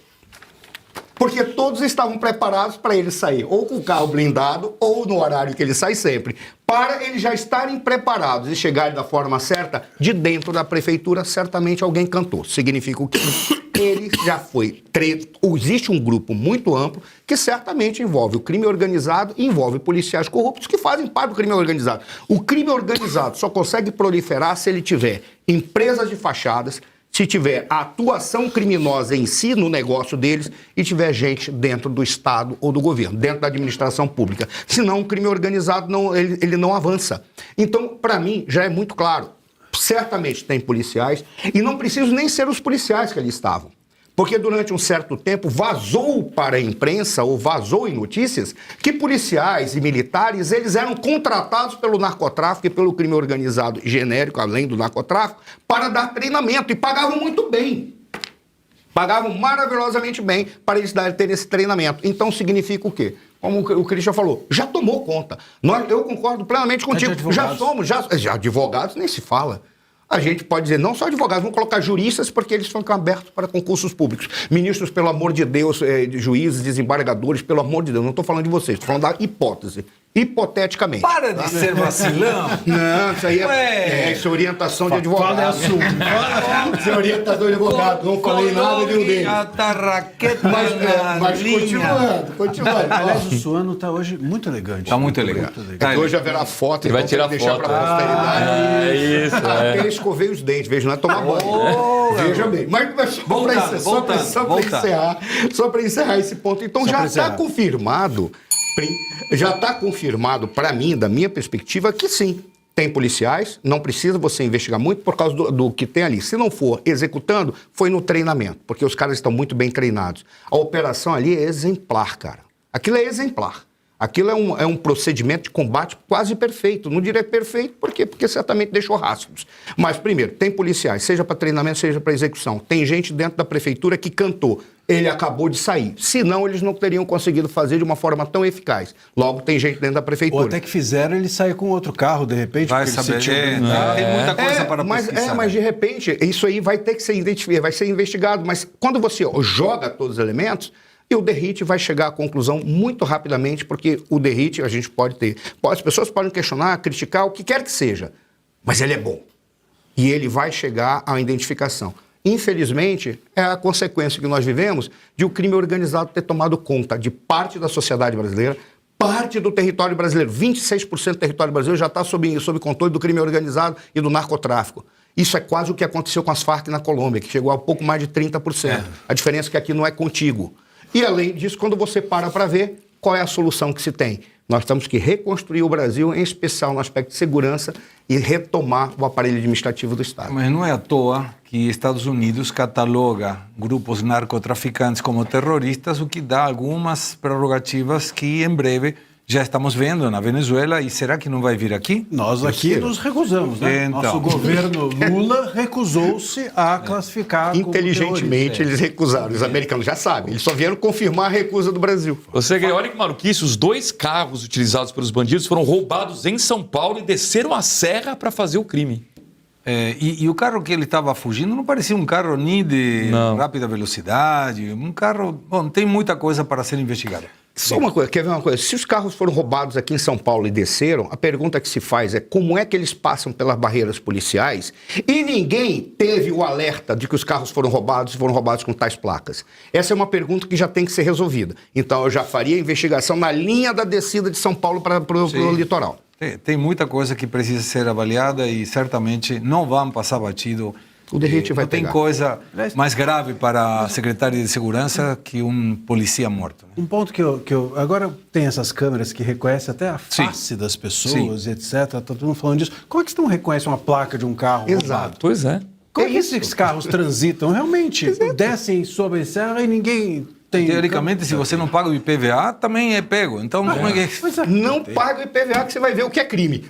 Porque todos estavam preparados para ele sair ou com o carro blindado ou no horário que ele sai sempre. Para eles já estarem preparados e chegarem da forma certa, de dentro da prefeitura, certamente alguém cantou. Significa o quê? Ele já foi... Existe um grupo muito amplo que certamente envolve o crime organizado e envolve policiais corruptos que fazem parte do crime organizado. O crime organizado só consegue proliferar se ele tiver empresas de fachadas, se tiver a atuação criminosa em si no negócio deles e tiver gente dentro do Estado ou do governo, dentro da administração pública. Senão o crime organizado ele não avança. Então, para mim, já é muito claro. Certamente tem policiais e não preciso nem ser os policiais que ali estavam. Porque durante um certo tempo vazou para a imprensa ou vazou em notícias que policiais e militares eles eram contratados pelo narcotráfico e pelo crime organizado genérico, além do narcotráfico, para dar treinamento e pagavam muito bem. Pagavam maravilhosamente bem para eles terem esse treinamento. Então significa o quê? Como o Christian falou, já tomou conta. Eu concordo plenamente contigo. Já advogados nem se fala. A gente pode dizer, não só advogados, vamos colocar juristas porque eles ficam abertos para concursos públicos. Ministros, pelo amor de Deus, juízes, desembargadores, pelo amor de Deus, não estou falando de vocês, estou falando da hipótese. Hipoteticamente. Para de ser vacilão. Não, isso aí isso é orientação de advogado. Fala assunto. Isso é orientação de advogado. Não falei nada de um deles. Mas continuando. Aliás, o Suano está hoje muito elegante. Está muito elegante. Hoje haverá foto. Ele vai tirar deixar foto. para a posteridade. É isso. Até ele escovei os dentes. Veja, não é tomar banho. Veja bem. Mas só para encerrar esse ponto. Então já está confirmado. Já está confirmado, para mim, da minha perspectiva, que sim, tem policiais, não precisa você investigar muito por causa do que tem ali. Se não for executando, foi no treinamento, porque os caras estão muito bem treinados. A operação ali é exemplar, cara. Aquilo é exemplar. Aquilo é um procedimento de combate quase perfeito. Não diria perfeito, por quê? Porque certamente deixou rastros. Mas, primeiro, tem policiais, seja para treinamento, seja para execução. Tem gente dentro da prefeitura que cantou. Ele acabou de sair. Senão, eles não teriam conseguido fazer de uma forma tão eficaz. Logo, tem gente dentro da prefeitura. Ou até que fizeram ele sair com outro carro, de repente. Vai saber. Tem muita coisa para pesquisar. Mas de repente, isso aí vai ter que ser identificado, vai ser investigado. Mas quando você joga todos os elementos, e o DERIT vai chegar à conclusão muito rapidamente, porque o DERIT a gente pode ter. As pessoas podem questionar, criticar, o que quer que seja, mas ele é bom. E ele vai chegar à identificação. Infelizmente, é a consequência que nós vivemos de o crime organizado ter tomado conta de parte da sociedade brasileira, parte do território brasileiro. 26% do território brasileiro já está sob controle do crime organizado e do narcotráfico. Isso é quase o que aconteceu com as Farc na Colômbia, que chegou a pouco mais de 30%. A diferença é que aqui não é contíguo. E, além disso, quando você para ver, qual é a solução que se tem? Nós temos que reconstruir o Brasil, em especial no aspecto de segurança, e retomar o aparelho administrativo do Estado. Mas não é à toa que Estados Unidos cataloga grupos narcotraficantes como terroristas, o que dá algumas prerrogativas que, em breve, já estamos vendo na Venezuela. E será que não vai vir aqui? Nós aqui nos recusamos, né? Então. Nosso governo Lula recusou-se a classificar inteligentemente, eles recusaram. Os americanos já sabem. Eles só vieram confirmar a recusa do Brasil. Olha que maluquice, os 2 carros utilizados pelos bandidos foram roubados em São Paulo e desceram a serra para fazer o crime. E o carro que ele estava fugindo não parecia um carro nem de rápida velocidade. Um carro... Bom, tem muita coisa para ser investigada. Só uma coisa, quer ver uma coisa? Se os carros foram roubados aqui em São Paulo e desceram, a pergunta que se faz é como é que eles passam pelas barreiras policiais e ninguém teve o alerta de que os carros foram roubados e foram roubados com tais placas? Essa é uma pergunta que já tem que ser resolvida. Então eu já faria a investigação na linha da descida de São Paulo para o litoral. Tem muita coisa que precisa ser avaliada e certamente não vão passar batido. O DERIT vai não tem pegar. coisa mais grave para a secretária de Segurança que um polícia morto. Né? Um ponto que eu... Agora tem essas câmeras que reconhecem até a face das pessoas, etc. Está todo mundo falando disso. Como é que você não reconhece uma placa de um carro roubado? Pois é. Como é que esses carros transitam? Realmente descem sobre a serra e ninguém Teoricamente, se você não paga o IPVA, também é pego. Então, como é que... Não paga o IPVA que você vai ver o que é crime.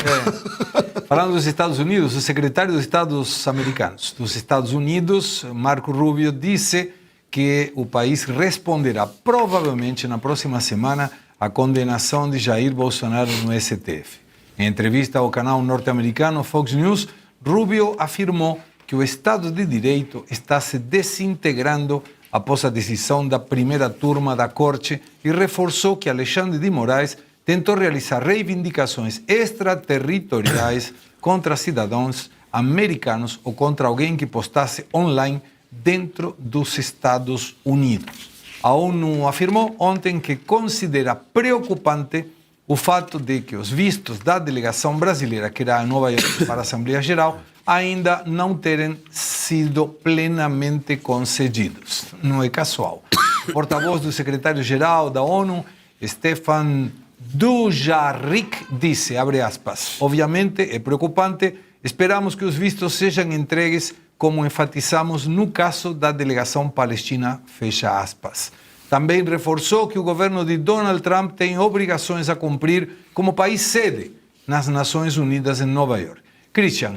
Falando dos Estados Unidos, o secretário dos Estados Americanos dos Estados Unidos, Marco Rubio, disse que o país responderá provavelmente na próxima semana à condenação de Jair Bolsonaro no STF. Em entrevista ao canal norte-americano Fox News, Rubio afirmou que o Estado de Direito está se desintegrando após a decisão da primeira turma da Corte e reforçou que Alexandre de Moraes tentou realizar reivindicações extraterritoriais contra cidadãos americanos ou contra alguém que postasse online dentro dos Estados Unidos. A ONU afirmou ontem que considera preocupante o fato de que os vistos da delegação brasileira que irá a Nova York para a Assembleia Geral ainda não terem sido plenamente concedidos. Não é casual. O porta-voz do secretário-geral da ONU, Stefan Dujarric, disse, abre aspas, obviamente é preocupante, esperamos que os vistos sejam entregues como enfatizamos no caso da delegação palestina, fecha aspas. Também reforçou que o governo de Donald Trump tem obrigações a cumprir como país sede nas Nações Unidas em Nova York. Christian,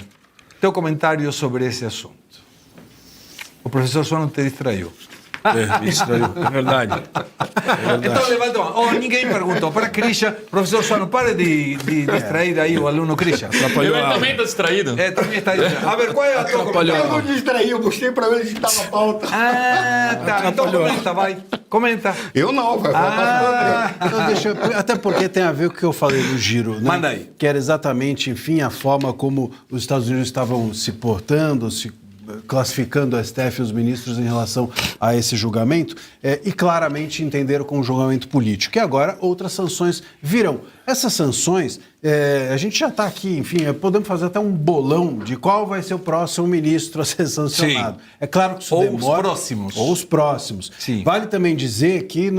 teu comentário sobre esse assunto. O professor só não te distraiu. Me distraiu, é verdade. Então levanta a mão. Ninguém perguntou para Christian. Professor Suano, pare de distrair aí o aluno Christian. Ele também está distraído. Também está distraído. A ver, qual é a tua comentário? Eu não distraí, eu mostrei para ele que estava a pauta. Tá. Então comenta, vai. Comenta. Eu não, vai. Então até porque tem a ver com o que eu falei do giro, né? Manda aí. Que era exatamente, enfim, a forma como os Estados Unidos estavam se portando, classificando o STF e os ministros em relação a esse julgamento e claramente entenderam como um julgamento político. E agora outras sanções virão. Essas sanções, a gente já está aqui, enfim, podemos fazer até um bolão de qual vai ser o próximo ministro a ser sancionado. Sim. É claro que isso demora. Ou os próximos. Sim. Vale também dizer que,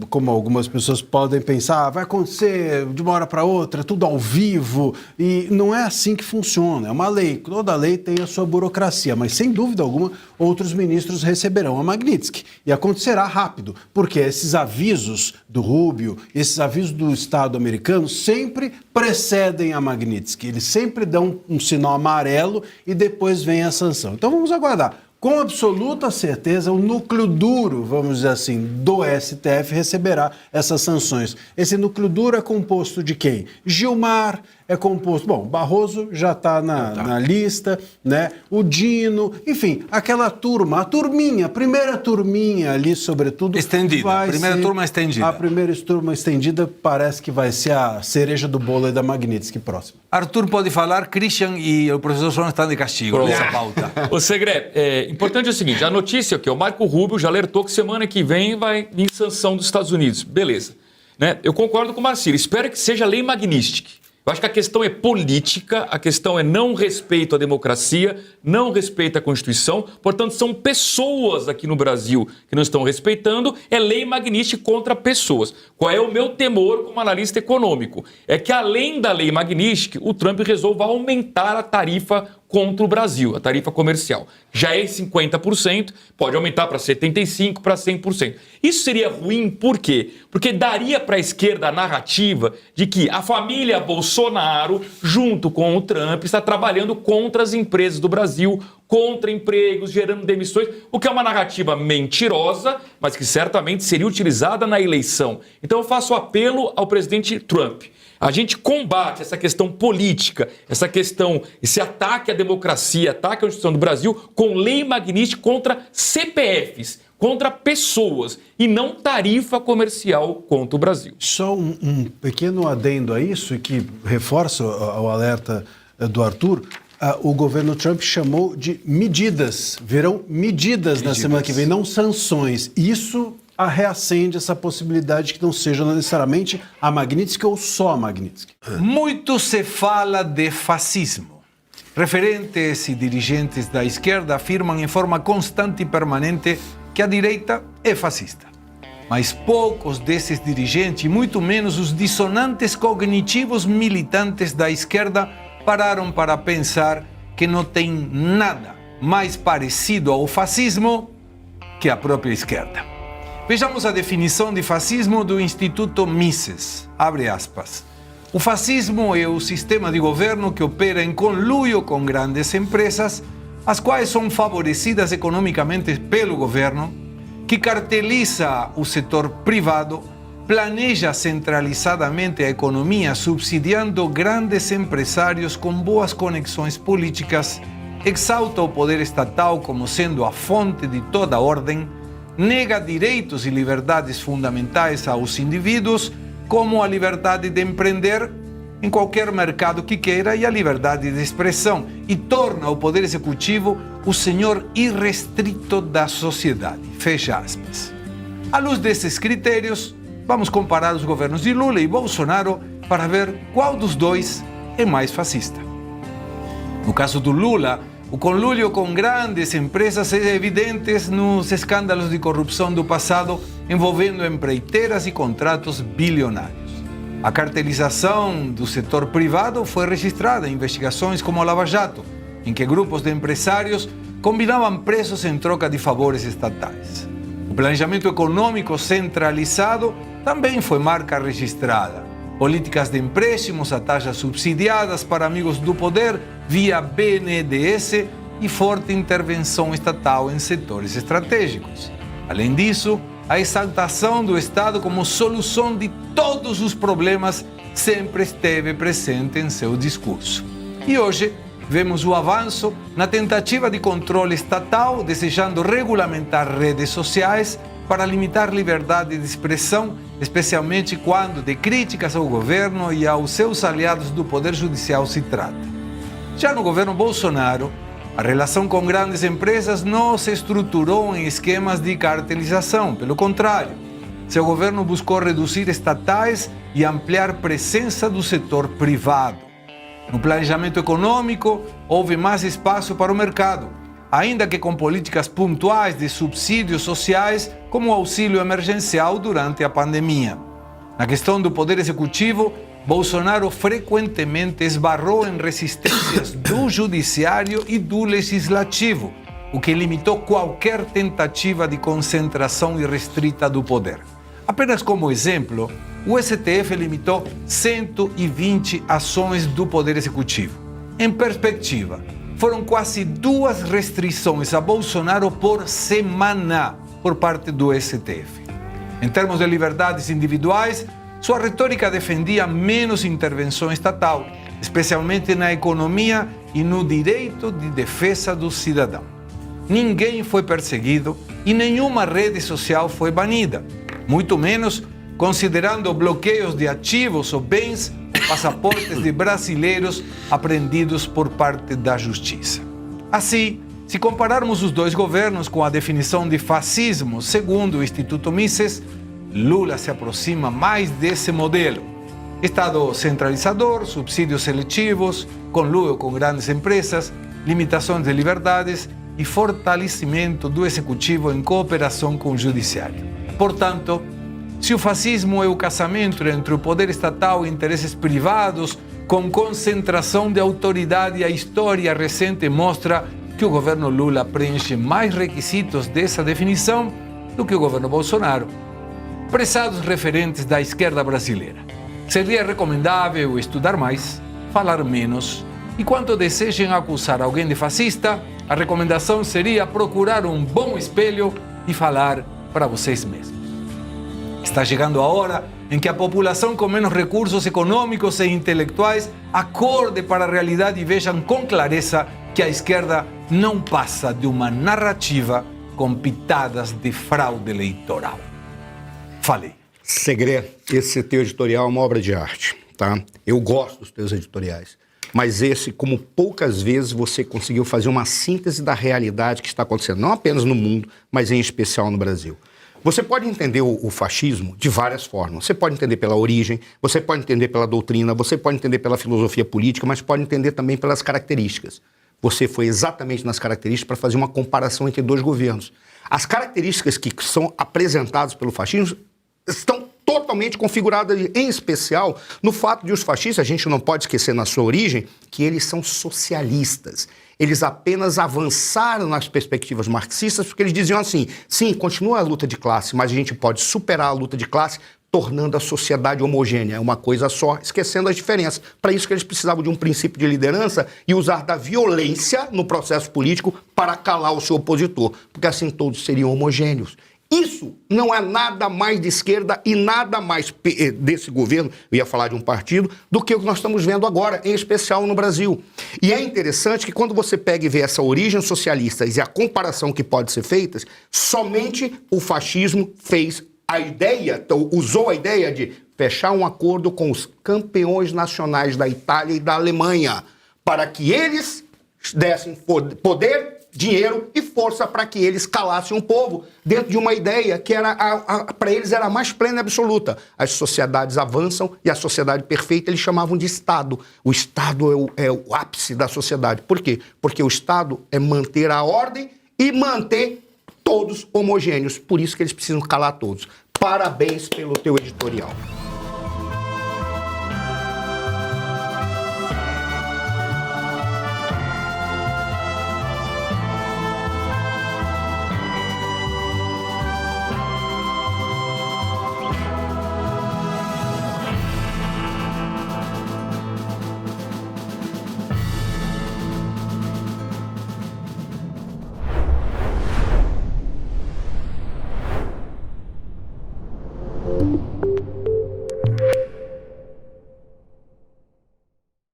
como algumas pessoas podem pensar, vai acontecer de uma hora para outra, tudo ao vivo, e não é assim que funciona. É uma lei. Toda lei tem a sua burocracia, mas sem dúvida alguma, outros ministros receberão a Magnitsky. E acontecerá rápido, porque esses avisos do Rubio, esses avisos do Estado americano sempre precedem a Magnitsky. Eles sempre dão um sinal amarelo e depois vem a sanção. Então vamos aguardar. Com absoluta certeza, o núcleo duro, vamos dizer assim, do STF receberá essas sanções. Esse núcleo duro é composto de quem? Gilmar é composto... Bom, Barroso já está na lista, né? O Dino, enfim, aquela turma, a primeira turminha ali, sobretudo... Estendida, a primeira turma estendida. A primeira turma estendida parece que vai ser a cereja do bolo da Magnitsky próxima. Arthur pode falar, Christian e o professor Solon estão de castigo nessa pauta. O Segre, importante é o seguinte, a notícia aqui, o Marco Rubio já alertou que semana que vem vai vir sanção dos Estados Unidos. Beleza. Né? Eu concordo com o Marcílio, espero que seja lei Magnitsky. Eu acho que a questão é política, a questão é não respeito à democracia, não respeito à Constituição, portanto são pessoas aqui no Brasil que não estão respeitando, é lei Magnitsky contra pessoas. Qual é o meu temor como analista econômico? É que além da lei Magnitsky, o Trump resolva aumentar a tarifa contra o Brasil, a tarifa comercial. Já é 50%, pode aumentar para 75%, para 100%. Isso seria ruim, por quê? Porque daria para a esquerda a narrativa de que a família Bolsonaro, junto com o Trump, está trabalhando contra as empresas do Brasil, contra empregos, gerando demissões, o que é uma narrativa mentirosa, mas que certamente seria utilizada na eleição. Então eu faço apelo ao presidente Trump. A gente combate essa questão política, essa questão, esse ataque à democracia, ataque à Constituição do Brasil com lei Magnitsky contra CPFs, contra pessoas e não tarifa comercial contra o Brasil. Só um pequeno adendo a isso, que reforça o alerta do Arthur. O governo Trump chamou de medidas. Virão medidas na semana que vem, não sanções. Isso reacende essa possibilidade que não seja necessariamente a Magnitsky ou só a Magnitsky. Muito se fala de fascismo. Referentes e dirigentes da esquerda afirmam em forma constante e permanente que a direita é fascista. Mas poucos desses dirigentes, e muito menos os dissonantes cognitivos militantes da esquerda, pararam para pensar que não tem nada mais parecido ao fascismo que a própria esquerda. Vejamos a definição de fascismo do Instituto Mises. Abre aspas. O fascismo é o sistema de governo que opera em conluio com grandes empresas, as quais são favorecidas economicamente pelo governo, que carteliza o setor privado, planeja centralizadamente a economia subsidiando grandes empresários com boas conexões políticas, exalta o poder estatal como sendo a fonte de toda ordem, nega direitos e liberdades fundamentais aos indivíduos, como a liberdade de empreender em qualquer mercado que queira e a liberdade de expressão, e torna o poder executivo o senhor irrestrito da sociedade. Fecha aspas. À luz desses critérios, vamos comparar os governos de Lula e Bolsonaro para ver qual dos dois é mais fascista. No caso do Lula, o conluio com grandes empresas é evidente nos escândalos de corrupção do passado envolvendo empreiteiras e contratos bilionários. A cartelização do setor privado foi registrada em investigações como a Lava Jato, em que grupos de empresários combinavam preços em troca de favores estatais. O planejamento econômico centralizado também foi marca registrada. Políticas de empréstimos a taxas subsidiadas para amigos do poder via BNDES e forte intervenção estatal em setores estratégicos. Além disso, a exaltação do Estado como solução de todos os problemas sempre esteve presente em seu discurso. E hoje vemos o avanço na tentativa de controle estatal, desejando regulamentar redes sociais para limitar liberdade de expressão, especialmente quando de críticas ao governo e aos seus aliados do Poder Judicial se trata. Já no governo Bolsonaro, a relação com grandes empresas não se estruturou em esquemas de cartelização. Pelo contrário, seu governo buscou reduzir estatais e ampliar presença do setor privado. No planejamento econômico, houve mais espaço para o mercado, ainda que com políticas pontuais de subsídios sociais, como o auxílio emergencial durante a pandemia. Na questão do poder executivo, Bolsonaro frequentemente esbarrou em resistências do judiciário e do legislativo, o que limitou qualquer tentativa de concentração irrestrita do poder. Apenas como exemplo, o STF limitou 120 ações do Poder Executivo. Em perspectiva, foram quase 2 restrições a Bolsonaro por semana por parte do STF. Em termos de liberdades individuais, sua retórica defendia menos intervenção estatal, especialmente na economia e no direito de defesa do cidadão. Ninguém foi perseguido e nenhuma rede social foi banida, muito menos considerando bloqueios de ativos ou bens, passaportes de brasileiros apreendidos por parte da justiça. Assim, se compararmos os dois governos com a definição de fascismo segundo o Instituto Mises, Lula se aproxima mais desse modelo. Estado centralizador, subsídios seletivos, conluio com grandes empresas, limitações de liberdades e fortalecimento do executivo em cooperação com o judiciário. Portanto, se o fascismo é o casamento entre o poder estatal e interesses privados com concentração de autoridade, a história recente mostra que o governo Lula preenche mais requisitos dessa definição do que o governo Bolsonaro. Prezados referentes da esquerda brasileira, seria recomendável estudar mais, falar menos, e quando desejem acusar alguém de fascista, a recomendação seria procurar um bom espelho e falar para vocês mesmos. Está chegando a hora em que a população com menos recursos econômicos e intelectuais acorde para a realidade e vejam com clareza que a esquerda não passa de uma narrativa com pitadas de fraude eleitoral. Falei. Segre, esse teu editorial é uma obra de arte, tá? Eu gosto dos teus editoriais, mas esse, como poucas vezes você conseguiu fazer uma síntese da realidade que está acontecendo, não apenas no mundo, mas em especial no Brasil. Você pode entender o fascismo de várias formas. Você pode entender pela origem, você pode entender pela doutrina, você pode entender pela filosofia política, mas pode entender também pelas características. Você foi exatamente nas características para fazer uma comparação entre dois governos. As características que são apresentadas pelo fascismo estão totalmente configurada, em especial, no fato de os fascistas, a gente não pode esquecer na sua origem, que eles são socialistas. Eles apenas avançaram nas perspectivas marxistas porque eles diziam assim, sim, continua a luta de classe, mas a gente pode superar a luta de classe tornando a sociedade homogênea, é uma coisa só, esquecendo as diferenças. Para isso que eles precisavam de um princípio de liderança e usar da violência no processo político para calar o seu opositor, porque assim todos seriam homogêneos. Isso não é nada mais de esquerda e nada mais desse governo, eu ia falar de um partido, do que o que nós estamos vendo agora, em especial no Brasil. E é interessante que quando você pega e vê essa origem socialista e a comparação que pode ser feita, somente o fascismo fez a ideia, usou a ideia de fechar um acordo com os campeões nacionais da Itália e da Alemanha, para que eles dessem poder, dinheiro e força para que eles calassem o povo dentro de uma ideia que era para eles era a mais plena e absoluta. As sociedades avançam e a sociedade perfeita eles chamavam de Estado. O Estado é o ápice da sociedade. Por quê? Porque o Estado é manter a ordem e manter todos homogêneos. Por isso que eles precisam calar todos. Parabéns pelo teu editorial.